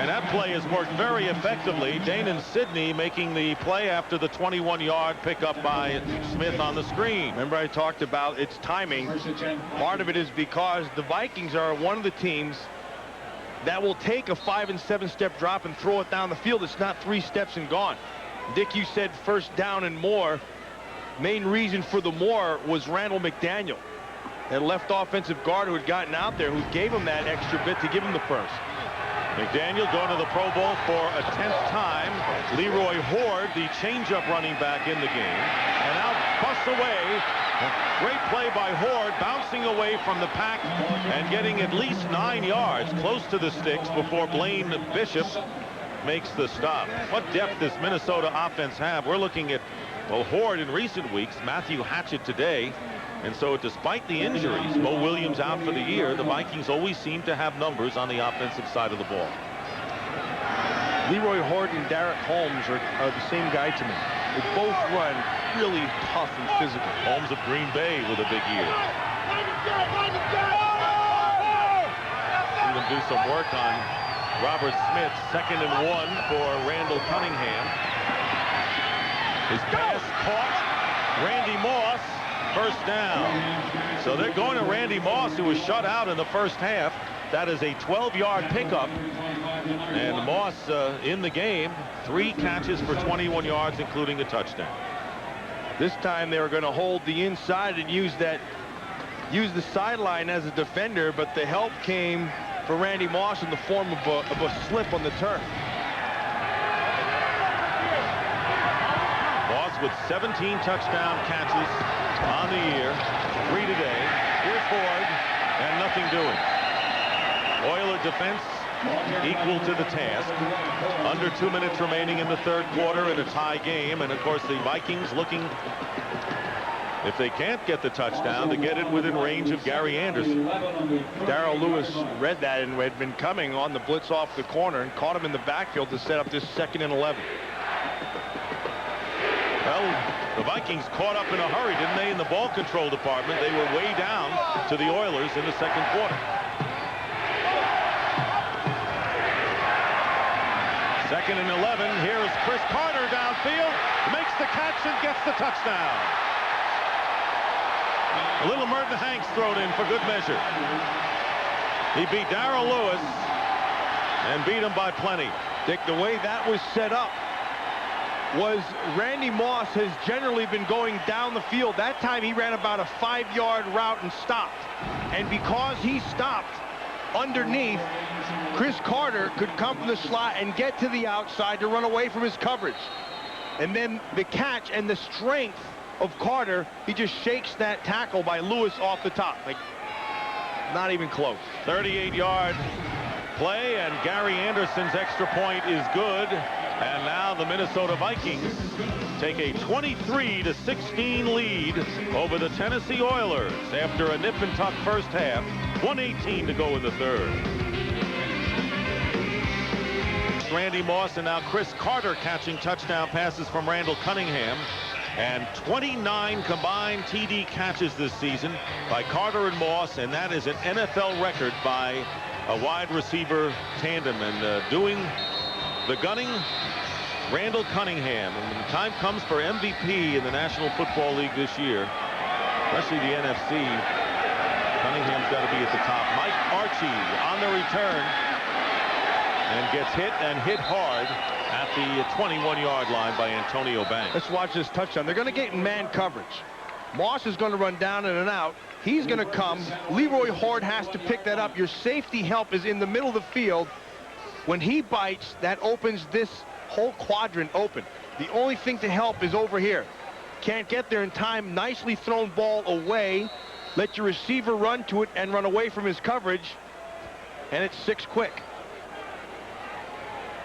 And that play has worked very effectively. Danon Sidney making the play after the 21-yard pickup by Smith on the screen. Remember I talked about its timing. Part of it is because the Vikings are one of the teams that will take a 5- and 7-step drop and throw it down the field. It's not 3 steps and gone. Dick, you said first down and more. Main reason for the more was Randall McDaniel, that left offensive guard who had gotten out there, who gave him that extra bit to give him the first. McDaniel going to the Pro Bowl for a 10th time. Leroy Horde, the changeup running back in the game, and now busts away. Great play by Horde, bouncing away from the pack and getting at least 9 yards close to the sticks before Blaine Bishop makes the stop. What depth does Minnesota offense have? We're looking at, well, Horde in recent weeks, Matthew Hatchett today. And so despite the injuries, Mo Williams out for the year, the Vikings always seem to have numbers on the offensive side of the ball. Leroy Horde and Derek Holmes are the same guy to me. They both run really tough and physical. Holmes of Green Bay with a big year. Even do some work on Robert Smith. 2nd and 1 for Randall Cunningham. His pass caught. Randy Moss first down. So they're going to Randy Moss, who was shut out in the first half. That is a 12-yard pickup. And Moss in the game, 3 catches for 21 yards, including a touchdown. This time they were going to hold the inside and use the sideline as a defender, but the help came for Randy Moss in the form of a slip on the turf. Moss with 17 touchdown catches on the year, 3 today. Here's Ford, and nothing doing. Oiler defense equal to the task. Under 2 minutes remaining in the third quarter in a tie game, and of course the Vikings looking, if they can't get the touchdown, to get it within range of Gary Anderson. Darrell Lewis read that and had been coming on the blitz off the corner and caught him in the backfield to set up this 2nd and 11. Well, the Vikings caught up in a hurry, didn't they, in the ball control department? They were way down to the Oilers in the second quarter. Second and 11. Here is Chris Carter downfield, makes the catch and gets the touchdown. A little Merton Hanks thrown in for good measure. He beat Darrell Lewis and beat him by plenty. Dick, the way that was set up was Randy Moss has generally been going down the field. That time he ran about a 5-yard route and stopped. And because he stopped underneath, Chris Carter could come from the slot and get to the outside to run away from his coverage. And then the catch and the strength of Carter, he just shakes that tackle by Lewis off the top. Like, not even close. 38-yard play, and Gary Anderson's extra point is good. And now the Minnesota Vikings take a 23-16 lead over the Tennessee Oilers after a nip-and-tuck first half. 1:18 to go in the third. Randy Moss and now Chris Carter catching touchdown passes from Randall Cunningham. And 29 combined TD catches this season by Carter and Moss, and that is an NFL record by a wide receiver tandem. And doing the gunning, Randall Cunningham. And when the time comes for MVP in the National Football League this year, especially the NFC, Cunningham's got to be at the top. Mike Archie on the return and gets hit, and hit hard at the 21-yard line by Antonio Banks. Let's watch this touchdown. They're going to get in man coverage. Moss is going to run down in and out. He's going to come. Leroy Horde has to pick that up. Your safety help is in the middle of the field. When he bites, that opens this whole quadrant open. The only thing to help is over here. Can't get there in time. Nicely thrown ball away. Let your receiver run to it and run away from his coverage. And it's 6 quick.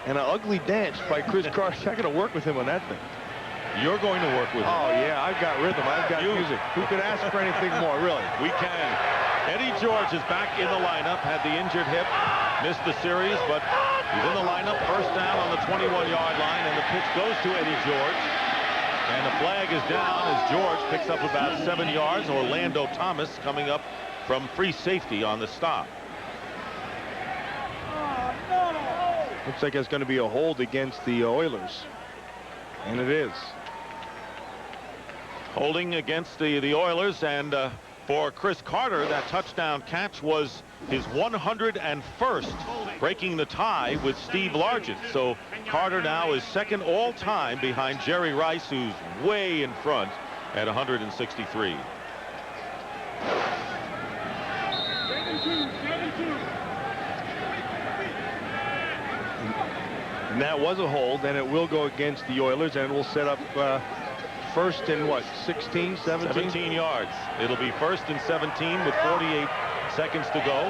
And an ugly dance by Chris Carter. I'm going to work with him on that thing. You're going to work with him. Oh, yeah, I've got rhythm. I've got music. Who could ask for anything more, really? We can. Eddie George is back in the lineup. Had the injured hip. Missed the series, but he's in the lineup. First down on the 21-yard line, and the pitch goes to Eddie George. And the flag is down as George picks up about 7 yards. Orlando Thomas coming up from free safety on the stop. Looks like it's going to be a hold against the Oilers. And it is. Holding against the Oilers, and for Chris Carter, that touchdown catch was his 101st, breaking the tie with Steve Largent. So Carter now is second all-time behind Jerry Rice, who's way in front at 163. And that was a hold, and it will go against the Oilers, and will set up first and what, 16, 17? 17 yards. It'll be first and 17 with 48 seconds to go.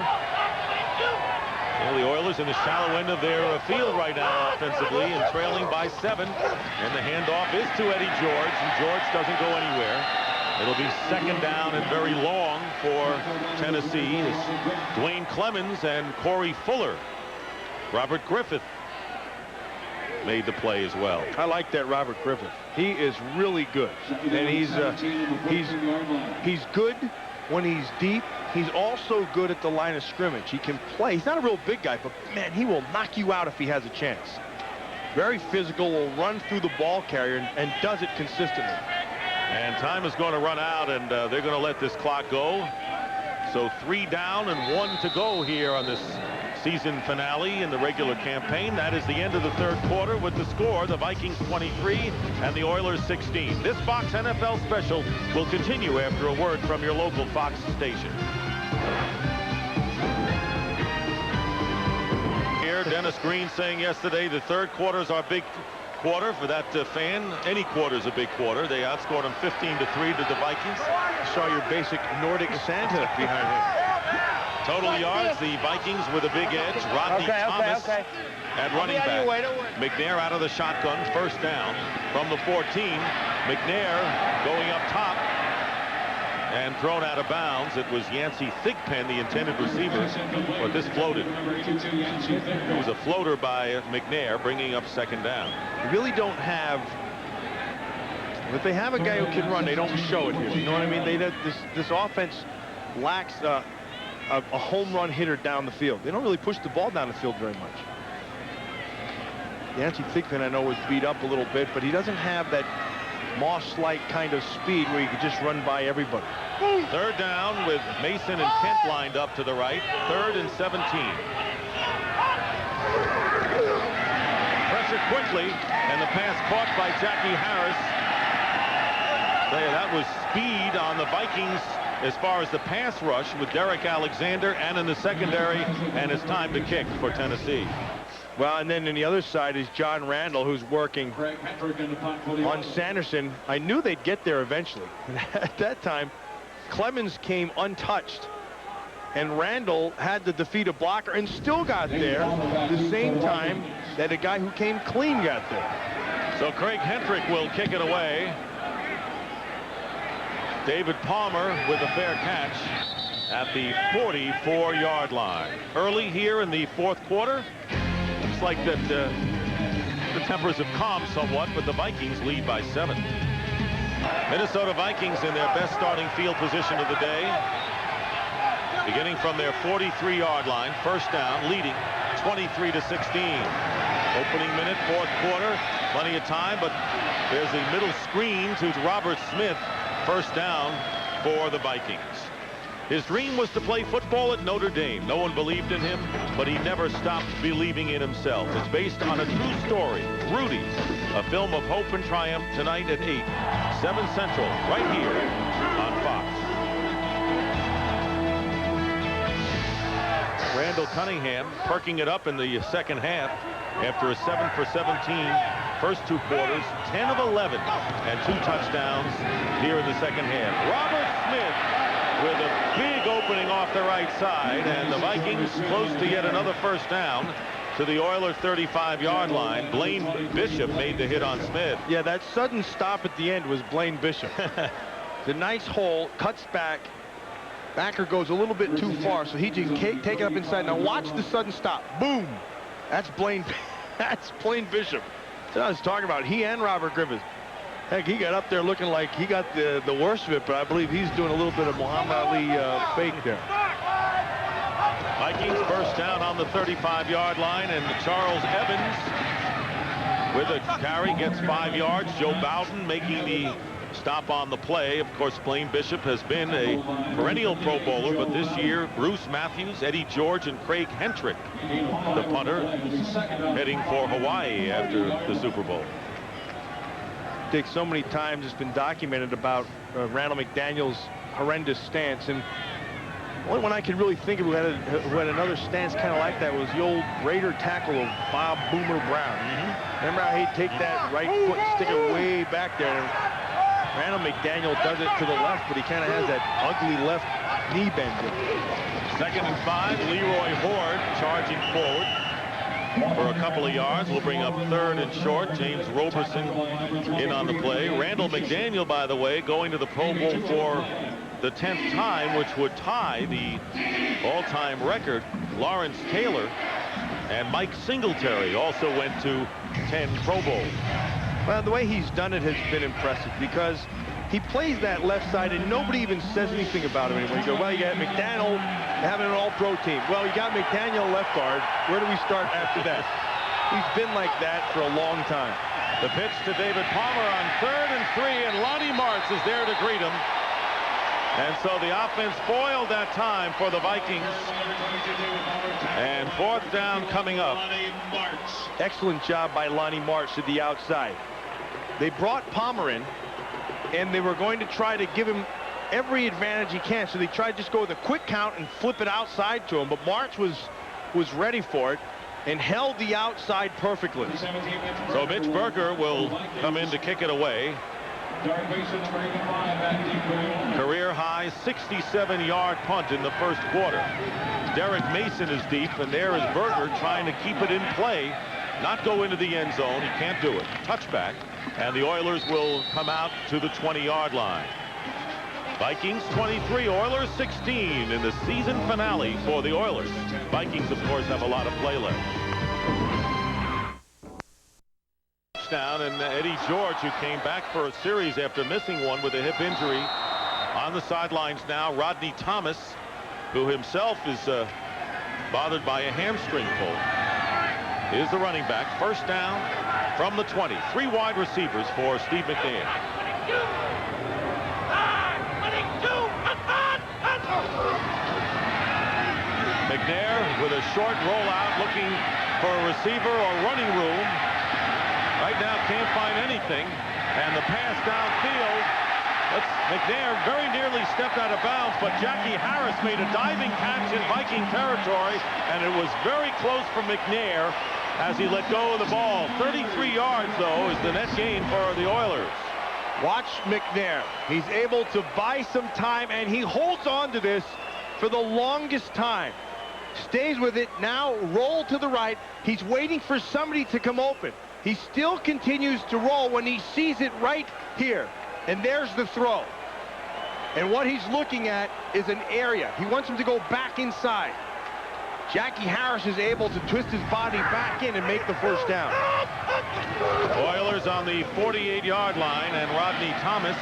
Well, the Oilers in the shallow end of their field right now offensively, and trailing by 7. And the handoff is to Eddie George, and George doesn't go anywhere. It'll be second down and very long for Tennessee. It's Dwayne Clemens and Corey Fuller. Robert Griffith made the play as well. I like that Robert Griffith. He is really good, and he's good when he's deep. He's also good at the line of scrimmage. He can play. He's not a real big guy, but man, he will knock you out if he has a chance. Very physical, will run through the ball carrier, and does it consistently. And time is going to run out, and they're going to let this clock go. So 3 down and 1 to go here on this season finale in the regular campaign. That is the end of the third quarter with the score, the Vikings 23 and the Oilers 16. This Fox NFL special will continue after a word from your local Fox station. Here, Dennis Green saying yesterday the third quarter is our big quarter for that fan. Any quarter is a big quarter. They outscored them 15-3 to the Vikings. I saw your basic Nordic Santa behind him. Total yards, the Vikings with a big edge. Rodney Thomas at running back. McNair out of the shotgun, first down from the 14. McNair going up top and thrown out of bounds. It was Yancey Thigpen, the intended receiver, but this floated. It was a floater by McNair, bringing up second down. They really don't have. If they have a guy who can run, they don't show it here. You know what I mean? This offense lacks a home run hitter down the field. They don't really push the ball down the field very much. Yancey Thigpen, I know, was beat up a little bit, but he doesn't have that Moss-like kind of speed where you could just run by everybody. Third down with Mason and Kent lined up to the right. 3rd and 17. Pressure quickly, and the pass caught by Jackie Harris. That was speed on the Vikings as far as the pass rush with Derek Alexander, and in the secondary, and it's time to kick for Tennessee. Well, and then on the other side is John Randall, who's working on Sanderson. I knew they'd get there eventually. At that time, Clemens came untouched, and Randall had to defeat a blocker and still got there the same time that a guy who came clean got there. So Craig Hendrick will kick it away. David Palmer with a fair catch at the 44-yard line. Early here in the fourth quarter. Looks like that the tempers have calmed somewhat, but the Vikings lead by 7. Minnesota Vikings in their best starting field position of the day. Beginning from their 43-yard line, first down, leading 23-16. Opening minute, fourth quarter, plenty of time, but there's a middle screen to Robert Smith. First down for the Vikings. His dream was to play football at Notre Dame. No one believed in him, but he never stopped believing in himself. It's based on a true story, Rudy, a film of hope and triumph, tonight at 8, 7 Central, right here on Fox. Randall Cunningham perking it up in the second half after a 7 for 17 first 2 quarters, 10 of 11, and 2 touchdowns here in the second half. Robert Smith with a big opening off the right side, and the Vikings close to yet another first down to the Oilers 35-yard line. Blaine Bishop made the hit on Smith. Yeah, that sudden stop at the end was Blaine Bishop. The nice hole, cuts back. Backer goes a little bit too far, so he can take it up inside. Now watch the sudden stop. Boom. That's Blaine Bishop. That's what I was talking about. He and Robert Griffith. Heck, he got up there looking like he got the worst of it, but I believe he's doing a little bit of Muhammad Ali fake there. Vikings first down on the 35-yard line, and Charles Evans with a carry gets 5 yards. Joe Bowden making the stop on the play. Of course, Blaine Bishop has been a perennial Pro Bowler, but this year Bruce Matthews, Eddie George, and Craig Hendrick, the punter, heading for Hawaii after the Super Bowl. Dick, so many times it's been documented about Randall McDaniel's horrendous stance, and only one I can really think of who had another stance kind of like that was the old Raider tackle of Bob Boomer Brown. Remember how he'd take that right foot and stick it way back there? And Randall McDaniel does it to the left, but he kind of has that ugly left knee bend. 2nd and 5, Leroy Horde charging forward for a couple of yards. We'll bring up 3rd and short. James Roberson in on the play. Randall McDaniel, by the way, going to the Pro Bowl for the 10th time, which would tie the all-time record. Lawrence Taylor and Mike Singletary also went to 10 Pro Bowls. Well, the way he's done it has been impressive because he plays that left side and nobody even says anything about him anymore. You go, well, you got McDaniel having an all-pro team. Well, you got McDaniel left guard. Where do we start after that? He's been like that for a long time. The pitch to David Palmer on 3rd and 3, and Lonnie Martz is there to greet him. And so the offense foiled that time for the Vikings. And 4th down coming up. Excellent job by Lonnie Martz to the outside. They brought Palmer in, and they were going to try to give him every advantage he can. So they tried to just go with a quick count and flip it outside to him. But Martz was ready for it and held the outside perfectly. So Mitch Berger will come in to kick it away. Career high 67-yard punt in the first quarter. Derek Mason is deep, and there is Berger trying to keep it in play, not go into the end zone. He can't do it. Touchback, and the Oilers will come out to the 20-yard line. Vikings 23, Oilers 16 in the season finale for the Oilers. Vikings, of course, have a lot of play left. Down, and Eddie George, who came back for a series after missing one with a hip injury, on the sidelines now. Rodney Thomas, who himself is bothered by a hamstring pull, is the running back. First down from the 20. 3 wide receivers for Steve McNair. McNair with a short rollout, looking for a receiver or running room. Right now can't find anything, and the pass downfield. McNair very nearly stepped out of bounds, but Jackie Harris made a diving catch in Viking territory, and it was very close for McNair as he let go of the ball. 33 yards, though, is the net gain for the Oilers. Watch McNair. He's able to buy some time, and he holds on to this for the longest time. Stays with it. Now roll to the right. He's waiting for somebody to come open. He still continues to roll when he sees it right here. And there's the throw. And what he's looking at is an area. He wants him to go back inside. Jackie Harris is able to twist his body back in and make the first down. Oilers on the 48-yard line, and Rodney Thomas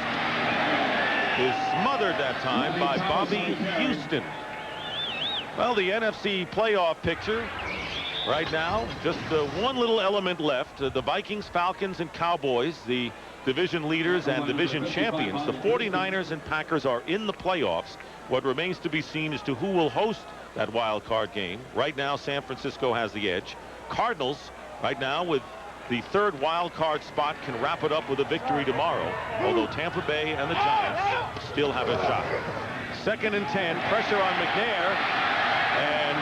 is smothered that time by Bobby Houston. Well, the NFC playoff picture right now, just one little element left. The Vikings, Falcons, and Cowboys, the division leaders and division champions. The 49ers and Packers are in the playoffs. What remains to be seen as to who will host that wild card game. Right now, San Francisco has the edge. Cardinals, right now, with the 3rd wild card spot, can wrap it up with a victory tomorrow, although Tampa Bay and the Giants still have a shot. 2nd and 10, pressure on McNair, and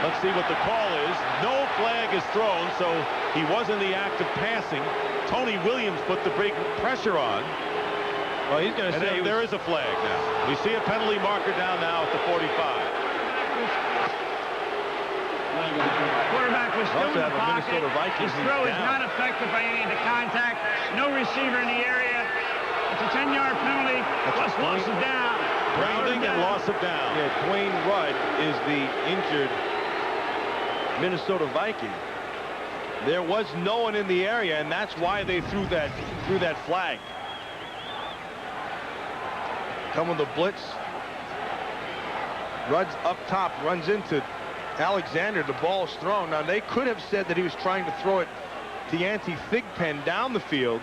let's see what the call is. No flag is thrown, so he was in the act of passing. Tony Williams put the big pressure on. Well, he's going to say there is a flag now. We see a penalty marker down now at the 45. Quarterback was still in the pocket. His throw is not affected by any of the contact. No receiver in the area. It's a 10-yard penalty plus loss of down. Grounding and loss of down. Yeah, Dwayne Rudd is the injured Minnesota Viking. There was no one in the area, and that's why they threw that flag. Coming the blitz. Rudd's up top, runs into Alexander. The ball is thrown. Now, they could have said that he was trying to throw it to Yancey Thigpen down the field.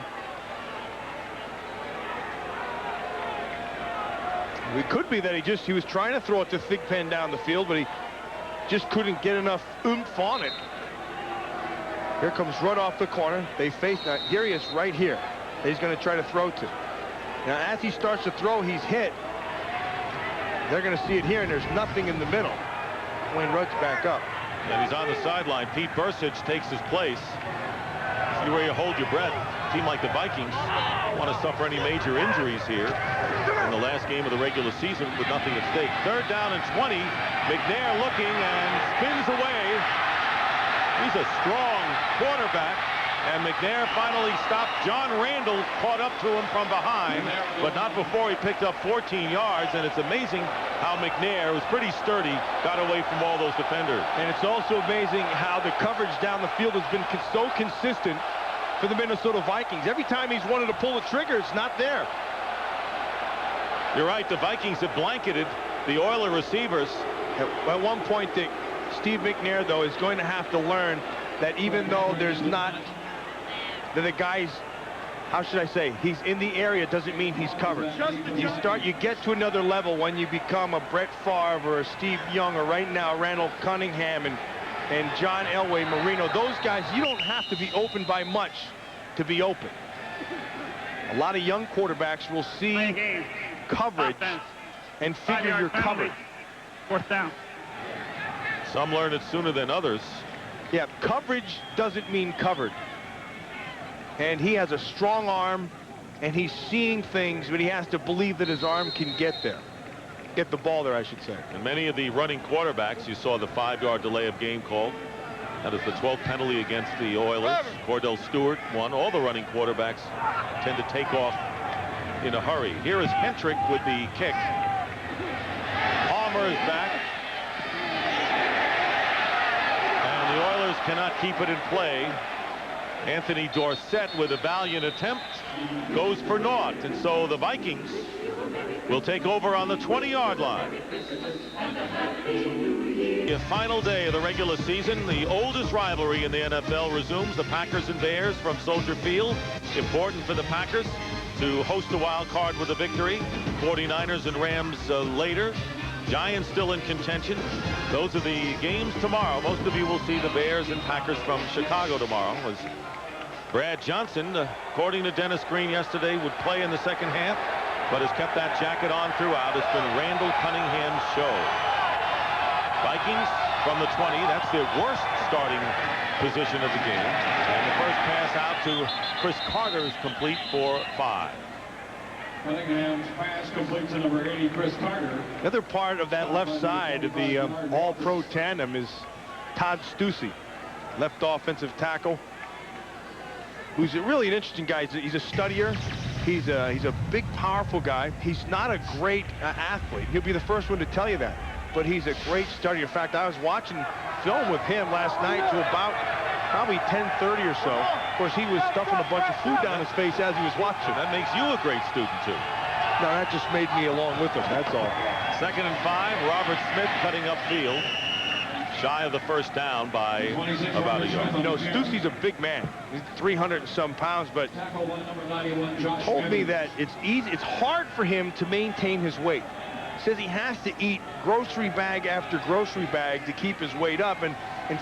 It could be that he was trying to throw it to Thigpen down the field, but he just couldn't get enough oomph on it. Here comes Rudd off the corner. They face now. Here he is right here. He's going to try to throw to. Now, as he starts to throw, he's hit. They're going to see it here, and there's nothing in the middle. Dwayne Rudd's back up. And he's on the sideline. Pete Burcich takes his place. See where you hold your breath. A team like the Vikings want to suffer any major injuries here in the last game of the regular season with nothing at stake. 3rd down and 20. McNair looking and spins away. He's a strong quarterback, and McNair finally stopped. John Randall caught up to him from behind, but not before he picked up 14 yards, and it's amazing how McNair, who's pretty sturdy, got away from all those defenders. And it's also amazing how the coverage down the field has been so consistent for the Minnesota Vikings. Every time he's wanted to pull the trigger, it's not there. You're right, the Vikings have blanketed the Oiler receivers. At one point, Steve McNair, though, is going to have to learn that even though there's not, that the guy's, how should I say, he's in the area doesn't mean he's covered. You get to another level when you become a Brett Favre or a Steve Young, or right now Randall Cunningham and John Elway Marino. Those guys, you don't have to be open by much to be open. A lot of young quarterbacks will see coverage and figure you're covered. 4th down. Some learn it sooner than others. Yeah, coverage doesn't mean covered. And he has a strong arm, and he's seeing things, but he has to believe that his arm can get there. Get the ball there, I should say. And many of the running quarterbacks, you saw the 5-yard delay of game called. That is the 12th penalty against the Oilers. Cordell Stewart won. All the running quarterbacks tend to take off in a hurry. Here is Hentrick with the kick. Palmer is back. And the Oilers cannot keep it in play. Anthony Dorsett, with a valiant attempt, goes for naught. And so the Vikings will take over on the 20-yard line. The final day of the regular season, the oldest rivalry in the NFL resumes. The Packers and Bears from Soldier Field. Important for the Packers to host a wild card with a victory. 49ers and Rams later. Giants still in contention. Those are the games tomorrow. Most of you will see the Bears and Packers from Chicago tomorrow. As Brad Johnson, according to Dennis Green yesterday, would play in the second half, but has kept that jacket on throughout. It's been Randall Cunningham's show. Vikings from the 20. That's their worst starting position of the game. And the first pass out to Chris Carter is complete for 5. Cunningham's pass complete to number 80, Chris Carter. The other part of that left side of the all-pro tandem is Todd Stussy, left offensive tackle, who's really an interesting guy. He's a studier. He's a big, powerful guy. He's not a great athlete. He'll be the first one to tell you that. But he's a great studier. In fact, I was watching film with him last night to about probably 10:30 or so. Of course, he was stuffing a bunch of food down his face as he was watching. That makes you a great student, too. No, that just made me along with him, that's all. 2nd and 5. Robert Smith cutting upfield. Shy of the first down by about a yard. You know, Stussy's a big man. He's 300 and some pounds, but told me that it's hard for him to maintain his weight. Says he has to eat grocery bag after grocery bag to keep his weight up, and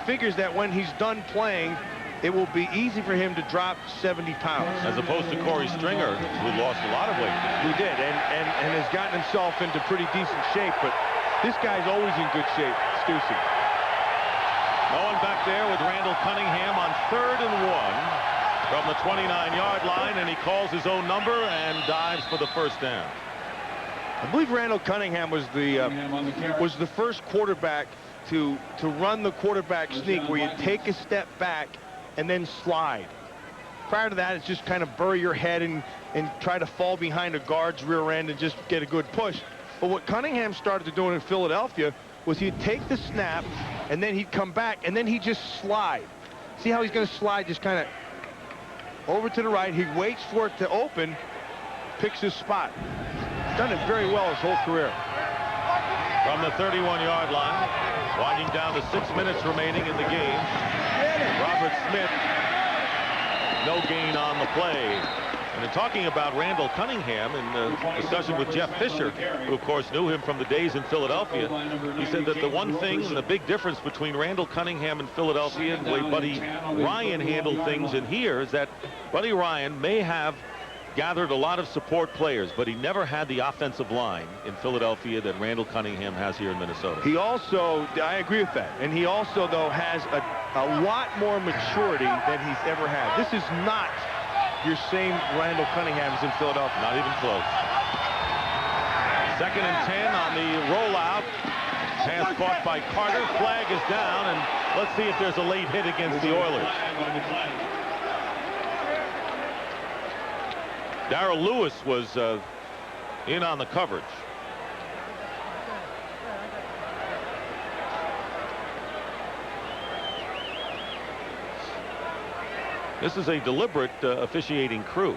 figures that when he's done playing, it will be easy for him to drop 70 pounds. As opposed to Corey Stringer, who lost a lot of weight. He did, and has gotten himself into pretty decent shape, but this guy's always in good shape, Stussy. No one back there with Randall Cunningham on 3rd and 1 from the 29-yard line, and he calls his own number and dives for the first down. I believe Randall Cunningham was the first quarterback to run the quarterback sneak, where you take a step back and then slide. Prior to that, it's just kind of bury your head and try to fall behind a guard's rear end and just get a good push. But what Cunningham started doing in Philadelphia was he'd take the snap, and then he'd come back, and then he'd just slide. See how he's going to slide, just kind of over to the right. He waits for it to open, picks his spot. Done it very well his whole career. From the 31-yard line, winding down to 6 minutes remaining in the game. Robert Smith, no gain on the play. And in talking about Randall Cunningham in discussion with Jeff Fisher, who of course knew him from the days in Philadelphia, he said that the one thing, the big difference between Randall Cunningham in Philadelphia and the way Buddy Ryan handled things in here is that Buddy Ryan may have gathered a lot of support players, but he never had the offensive line in Philadelphia that Randall Cunningham has here in Minnesota. He also, I agree with that, and he also, though, has a lot more maturity than he's ever had. This is not your same Randall Cunningham as in Philadelphia. Not even close. 2nd and 10 on the rollout. Pass caught by Carter. Flag is down, and let's see if there's a late hit against the Oilers. Darrell Lewis was in on the coverage. This is a deliberate officiating crew.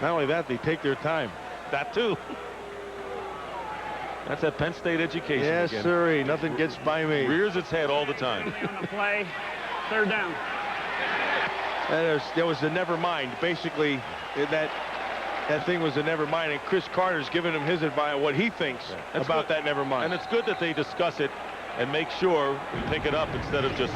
Not only that, they take their time. That too. That's that Penn State education Yes, again. sir. Nothing gets by me. Rears its head all the time. On the play, 3rd down. There was a never mind. Basically, that thing was a never mind, and Chris Carter's giving him his advice, what he thinks about that never mind. And it's good that they discuss it and make sure we pick it up instead of just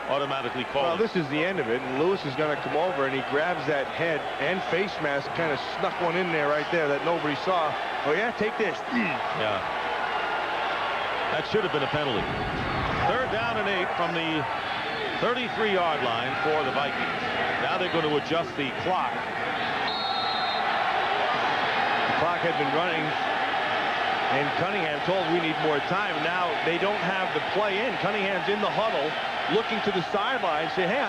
automatically calling. Well, this is the end of it, and Lewis is going to come over, and he grabs that head and face mask, kind of snuck one in there right there that nobody saw. Oh, yeah, take this. Yeah. That should have been a penalty. 3rd down and 8 from the 33-yard line for the Vikings. Now they're going to adjust the clock. The clock had been running, and Cunningham told we need more time. Now they don't have the play in. Cunningham's in the huddle, looking to the sideline, say, hey,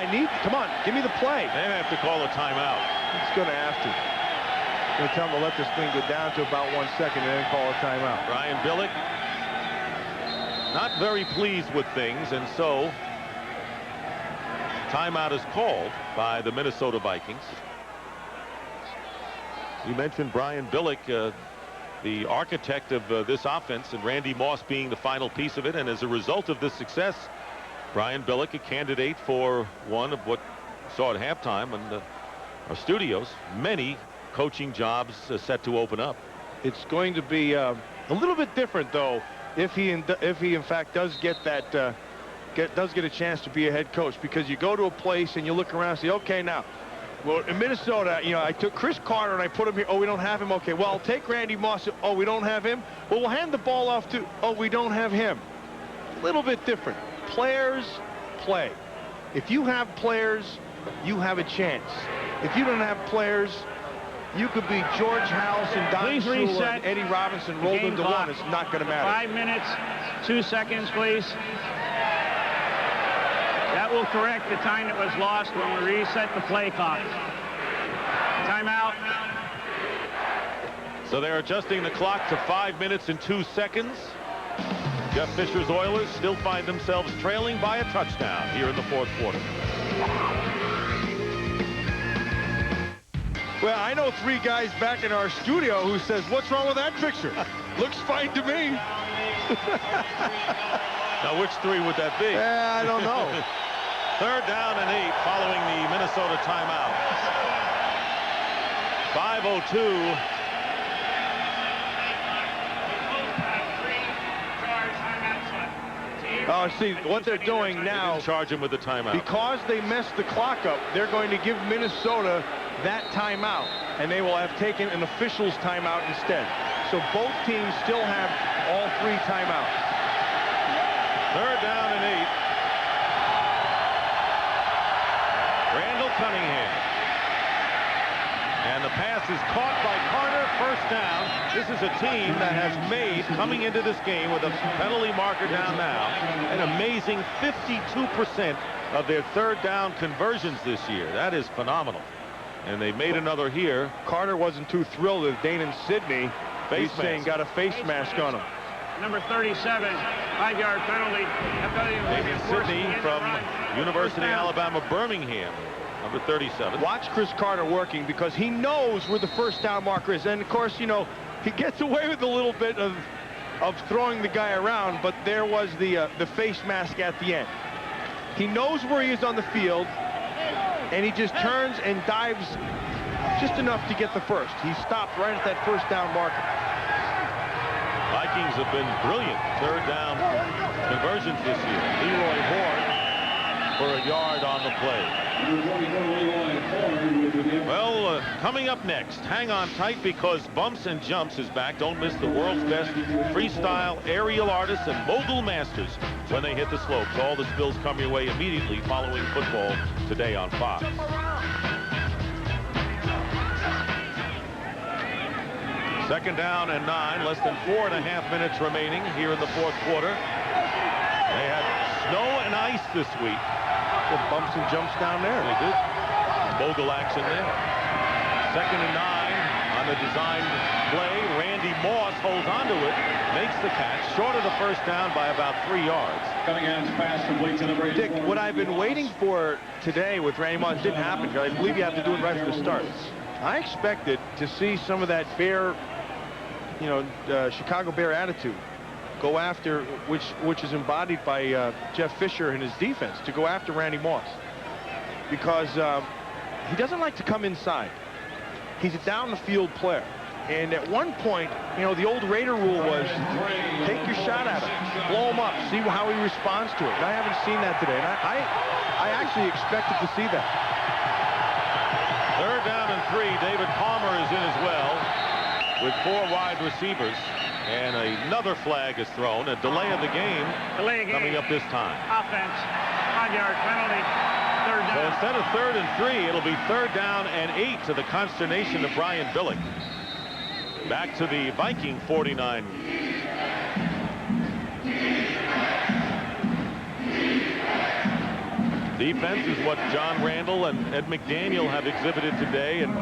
come on, give me the play. They have to call a timeout. He's going to have to. Going to tell him to let this thing go down to about 1 second and then call a timeout. Brian Billick not very pleased with things, and so timeout is called by the Minnesota Vikings. You mentioned Brian Billick, the architect of this offense, and Randy Moss being the final piece of it. And as a result of this success, Brian Billick, a candidate for one of what we saw at halftime in our studios, many coaching jobs set to open up. It's going to be a little bit different, though, if he in fact does get that does get a chance to be a head coach, because you go to a place and you look around and say, okay, now, well, in Minnesota, you know, I took Chris Carter and I put him here. Oh, we don't have him. Okay, well, I'll take Randy Moss. Oh, we don't have him. Well, we'll hand the ball off to. Oh, we don't have him. A little bit different. Players play. If you have players, you have a chance. If you don't have players, you could be George House and Don Please Shula reset and Eddie Robinson rolled game into clock. one. It's not going to matter. 5 minutes, 2 seconds, please. That will correct the time that was lost when we reset the play clock. Timeout. So they're adjusting the clock to 5 minutes and 2 seconds. Jeff Fisher's Oilers still find themselves trailing by a touchdown here in the 4th quarter. Well, I know 3 guys back in our studio who says, what's wrong with that picture? Looks fine to me. Now, which 3 would that be? I don't know. 3rd down and 8 following the Minnesota timeout. 5:02. Oh, see, what they're doing now, Charge him with the timeout. because they messed the clock up, they're going to give Minnesota that timeout, and they will have taken an official's timeout instead. So both teams still have all 3 timeouts. 3rd down and 8. Randall Cunningham. And the pass is caught by Carter. 1st down. This is a team that has made, coming into this game with a penalty marker down now, an amazing 52% of their 3rd down conversions this year. That is phenomenal. And they made another here. Carter wasn't too thrilled with Danon Sidney. He's saying got a face mask on him. Number 37, 5-yard penalty. David Sidney from University of Alabama, Birmingham, number 37. Watch Chris Carter working, because he knows where the 1st down marker is. And, of course, you know, he gets away with a little bit of throwing the guy around, but there was the face mask at the end. He knows where he is on the field, and he just turns and dives just enough to get the 1st. He stopped right at that 1st down marker. Vikings have been brilliant 3rd down conversions this year. Leroy Horn for a yard on the play. Well, coming up next, hang on tight, because Bumps and Jumps is back. Don't miss the world's best freestyle aerial artists and mogul masters when they hit the slopes. All the spills come your way immediately following football today on Fox. Second down and 9, less than 4.5 minutes remaining here in the 4th quarter. They had snow and ice this week. The bumps and jumps down there. They did. Mogul action there. 2nd and 9 on the design play. Randy Moss holds onto it, makes the catch, short of the 1st down by about 3 yards. Cunningham's pass complete to number 8. Dick, what I've been waiting for today with Randy Moss didn't happen. I believe you have to do it right from the start. I expected to see some of that bare Chicago Bear attitude. Go after, which is embodied by Jeff Fisher and his defense, to go after Randy Moss. Because he doesn't like to come inside. He's a down-the-field player. And at one point, the old Raider rule was take your shot at him, blow him up, see how he responds to it. And I haven't seen that today. And I actually expected to see that. 3rd down and 3. David Palmer is in as well with 4 wide receivers. And another flag is thrown. A delay of the game coming up this time. Offense. 5-yard penalty. 3rd down. So instead of 3rd and 3, it'll be 3rd down and 8 to the consternation of Brian Billick. Back to the Viking 49. Defense is what John Randall and Ed McDaniel have exhibited today, and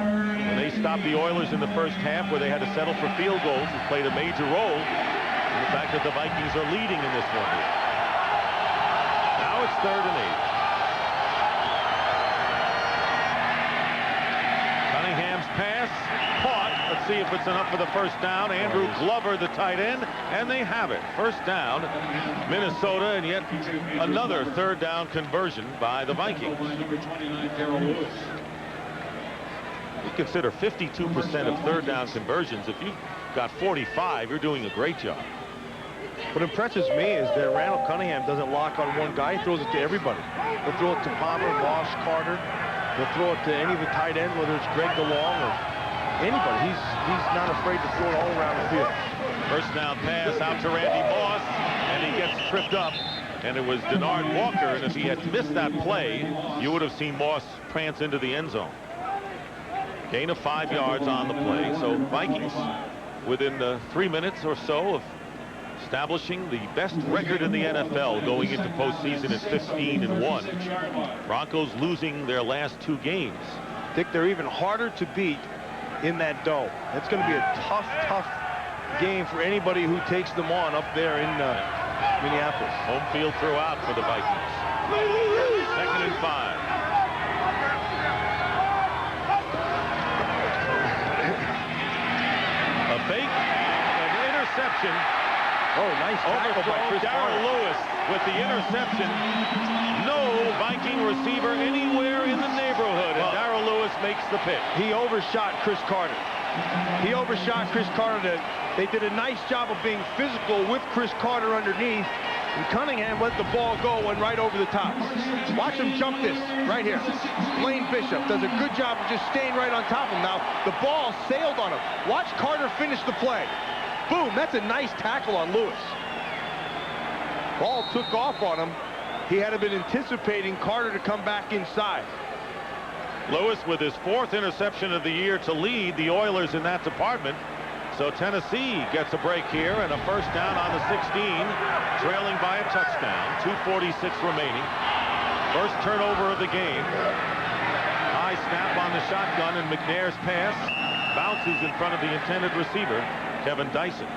they stopped the Oilers in the first half where they had to settle for field goals. It played a major role in the fact that the Vikings are leading in this one here. Now it's 3rd and 8. Cunningham's pass caught. Let's see if it's enough for the first down. Andrew Glover, the tight end, and they have it. First down, Minnesota, and yet another 3rd down conversion by the Vikings. You consider 52% of 3rd down conversions. If you've got 45, you're doing a great job. What impresses me is that Randall Cunningham doesn't lock on one guy. He throws it to everybody. He'll throw it to Palmer, Moss, Carter. He'll throw it to any of the tight ends, whether it's Greg DeLong or anybody. He's not afraid to throw it all around the field. First down pass out to Randy Moss, and he gets tripped up. And it was Denard Walker, and if he had missed that play, you would have seen Moss prance into the end zone. Gain of 5 yards on the play. So Vikings within 3 minutes or so of establishing the best record in the NFL going into postseason at 15-1. Broncos losing their last 2 games. I think they're even harder to beat in that dome. It's going to be a tough game for anybody who takes them on up there in Minneapolis. Home field throughout for the Vikings. 2nd and 5. A fake, an interception. Oh, nice tackle by Chris Darrell Carter. Lewis with the interception. No Viking receiver anywhere in the neighborhood, and Darrell Lewis makes the pick. He overshot Chris Carter. He overshot Chris Carter. They did a nice job of being physical with Chris Carter underneath, and Cunningham let the ball go and right over the top. Watch him jump this right here. Blaine Bishop does a good job of just staying right on top of him. Now, the ball sailed on him. Watch Carter finish the play. Boom, that's a nice tackle on Lewis. Ball took off on him. He had been anticipating Carter to come back inside. Lewis with his 4th interception of the year to lead the Oilers in that department. So Tennessee gets a break here and a first down on the 16, trailing by a touchdown. 2:46 remaining. First turnover of the game. High snap on the shotgun, and McNair's pass bounces in front of the intended receiver, Kevin Dyson.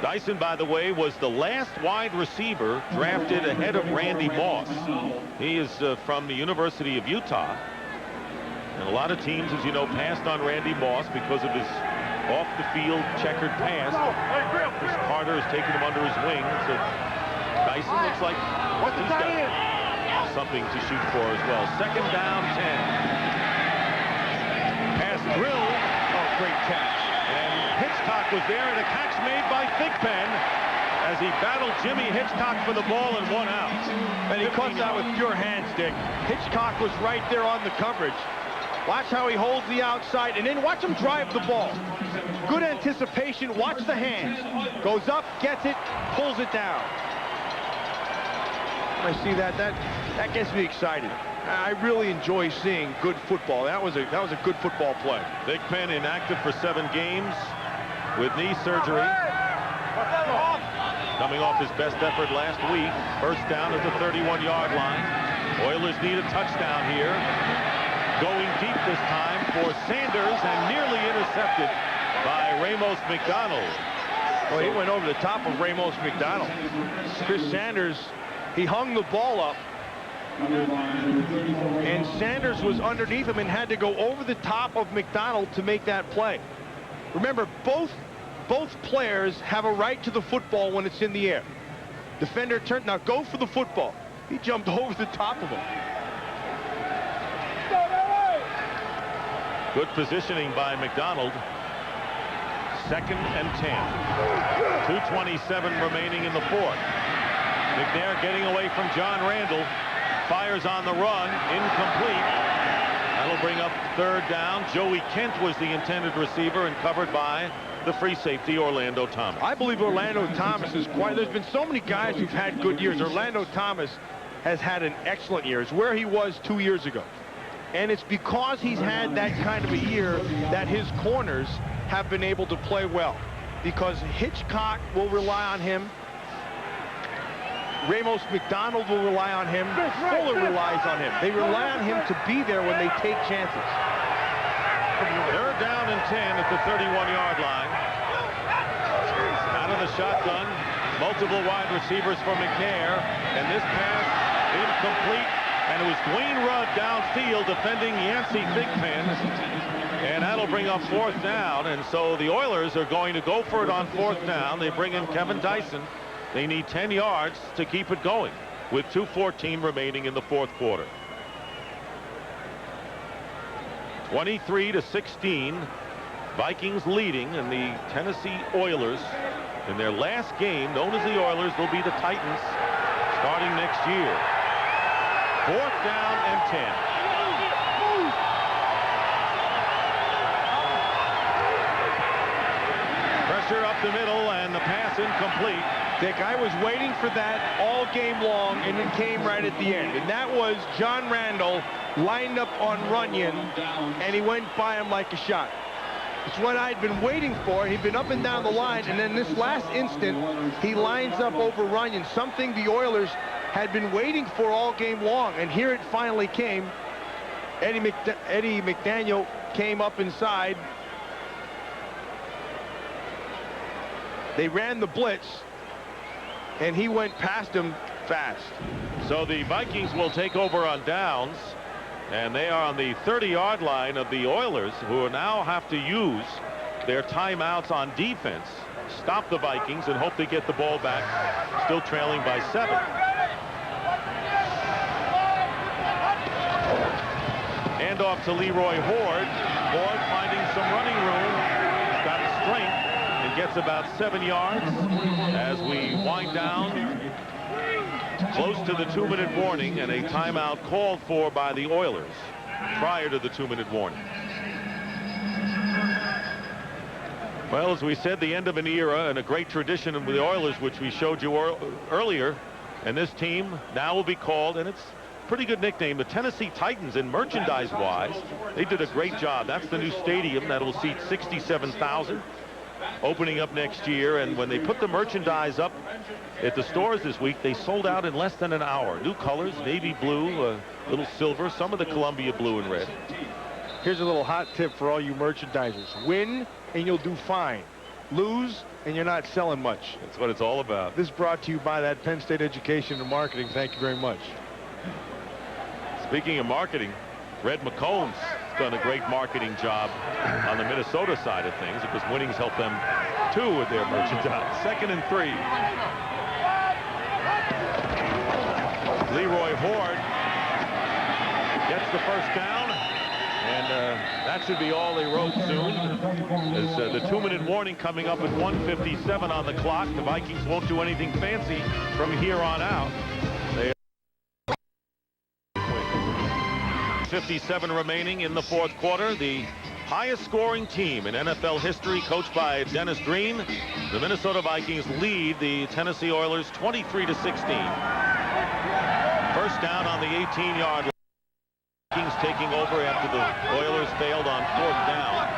Dyson, by the way, was the last wide receiver drafted ahead of Randy Moss. He is from the University of Utah. And a lot of teams, as you know, passed on Randy Moss because of his off-the-field checkered pass. Chris Carter has taken him under his wing. So Dyson looks like he's got something to shoot for as well. 2nd down, 10. Pass drilled. Oh, great catch. And Hitchcock was there, and a catch made by Thigpen as he battled Jimmy Hitchcock for the ball and 1 out. And he caught that with pure hands, Dick. Hitchcock was right there on the coverage. Watch how he holds the outside, and then watch him drive the ball. Good anticipation. Watch the hands. Goes up, gets it, pulls it down. I see that gets me excited. I really enjoy seeing good football. That was a good football play. Thigpen inactive for 7 games with knee surgery. Coming off his best effort last week. First down at the 31-yard line. Oilers need a touchdown here. Going deep this time for Sanders, and nearly intercepted by Ramos McDonald. Well, he went over the top of Ramos McDonald. Chris Sanders, he hung the ball up, And Sanders was underneath him and had to go over the top of McDonald to make that play. Remember, both players have a right to the football when it's in the air. Defender turned, now go for the football. He jumped over the top of him. Good positioning by McDonald. 2nd and 10. 2:27 remaining in the fourth. McNair getting away from John Randall. Fires on the run, incomplete. That'll bring up 3rd down. Joey Kent was the intended receiver and covered by the free safety Orlando Thomas. I believe Orlando Thomas is quite, there's been so many guys who've had good years. Orlando Thomas has had an excellent year. It's where he was 2 years ago. And it's because he's had that kind of a year that his corners have been able to play well. Because Hitchcock will rely on him. Ramos McDonald will rely on him. Fuller relies on him. They rely on him to be there when they take chances. 3rd down and 10 at the 31-yard line. Out of the shotgun. Multiple wide receivers for McNair. And this pass incomplete. And it was Dwayne Rudd downfield defending Yancey Thigpen. And that'll bring up 4th down. And so the Oilers are going to go for it on 4th down. They bring in Kevin Dyson. They need 10 yards to keep it going with 2:14 remaining in the fourth quarter. 23-16. Vikings leading, and the Tennessee Oilers in their last game, known as the Oilers, will be the Titans starting next year. 4th down and 10. Pressure up the middle, and the pass incomplete. Dick, I was waiting for that all game long, and it came right at the end. And that was John Randall lined up on Runyon, and he went by him like a shot. It's what I'd been waiting for. He'd been up and down the line, and then this last instant, he lines up over Runyon, something the Oilers had been waiting for all game long. And here it finally came. Eddie McDaniel came up inside. They ran the blitz, and he went past him fast. So the Vikings will take over on downs, and they are on the 30-yard line of the Oilers, who now have to use their timeouts on defense, stop the Vikings, and hope they get the ball back, still trailing by 7. Hand off to Leroy Horde. Horde finding some running room. He's got strength and gets about 7 yards as we wind down close to the 2-minute warning, and a timeout called for by the Oilers prior to the 2-minute warning. Well, as we said, the end of an era and a great tradition of the Oilers, which we showed you earlier, and this team now will be called, and it's a pretty good nickname, the Tennessee Titans. And merchandise-wise, they did a great job. That's the new stadium that will seat 67,000. Opening up next year, and when they put the merchandise up at the stores this week, they sold out in less than an hour. New colors, navy blue, little silver, some of the Columbia blue and red. Here's a little hot tip for all you merchandisers. Win and you'll do fine. Lose and you're not selling much. That's what it's all about. This brought to you by that Penn State Education and Marketing. Thank you very much. Speaking of marketing, Red McCombs done a great marketing job on the Minnesota side of things, because winnings help them too with their merchandise. 2nd and 3. Leroy Horde gets the first down, and that should be all they wrote soon. As the 2-minute warning coming up at 1:57 on the clock. The Vikings won't do anything fancy from here on out. 57 remaining in the fourth quarter. The highest scoring team in NFL history, coached by Dennis Green. The Minnesota Vikings lead the Tennessee Oilers 23-16. First down on the 18-yard line. Vikings taking over after the Oilers failed on 4th down.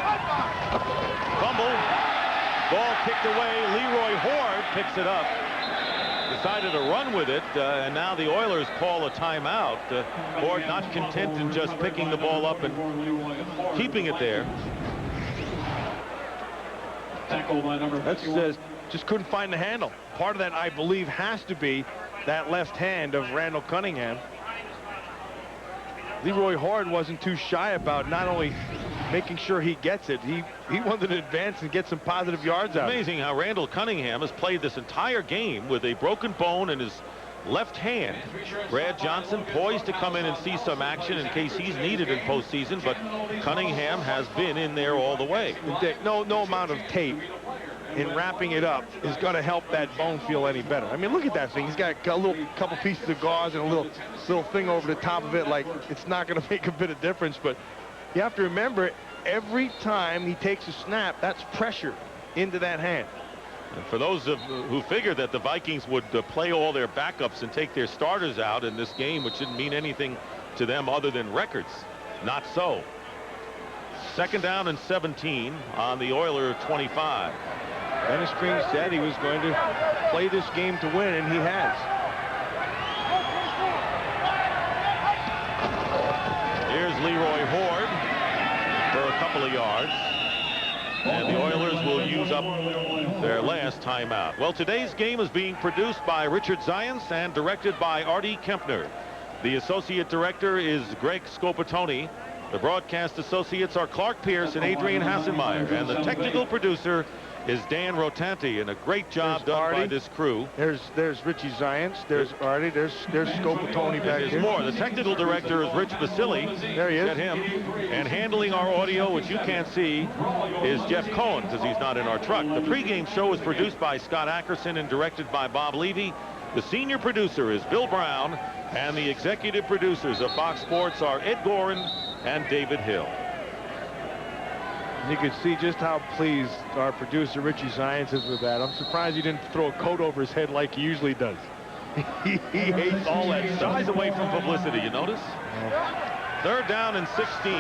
Fumble. Ball kicked away. Leroy Horde picks it up. Decided to run with it, and now the Oilers call a timeout. Horde not content in just picking the ball up and keeping it there. That's just couldn't find the handle. Part of that, I believe, has to be that left hand of Randall Cunningham. Leroy Horde wasn't too shy about not only making sure he gets it, he wanted to advance and get some positive yards out. Amazing how Randall Cunningham has played this entire game with a broken bone in his left hand. Brad Johnson poised to come in and see some action in case he's needed in postseason, but Cunningham has been in there all the way. No amount of tape in wrapping it up is going to help that bone feel any better. I mean, look at that thing. He's got a little couple pieces of gauze and a little thing over the top of it. Like, it's not going to make a bit of difference, but you have to remember, every time he takes a snap, that's pressure into that hand. And for those who figured that the Vikings would play all their backups and take their starters out in this game, which didn't mean anything to them other than records, not so. 2nd down and 17 on the Oiler 25. Dennis Green said he was going to play this game to win, and he has. Here's Leroy Horde for a couple of yards. And the Oilers will use up their last timeout. Well, today's game is being produced by Richard Zients and directed by Artie Kempner. The associate director is Greg Scopatoni. The broadcast associates are Clark Pierce and Adrian Hasselmeyer. And the technical producer is Dan Rotanti, and a great job done by this crew. There's Richie Zients, there's Artie, there's Scopatoni back There's here. more. The technical director is Rich Basili. There he is. Get him. And handling our audio, which you can't see, is Jeff Cohen, because he's not in our truck. The pregame show is produced by Scott Ackerson and directed by Bob Levy. The senior producer is Bill Brown, and the executive producers of Fox Sports are Ed Gorin and David Hill. You can see just how pleased our producer Richie Zients is with that. I'm surprised he didn't throw a coat over his head like he usually does. he hates all that stuff. Shies away from publicity, you notice? 3rd down and 16.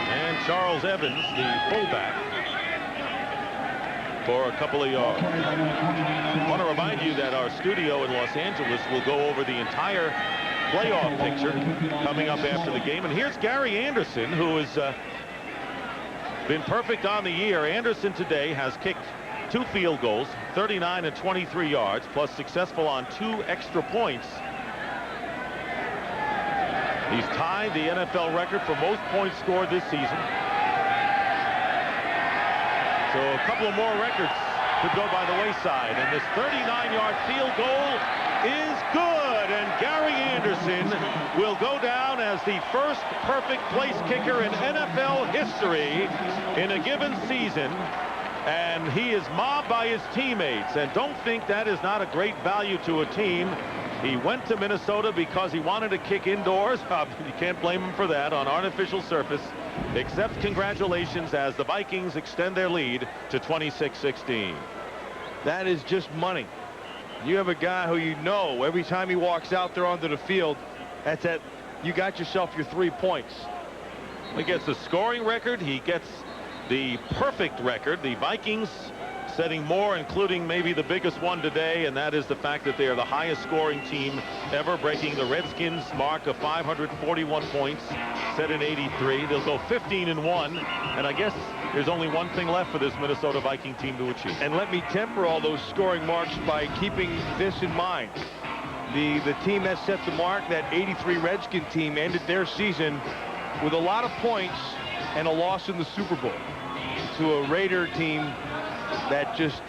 And Charles Evans, the fullback, for a couple of yards. I want to remind you that our studio in Los Angeles will go over the entire playoff picture coming up after the game. And here's Gary Anderson, who has been perfect on the year. Anderson today has kicked 2 field goals, 39 and 23 yards, plus successful on 2 extra points. He's tied the NFL record for most points scored this season. So a couple of more records could go by the wayside. And this 39-yard field goal is good. And Gary Anderson will go down as the first perfect place kicker in NFL history in a given season. And he is mobbed by his teammates. And don't think that is not a great value to a team. He went to Minnesota because he wanted to kick indoors. You can't blame him for that on artificial surface. Except congratulations as the Vikings extend their lead to 26-16. That is just money. You have a guy who you know every time he walks out there onto the field, that's it. You got yourself your 3 points. He gets the scoring record. He gets the perfect record. The Vikings setting more, including maybe the biggest one today, and that is the fact that they are the highest scoring team ever, breaking the Redskins mark of 541 points set in '83. They'll go 15-1, and I guess there's only one thing left for this Minnesota Viking team to achieve. And let me temper all those scoring marks by keeping this in mind. The team that set the mark, that '83 Redskin team, ended their season with a lot of points and a loss in the Super Bowl to a Raider team that just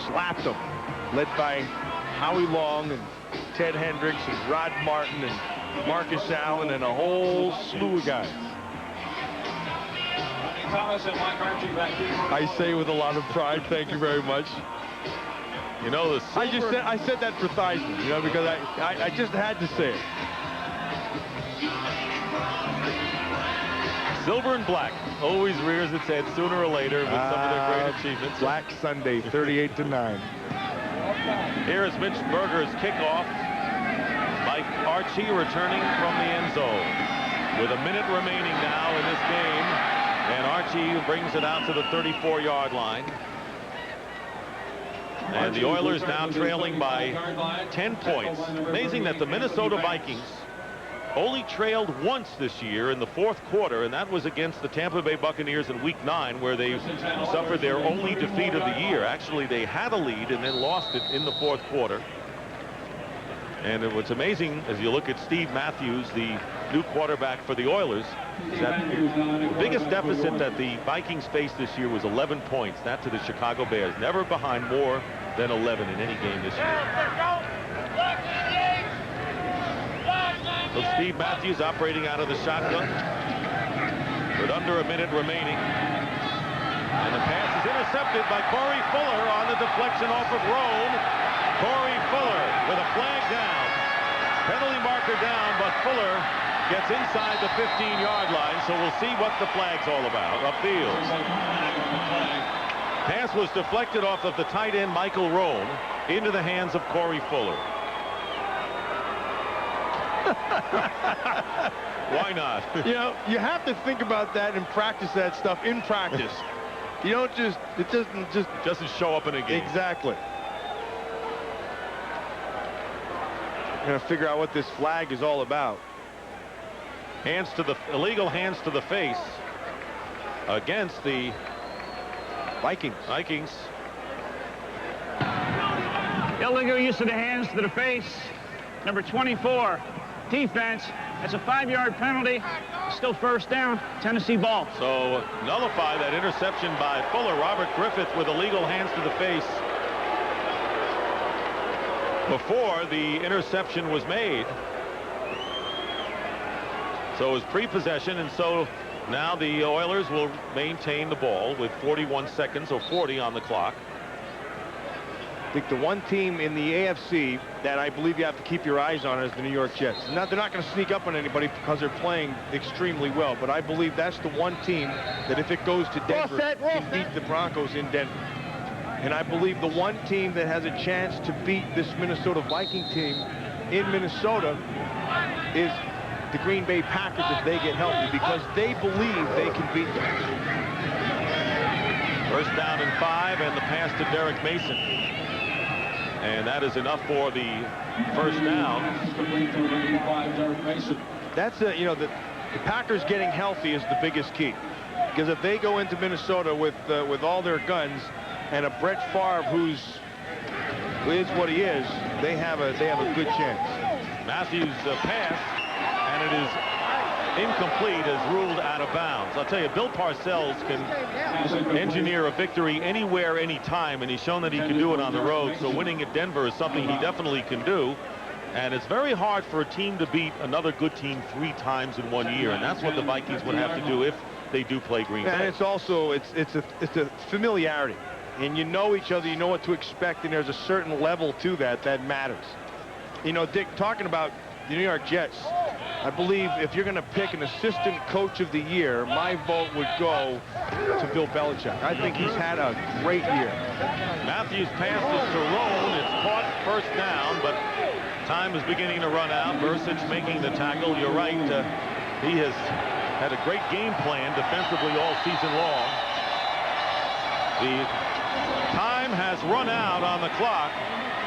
slapped them, led by Howie Long and Ted Hendricks and Rod Martin and Marcus Allen and a whole slew of guys. I say with a lot of pride, thank you very much. You know, I said that for Theismann, you know, because I just had to say it. Silver and black always rears its head sooner or later with some of their great achievements. Black Sunday, 38-9. Here is Mitch Berger's kickoff. Mike Archie returning from the end zone with a minute remaining now in this game, and Archie brings it out to the 34-yard line. And the Oilers now trailing by 10 points. Amazing that the Minnesota Vikings only trailed once this year in the fourth quarter, and that was against the Tampa Bay Buccaneers in Week 9, where they suffered their only defeat of the year. Actually, they had a lead and then lost it in the fourth quarter. And what's amazing, as you look at Steve Matthews, the new quarterback for the Oilers, is that the biggest deficit that the Vikings faced this year was 11 points. That to the Chicago Bears. Never behind more than 11 in any game this year. So Steve Matthews operating out of the shotgun with under a minute remaining. And the pass is intercepted by Corey Fuller on the deflection off of Roan. Corey Fuller with a flag down. Penalty marker down, but Fuller gets inside the 15-yard line, so we'll see what the flag's all about upfield. Pass was deflected off of the tight end Michael Roan into the hands of Corey Fuller. Why not? You know, you have to think about that and practice that stuff in practice. You don't just, it doesn't show up in a game. Exactly. Gonna figure out what this flag is all about. Hands to the illegal hands to the face against the Vikings. Illegal use of the hands to the face. Number 24, defense. That's a 5-yard penalty. Still first down. Tennessee ball. So nullify that interception by Fuller. Robert Griffith with illegal hands to the face before the interception was made. So it was pre-possession, and so now the Oilers will maintain the ball with 41 seconds or 40 on the clock. I think the one team in the AFC that I believe you have to keep your eyes on is the New York Jets. They're not going to sneak up on anybody because they're playing extremely well, but I believe that's the one team that if it goes to Denver can beat the Broncos in Denver. And I believe the one team that has a chance to beat this Minnesota Viking team in Minnesota is the Green Bay Packers if they get healthy, because they believe they can beat them. First down and 5, and the pass to Derek Mason. And that is enough for the first down. That's you know, the Packers getting healthy is the biggest key, because if they go into Minnesota with all their guns and a Brett Favre who is what he is, they have a good chance. Matthews pass, and it is incomplete, as ruled out of bounds. I'll tell you, Bill Parcells can engineer a victory anywhere, anytime, and he's shown that he can do it on the road. So winning at Denver is something he definitely can do. And it's very hard for a team to beat another good team 3 times in 1 year, and that's what the Vikings would have to do if they do play Green Bay. And it's also it's a familiarity, and you know each other, you know what to expect, and there's a certain level to that matters. You know, Dick, talking about the New York Jets, I believe if you're going to pick an assistant coach of the year, my vote would go to Bill Belichick. I think he's had a great year. Matthews passes to Roan. It's caught, first down, but time is beginning to run out. Bursic making the tackle. You're right. He has had a great game plan defensively all season long. The time has run out on the clock,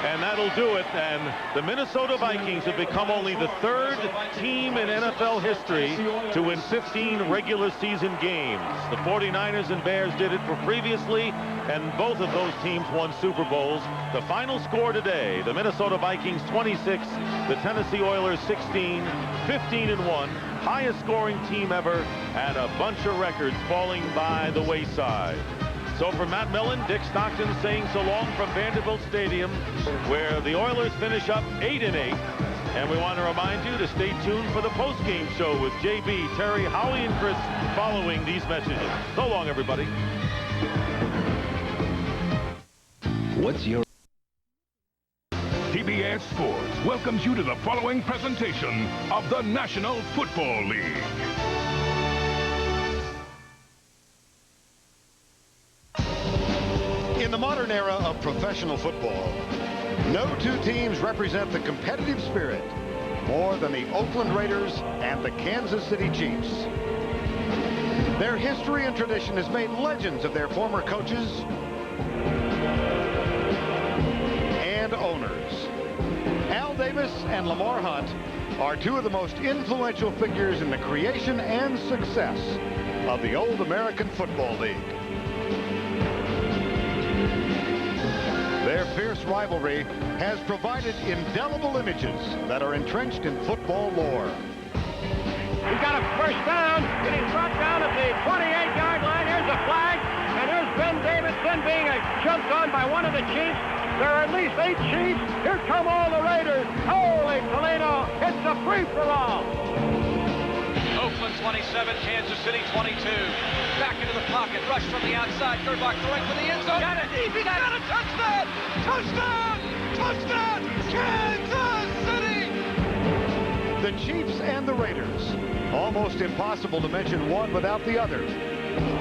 and that'll do it. And the Minnesota Vikings have become only the 3rd team in NFL history to win 15 regular season games. The 49ers and Bears did it previously, and both of those teams won Super Bowls. The final score today, the Minnesota Vikings 26, the Tennessee Oilers 16, 15-1, highest scoring team ever, and a bunch of records falling by the wayside. So for Matt Millen, Dick Stockton saying so long from Vanderbilt Stadium, where the Oilers finish up 8-8. And we want to remind you to stay tuned for the post-game show with JB, Terry, Howie, and Chris following these messages. So long, everybody. What's your... TBS Sports welcomes you to the following presentation of the National Football League. In the modern era of professional football, no 2 teams represent the competitive spirit more than the Oakland Raiders and the Kansas City Chiefs. Their history and tradition has made legends of their former coaches and owners. Al Davis and Lamar Hunt are two of the most influential figures in the creation and success of the old American Football League. Their fierce rivalry has provided indelible images that are entrenched in football lore. He's got a first down, getting brought down at the 28-yard line. Here's a flag, and here's Ben Davidson being jumped on by one of the Chiefs. There are at least 8 Chiefs. Here come all the Raiders. Holy Toledo, it's a free-for-all. Oakland 27, Kansas City 22. Back into the pocket, rush from the outside. Gerbach throwing for the end zone. Got it, he got a touchdown! Touchdown! Touchdown! Kansas City! The Chiefs and the Raiders, almost impossible to mention one without the other,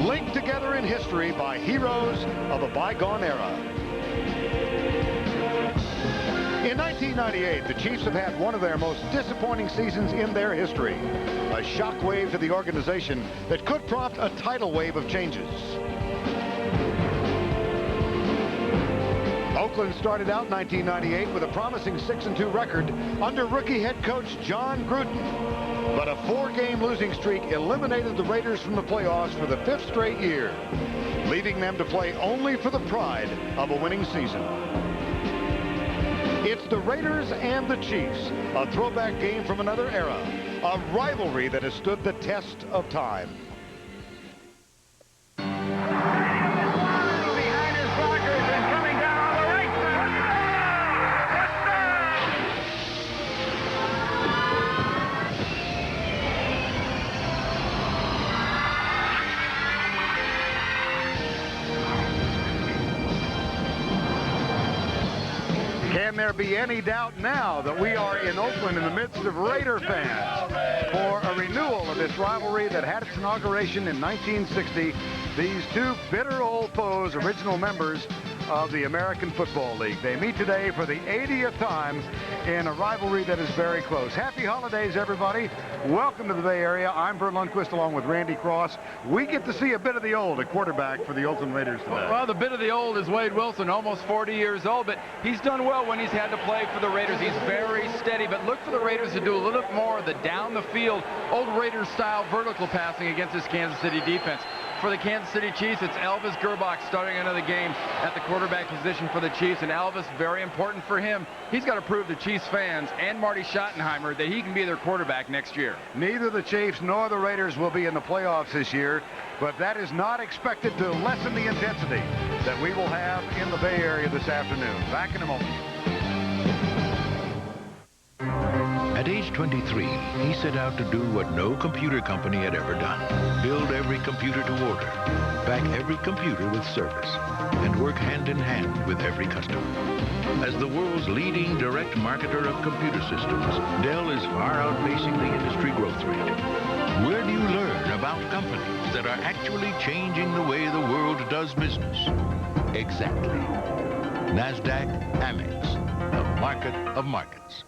linked together in history by heroes of a bygone era. In 1998, the Chiefs have had one of their most disappointing seasons in their history, a shockwave to the organization that could prompt a tidal wave of changes. Oakland started out 1998 with a promising 6-2 record under rookie head coach John Gruden. But a 4-game losing streak eliminated the Raiders from the playoffs for the 5th straight year, leaving them to play only for the pride of a winning season. It's the Raiders and the Chiefs, a throwback game from another era, a rivalry that has stood the test of time. Can there be any doubt now that we are in Oakland in the midst of Raider fans for a renewal of this rivalry that had its inauguration in 1960? These two bitter old foes, original members of the American Football League. They meet today for the 80th time in a rivalry that is very close. Happy holidays, everybody. Welcome to the Bay Area. I'm Bert Lundquist along with Randy Cross. We get to see a bit of the old at quarterback for the Oakland Raiders today. Well, the bit of the old is Wade Wilson, almost 40 years old, but he's done well when he's had to play for the Raiders. He's very steady, but look for the Raiders to do a little bit more of the down the field, old Raiders style vertical passing against this Kansas City defense. For the Kansas City Chiefs, it's Elvis Gerbach starting another game at the quarterback position for the Chiefs. And Elvis, very important for him. He's got to prove to Chiefs fans and Marty Schottenheimer that he can be their quarterback next year. Neither the Chiefs nor the Raiders will be in the playoffs this year, but that is not expected to lessen the intensity that we will have in the Bay Area this afternoon. Back in a moment. At age 23, he set out to do what no computer company had ever done. Build every computer to order, back every computer with service, and work hand in hand with every customer. As the world's leading direct marketer of computer systems, Dell is far outpacing the industry growth rate. Where do you learn about companies that are actually changing the way the world does business? Exactly. NASDAQ Amex, the market of markets.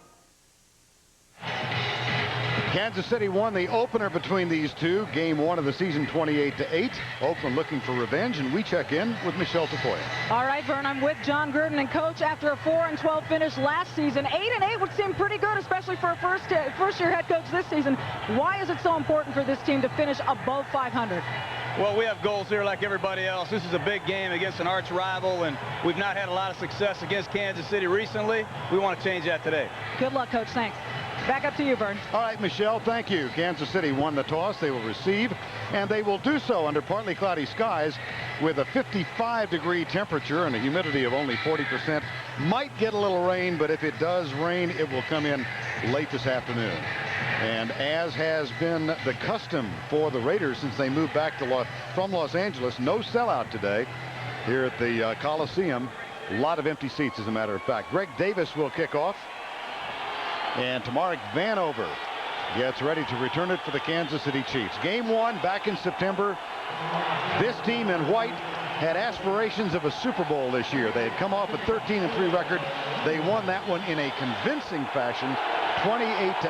Kansas City won the opener between these two. Game 1 of the season, 28-8. Oakland looking for revenge, and we check in with Michelle Tafoya. All right, Vern, I'm with John Gruden. And, Coach, after a 4-12 finish last season, 8-8 would seem pretty good, especially for a first-year head coach this season. Why is it so important for this team to finish above 500? Well, we have goals here like everybody else. This is a big game against an arch rival, and we've not had a lot of success against Kansas City recently. We want to change that today. Good luck, Coach. Thanks. Back up to you, Vern. All right, Michelle, thank you. Kansas City won the toss. They will receive, and they will do so under partly cloudy skies with a 55-degree temperature and a humidity of only 40%. Might get a little rain, but if it does rain, it will come in late this afternoon. And as has been the custom for the Raiders since they moved back to from Los Angeles, no sellout today here at the Coliseum. A lot of empty seats, as a matter of fact. Greg Davis will kick off. And Tamarick Vanover gets ready to return it for the Kansas City Chiefs. Game 1 back in September. This team in white had aspirations of a Super Bowl this year. They had come off a 13-3 record. They won that one in a convincing fashion, 28-8.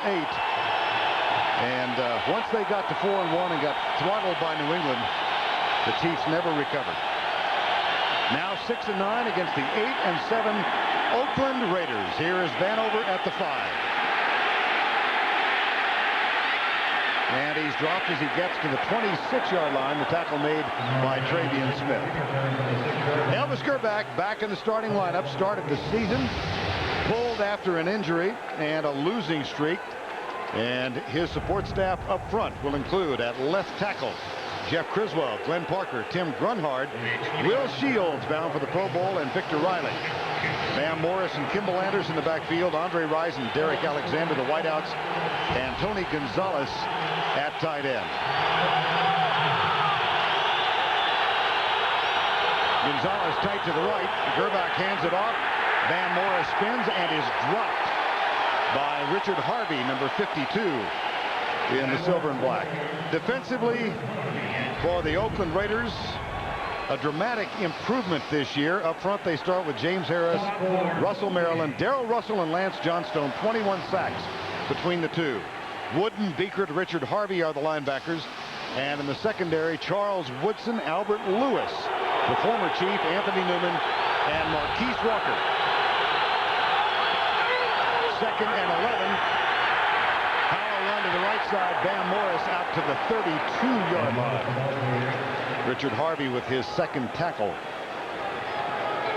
And once they got to 4-1 and got throttled by New England, the Chiefs never recovered. Now 6-9 against the 8-7 Oakland Raiders. Here is Vanover at the 5. And he's dropped as he gets to the 26-yard line. The tackle made by Travian Smith. Elvis Gerbach back in the starting lineup. Started the season. Pulled after an injury and a losing streak. And his support staff up front will include at left tackle Jeff Criswell, Glenn Parker, Tim Grunhard, Will Shields bound for the Pro Bowl, and Victor Riley. Bam Morris and Kimball Anders in the backfield. Andre Rison and Derek Alexander, the wideouts, and Tony Gonzalez at tight end. Gonzalez tight to the right. Gerbach hands it off. Bam Morris spins and is dropped by Richard Harvey, number 52, in the silver and black. Defensively, for the Oakland Raiders, a dramatic improvement this year. Up front, they start with James Harris, Russell Maryland, Darrell Russell, and Lance Johnstone. 21 sacks between the two. Wooden, Beekert, Richard Harvey are the linebackers. And in the secondary, Charles Woodson, Albert Lewis, the former chief, Anthony Newman, and Marquise Walker. Second and 11. Powell run to the right side. Bam Morris out to the 32-yard line. Richard Harvey with his second tackle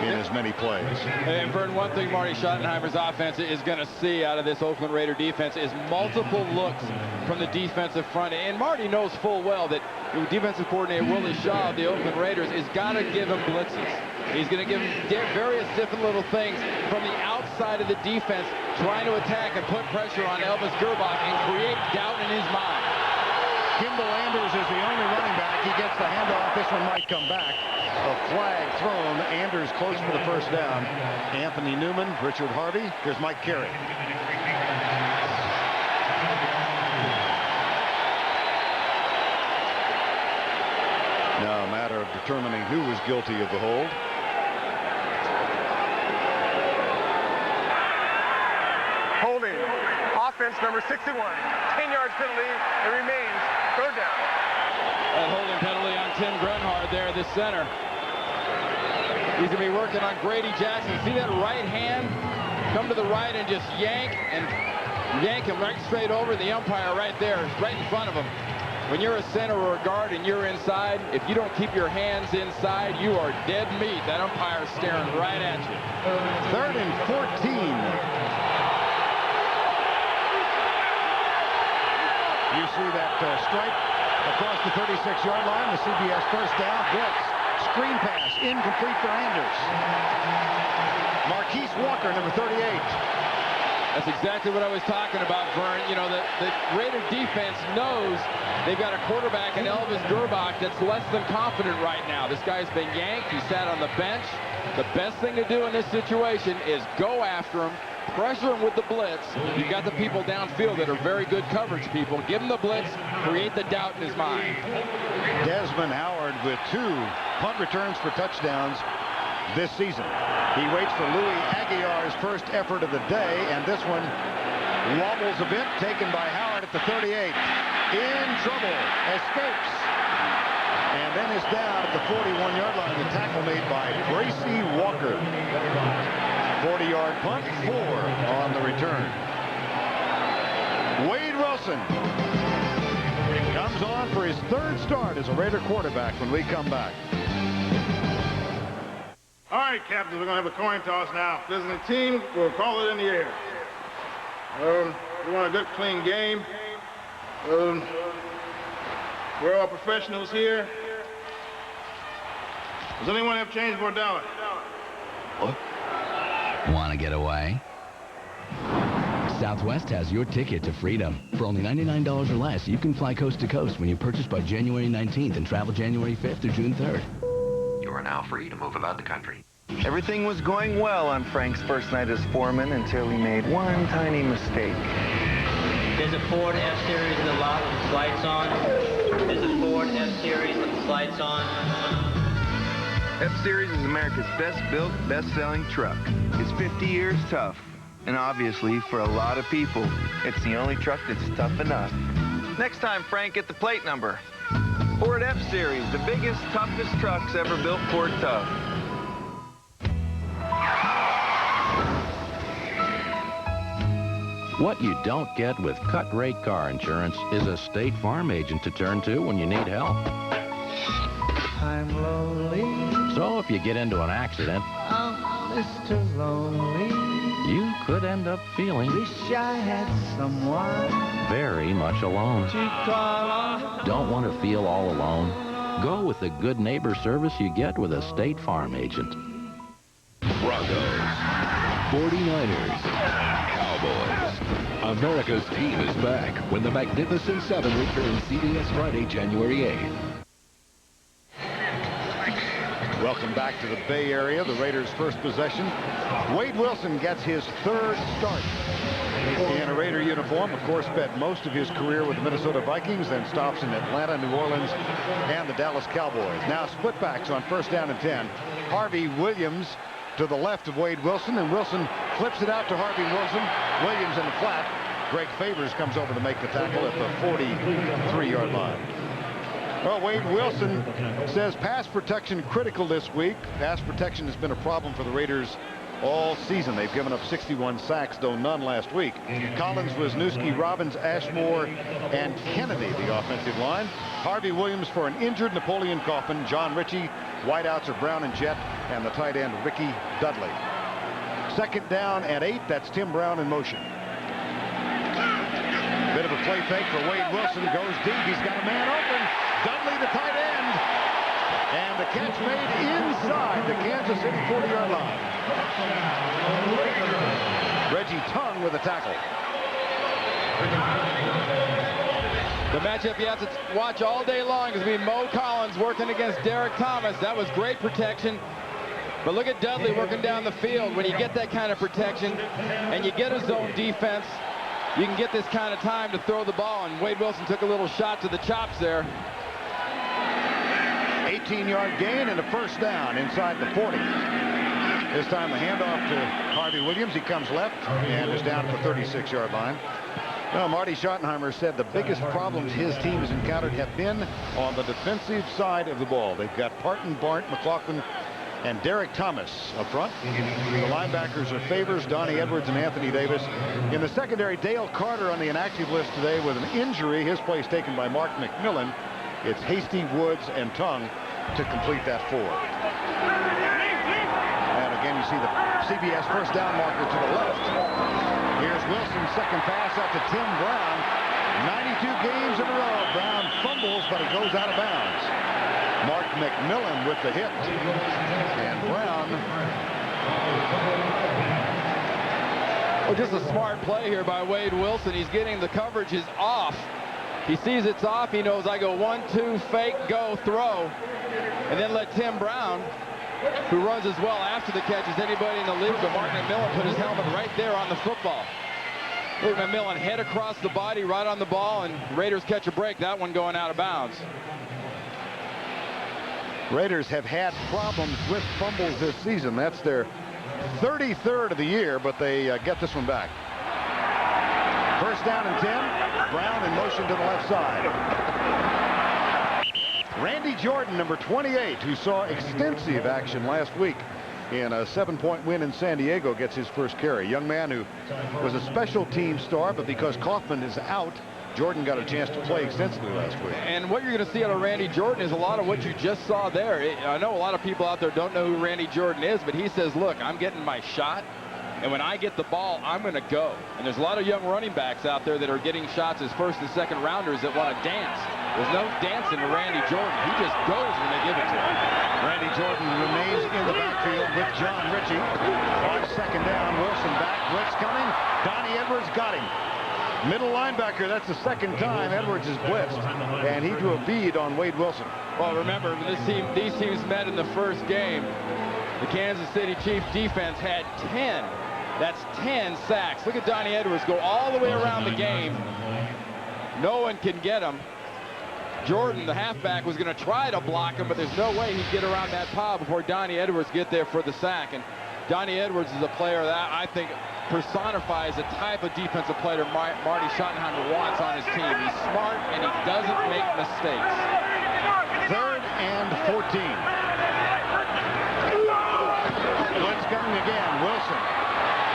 in as many plays. And Vern, one thing Marty Schottenheimer's offense is going to see out of this Oakland Raider defense is multiple looks from the defensive front. And Marty knows full well that defensive coordinator Willie Shaw of the Oakland Raiders is got to give him blitzes. He's going to give him various different little things from the outside of the defense, trying to attack and put pressure on Elvis Gerbach and create doubt in his mind. Kimball Anders is the only running back. He gets the handoff. This one might come back. A flag thrown. Anders close for the first down. Anthony Newman, Richard Harvey. Here's Mike Carey. Now a matter of determining who was guilty of the hold. Holding. Offense number 61. 10 yards penalty. It remains third down. That holding penalty on Tim Grunhard there, the center. He's going to be working on Grady Jackson. See that right hand come to the right and just yank him right straight over the umpire right there, right in front of him. When you're a center or a guard and you're inside, if you don't keep your hands inside, you are dead meat. That umpire's staring right at you. Third and 14. You see that stripe across the 36-yard line. The CBS first down. Blitz. Screen pass. Incomplete for Anders. Marquise Walker, number 38. That's exactly what I was talking about, Vern. You know, the Raider defense knows they've got a quarterback in Elvis Gerbach that's less than confident right now. This guy's been yanked. He sat on the bench. The best thing to do in this situation is go after him, pressure him with the blitz. You've got the people downfield that are very good coverage people. Give him the blitz, create the doubt in his mind. Desmond Howard with 2 punt returns for touchdowns this season. He waits for Louis Aguiar's first effort of the day, and this one wobbles a bit, taken by Howard at the 38. In trouble, escapes, and then is down at the 41-yard line. The tackle made by Gracie Walker. 40-yard punt, 4 on the return. Wade Wilson comes on for his 3rd start as a Raider quarterback when we come back. All right, captains, we're going to have a coin toss now. Visiting team, we'll call it in the air. We want a good, clean game. We're all professionals here. Does anyone have change for $1? What? Want to get away? Southwest has your ticket to freedom. For only $99 or less, you can fly coast to coast when you purchase by January 19th and travel January 5th through June 3rd. You are now free to move about the country. Everything was going well on Frank's first night as foreman until he made one tiny mistake. There's a Ford F-Series in the lot with the lights on. There's a Ford F-Series with the lights on. F-Series is America's best-built, best-selling truck. It's 50 years tough. And obviously, for a lot of people, it's the only truck that's tough enough. Next time, Frank, get the plate number. Ford F-Series, the biggest, toughest trucks ever built Ford tough. What you don't get with cut-rate car insurance is a State Farm agent to turn to when you need help. I'm lonely. So if you get into an accident, I'm Mr. Lonely. you could end up feeling Wish I had someone very much alone. to call on. Don't want to feel all alone? Go with the good neighbor service you get with a State Farm agent. Broncos, 49ers, Cowboys. America's team is back when the Magnificent Seven returns CBS Friday, January 8th. Welcome back to the Bay Area, the Raiders' first possession. Wade Wilson gets his third start in a Raider uniform. Of course, spent most of his career with the Minnesota Vikings, then stops in Atlanta, New Orleans, and the Dallas Cowboys. Now split backs on 1st down and 10. Harvey Williams to the left of Wade Wilson, and Wilson flips it out to Harvey Wilson. Williams in the flat. Greg Favors comes over to make the tackle at the 43-yard line. Well, Wade Wilson says pass protection critical this week. Pass protection has been a problem for the Raiders all season. They've given up 61 sacks, though none last week. Collins, Wisniewski, Robbins, Ashmore, and Kennedy, the offensive line. Harvey Williams for an injured Napoleon Kaufman. John Ritchie. Wideouts are Brown and Jett, and the tight end Ricky Dudley. 2nd down and 8. That's Tim Brown in motion. Bit of a play fake for Wade Wilson. Goes deep. He's got a man open. Dudley, the tight end. And the catch made inside the Kansas City 40-yard line. Reggie Tongue with a tackle. The matchup you have to watch all day long is going to be Mo Collins working against Derek Thomas. That was great protection. But look at Dudley working down the field. When you get that kind of protection and you get a zone defense, you can get this kind of time to throw the ball. And Wade Wilson took a little shot to the chops there. 18-yard gain and a 1st down inside the 40. This time the handoff to Harvey Williams. He comes left and is down at the 36-yard line. Well, Marty Schottenheimer said the biggest problems his team has encountered have been on the defensive side of the ball. They've got Parton, Barnt, McLaughlin, and Derek Thomas up front. The linebackers are Favors, Donnie Edwards, and Anthony Davis. In the secondary, Dale Carter on the inactive list today with an injury. His place taken by Mark McMillan. It's Hasty, Woods, and Tongue to complete that 4. And again, you see the CBS 1st down marker to the left. Here's Wilson's second pass out to Tim Brown. 92 games in a row. Brown fumbles, but it goes out of bounds. Mark McMillan with the hit. And Brown. Well, just a smart play here by Wade Wilson. He's getting the coverage is off. He sees it's off. He knows I go 1, 2, fake, go, throw. And then let Tim Brown, who runs as well after the catch as anybody in the league, but Mark McMillan put his helmet right there on the football. Look, McMillan head across the body right on the ball, and Raiders catch a break. That one going out of bounds. Raiders have had problems with fumbles this season. That's their 33rd of the year, but they get this one back. 1st down and 10. Brown in motion to the left side. Randy Jordan, number 28, who saw extensive action last week in a 7-point win in San Diego, gets his first carry. Young man who was a special team star, but because Kaufman is out, Jordan got a chance to play extensively last week. And what you're going to see out of Randy Jordan is a lot of what you just saw there. I know a lot of people out there don't know who Randy Jordan is, but he says, look, I'm getting my shot, and when I get the ball, I'm going to go. And there's a lot of young running backs out there that are getting shots as 1st and 2nd rounders that want to dance. There's no dancing to Randy Jordan. He just goes when they give it to him. Randy Jordan remains in the backfield with John Ritchie. On 2nd down, Wilson back, blitz coming. Donnie Edwards got him. Middle linebacker, that's the 2nd time Edwards is blitzed, and he drew a bead on Wade Wilson. Well, remember, these teams met in the first game. The Kansas City Chiefs defense had 10. That's 10 sacks. Look at Donnie Edwards go all the way around the game. No one can get him. Jordan, the halfback, was going to try to block him, but there's no way he'd get around that pile before Donnie Edwards get there for the sack. And Donnie Edwards is a player that I think personifies the type of defensive player Marty Schottenheimer wants on his team. He's smart and he doesn't make mistakes. 3rd and 14. Blitz coming again. Wilson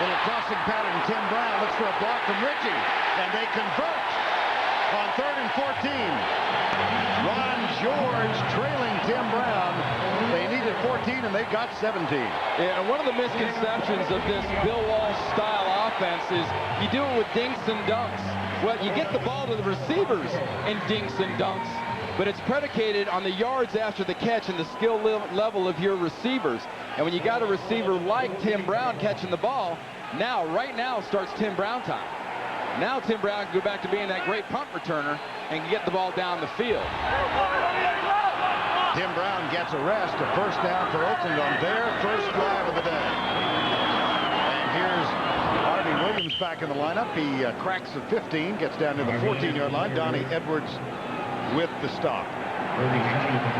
Little crossing pattern. Tim Brown looks for a block from Ritchie, and they convert on 3rd and 14. Ron George trailing Tim Brown. They needed 14, and they got 17. Yeah, and one of the misconceptions of this Bill Walsh-style offense is you do it with dinks and dunks. Well, you get the ball to the receivers in dinks and dunks, but it's predicated on the yards after the catch and the skill level of your receivers. And when you got a receiver like Tim Brown catching the ball, right now starts Tim Brown time. Now Tim Brown can go back to being that great punt returner and get the ball down the field. Tim Brown gets a rest, a first down for Oakland on their first drive of the day. And here's Harvey Williams back in the lineup. He cracks the 15, gets down to the 14-yard line. Donnie Edwards with the stop.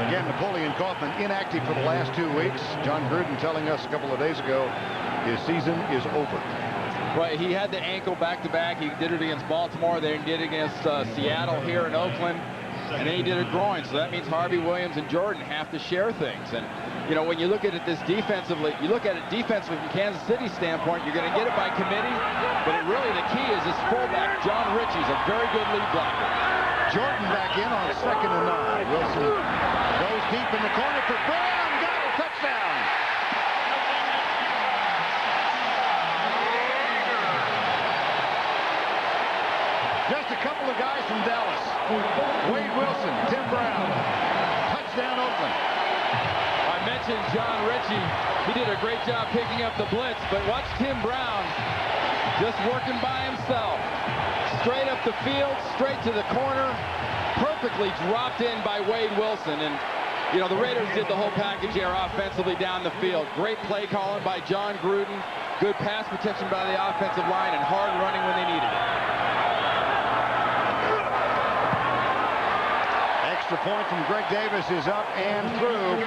Again, Napoleon Kaufman inactive for the last 2 weeks. John Gruden telling us a couple of days ago his season is over. Right, he had the ankle back-to-back. He did it against Baltimore. Then he did it against Seattle here in Oakland. And then he did a groin. So that means Harvey Williams and Jordan have to share things. And, you know, when you look at it defensively from Kansas City standpoint, you're going to get it by committee. But really the key is this fullback, John Ritchie's a very good lead blocker. Jordan back in on 2nd and 9. Wilson goes deep in the corner for Brown. Got a touchdown. Just a couple of guys from Dallas. Wade Wilson, Tim Brown. Touchdown Oakland. I mentioned John Ritchie. He did a great job picking up the blitz, but watch Tim Brown just working by himself. Straight up the field, straight to the corner, perfectly dropped in by Wade Wilson. And, you know, the Raiders did the whole package here offensively down the field. Great play calling by John Gruden, good pass protection by the offensive line, and hard running when they needed it. Extra point from Greg Davis is up and through.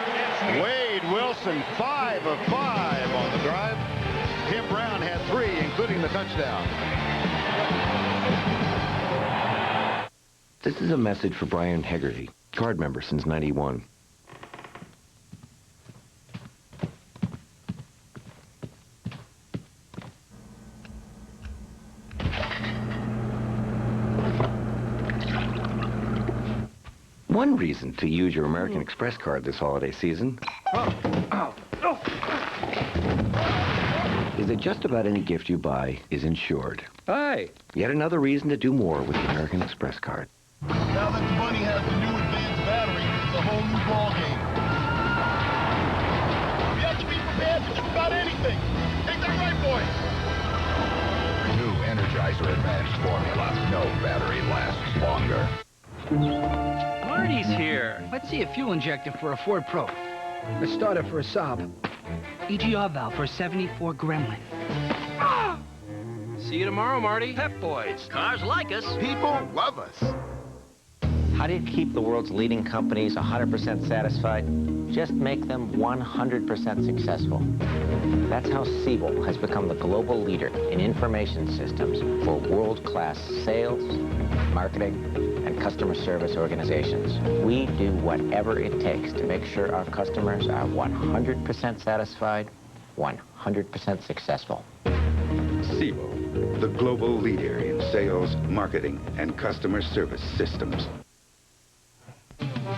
Wade Wilson, 5 of 5 on the drive. Tim Brown had 3, including the touchdown. This is a message for Brian Hegarty, card member since '91. One reason to use your American Express card this holiday season is that just about any gift you buy is insured. Hi. Yet another reason to do more with the American Express card. Now that the Bunny has the new advanced battery, it's a whole new ballgame. You have to be prepared for just about anything. Ain't that right, boys? New Energizer Advanced formula. No battery lasts longer. Marty's here. Let's see a fuel injector for a Ford Pro. A starter for a Saab. EGR valve for a 74 Gremlin. Ah! See you tomorrow, Marty. Pep Boys. Cars like us. People love us. How do you keep the world's leading companies 100% satisfied? Just make them 100% successful. That's how Siebel has become the global leader in information systems for world-class sales, marketing, and customer service organizations. We do whatever it takes to make sure our customers are 100% satisfied, 100% successful. Siebel, the global leader in sales, marketing, and customer service systems.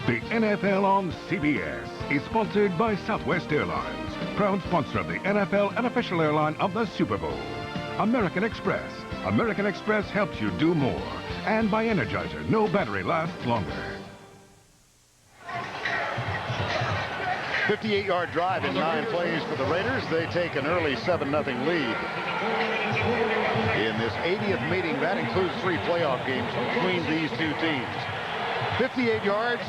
The NFL on CBS is sponsored by Southwest Airlines, proud sponsor of the NFL and official airline of the Super Bowl. American Express. American Express helps you do more. And by Energizer, no battery lasts longer. 58-yard drive in 9 plays for the Raiders. They take an early 7-0 lead. In this 80th meeting, that includes 3 playoff games between these two teams. 58 yards.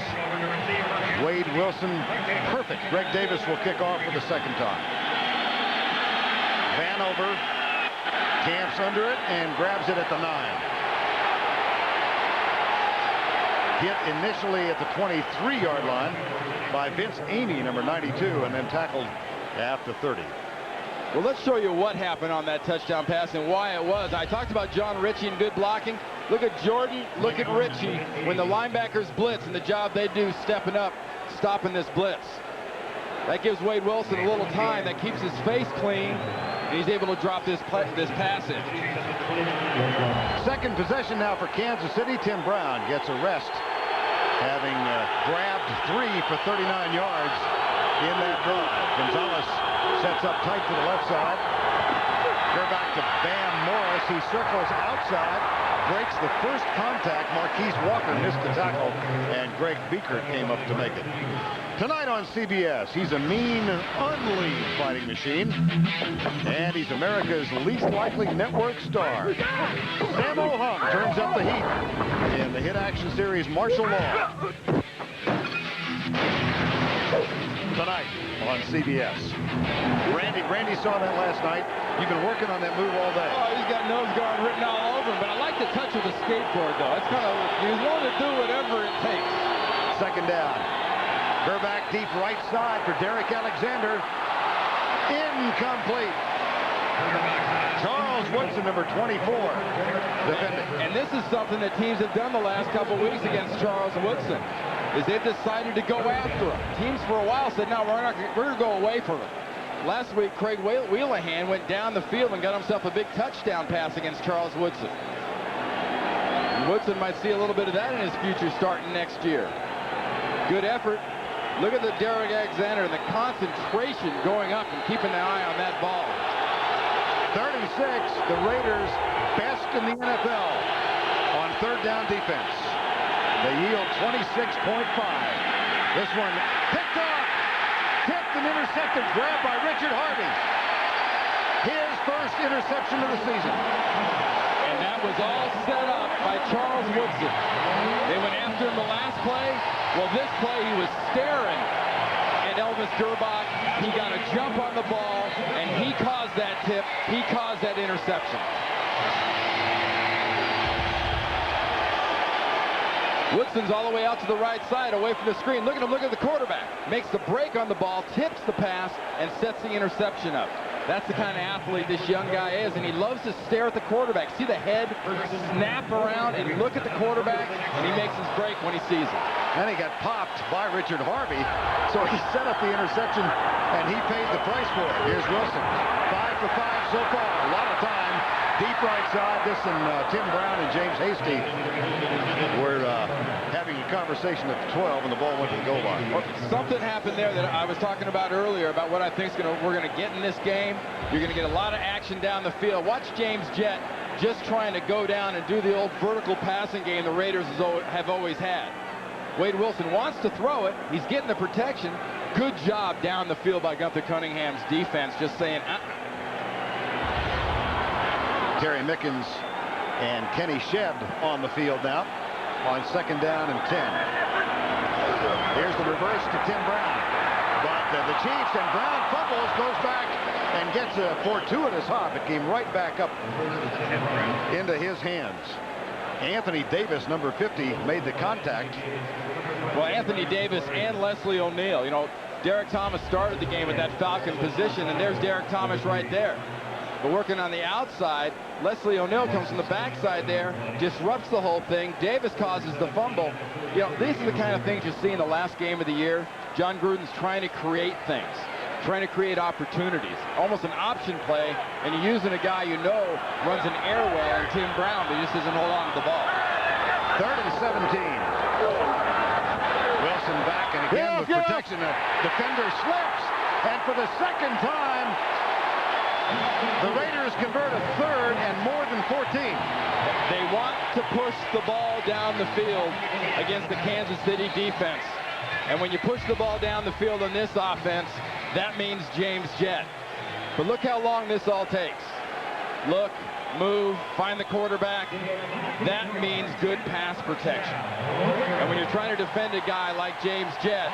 Wade Wilson, perfect. Greg Davis will kick off for the second time. Vanover camps under it and grabs it at the 9. Hit initially at the 23-yard line by Vince Amy, number 92, and then tackled at the 30. Well, let's show you what happened on that touchdown pass and why it was. I talked about John Ritchie and good blocking. Look at Jordan, look at Ritchie when the linebackers blitz and the job they do stepping up, stopping this blitz. That gives Wade Wilson a little time. That keeps his face clean. and he's able to drop this pass in. Second possession now for Kansas City. Tim Brown gets a rest, having grabbed 3 for 39 yards in that drive. Gonzalez sets up tight to the left side. They're back to Bam Morris. He circles outside, breaks the first contact. Marquise Walker missed the tackle, and Greg Beekert came up to make it. Tonight on CBS, he's a mean, unleashed fighting machine, and he's America's least likely network star. Sammo Hung turns up the heat in the hit action series Martial Law. Tonight on CBS. Randy saw that last night. You've been working on that move all day. Oh, he's got nose guard written all over him, but I like the touch of the skateboard, though. It's kind of, he's willing to do whatever it takes. Second down. Gerback deep right side for Derek Alexander. Incomplete. Charles Woodson, number 24, defending. And this is something that teams have done the last couple weeks against Charles Woodson, is they've decided to go after him. Teams for a while said, no, we're going to go away from him. Last week, Craig Wheelahan went down the field and got himself a big touchdown pass against Charles Woodson. And Woodson might see a little bit of that in his future starting next year. Good effort. Look at the Derek Alexander and the concentration going up and keeping an eye on that ball. 36, the Raiders best in the NFL on third down defense. They yield 26.5. This one picked off, tipped and intercepted, grabbed by Richard Harvey. His first interception of the season. And that was all set up by Charles Woodson. They went after him the last play. Well, this play he was staring at Elvis Durbach. He got a jump on the ball, and he caused that tip. He caused that interception. Woodson's all the way out to the right side, away from the screen. Look at him, look at the quarterback. Makes the break on the ball, tips the pass, and sets the interception up. That's the kind of athlete this young guy is, and he loves to stare at the quarterback. See the head snap around and look at the quarterback, and he makes his break when he sees it. And he got popped by Richard Harvey, so he set up the interception, and he paid the price for it. Here's Wilson, 5 for 5 so far, a lot of time. Deep right side, this and Tim Brown and James Hasty were having a conversation at the 12, and the ball went to the goal line. Well, something happened there that I was talking about earlier about what I think we're going to get in this game. You're going to get a lot of action down the field. Watch James Jett just trying to go down and do the old vertical passing game the Raiders have always had. Wade Wilson wants to throw it. He's getting the protection. Good job down the field by Gunther Cunningham's defense, just saying, Terry Mickens and Kenny Shedd on the field now on second down and 10. Here's the reverse to Tim Brown. But the Chiefs, and Brown fumbles, goes back and gets a fortuitous hop. It came right back up into his hands. Anthony Davis, number 50, made the contact. Well, Anthony Davis and Leslie O'Neal. You know, Derek Thomas started the game with that Falcon position, and there's Derek Thomas right there. But working on the outside, Leslie O'Neal comes from the backside there, disrupts the whole thing. Davis causes the fumble. You know, these are the kind of things you see in the last game of the year. John Gruden's trying to create things, trying to create opportunities, almost an option play, and you're using a guy you know runs an air well in Tim Brown, but he just doesn't hold on to the ball. 3rd and 17. Wilson back, and again with protection. The defender slips, and for the second time, the Raiders convert a third and more than 14. They want to push the ball down the field against the Kansas City defense. And when you push the ball down the field on this offense, that means James Jett. But look how long this all takes. Look, move, find the quarterback. That means good pass protection. And when you're trying to defend a guy like James Jett,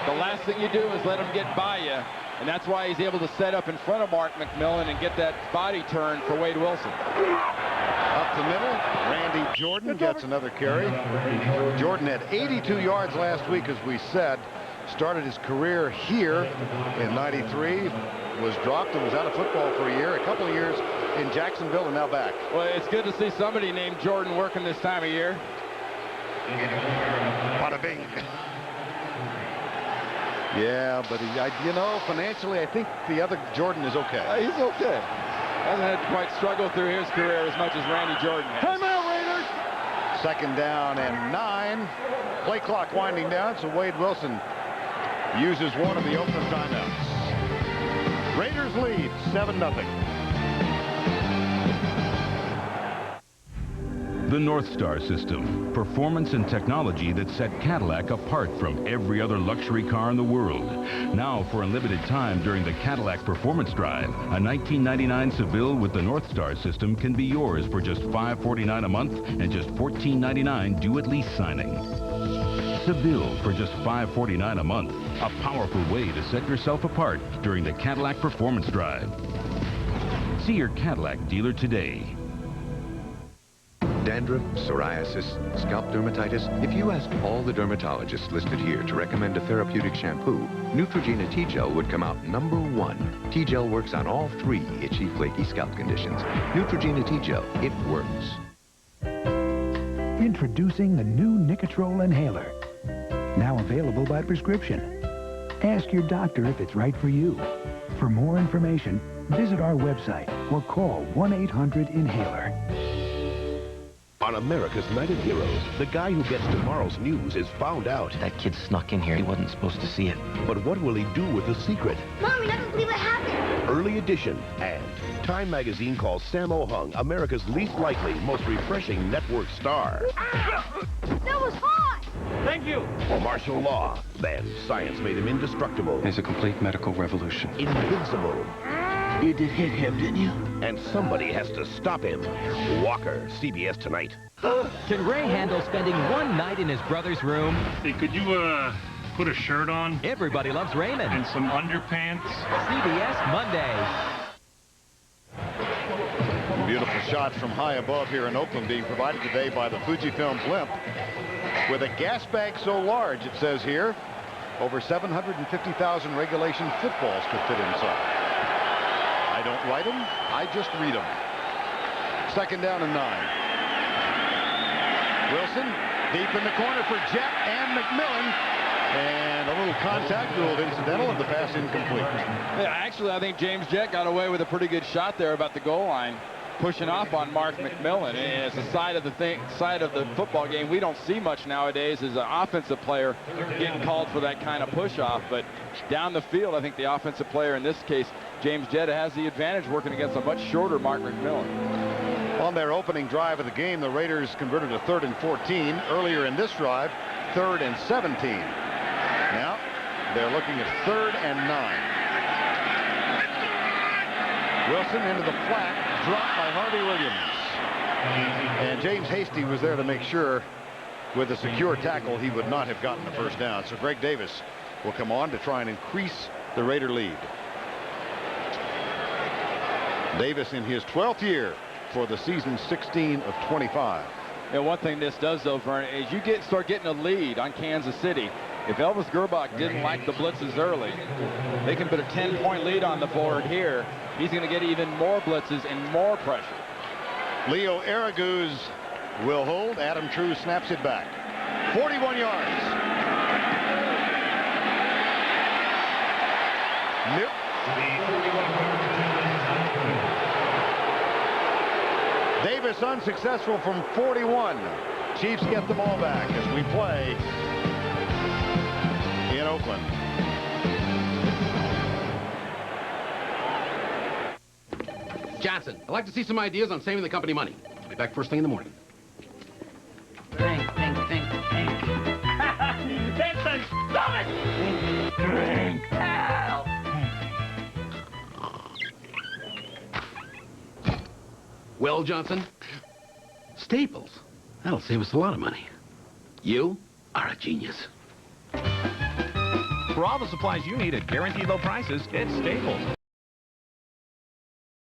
the last thing you do is let him get by you. And that's why he's able to set up in front of Mark McMillan and get that body turn for Wade Wilson. Up the middle, Randy Jordan gets another carry. Jordan had 82 yards last week, as we said. Started his career here in '93, was dropped and was out of football for a year, a couple of years in Jacksonville, and now back. Well, it's good to see somebody named Jordan working this time of year. Bada bing. Yeah, but you know, financially, I think the other Jordan is okay. He's okay. Hasn't had to quite struggle through his career as much as Randy Jordan has. Timeout, Raiders! 2nd down and 9. Play clock winding down, so Wade Wilson uses one of the Oakland timeouts. Raiders lead 7-0. The North Star system, performance and technology that set Cadillac apart from every other luxury car in the world. Now, for a limited time during the Cadillac Performance Drive, a 1999 Seville with the North Star system can be yours for just $549 a month and just $14.99 due at lease signing. Seville for just $549 a month, a powerful way to set yourself apart during the Cadillac Performance Drive. See your Cadillac dealer today. Dandruff, psoriasis, scalp dermatitis. If you asked all the dermatologists listed here to recommend a therapeutic shampoo, Neutrogena T-Gel would come out #1. T-Gel works on all 3 itchy, flaky scalp conditions. Neutrogena T-Gel, it works. Introducing the new Nicotrol inhaler. Now available by prescription. Ask your doctor if it's right for you. For more information, visit our website or call 1-800-INHALER. On America's Night of Heroes, the guy who gets tomorrow's news is found out. That kid snuck in here. He wasn't supposed to see it. But what will he do with the secret? Mommy doesn't believe it happened. Early edition. And Time magazine calls Sammo Hung America's least likely, most refreshing network star. That was hot. Thank you. For martial law. Then science made him indestructible. It's a complete medical revolution. Invincible. You did hit him, didn't you? And somebody has to stop him. Walker, CBS Tonight. Can Ray handle spending one night in his brother's room? Hey, could you, put a shirt on? Everybody loves Raymond. And some underpants? CBS Monday. Beautiful shot from high above here in Oakland, being provided today by the Fujifilm Blimp. With a gas bag so large, it says here, over 750,000 regulation footballs could fit inside. I don't write them, I just read them. 2nd down and 9. Wilson deep in the corner for Jett and McMillan. And a little contact ruled incidental and the pass incomplete. Yeah, actually, I think James Jett got away with a pretty good shot there about the goal line, pushing off on Mark McMillan. And it's a side of the football game we don't see much nowadays as an offensive player getting called for that kind of push-off. But down the field, I think the offensive player in this case, James Jett, has the advantage working against a much shorter Mark McMillan. On their opening drive of the game, the Raiders converted a 3rd and 14. Earlier in this drive, 3rd and 17. Now, they're looking at 3rd and 9. Wilson into the flat, dropped by Harvey Williams. And James Hasty was there to make sure with a secure tackle he would not have gotten the first down. So Greg Davis will come on to try and increase the Raider lead. Davis in his 12th year for the season 16 of 25. And one thing this does, though, Vern, is you start getting a lead on Kansas City. If Elvis Gerbach didn't like the blitzes early, they can put a 10-point lead on the board here. He's going to get even more blitzes and more pressure. Leo Araguz will hold. Adam True snaps it back. 41 yards. Nope. Davis unsuccessful from 41. Chiefs get the ball back as we play in Oakland. Johnson, I'd like to see some ideas on saving the company money. I'll be back first thing in the morning. Think. That's a stomach! Drink. Help! Well, Johnson, Staples. That'll save us a lot of money. You are a genius. For all the supplies you need at guaranteed low prices, it's Staples.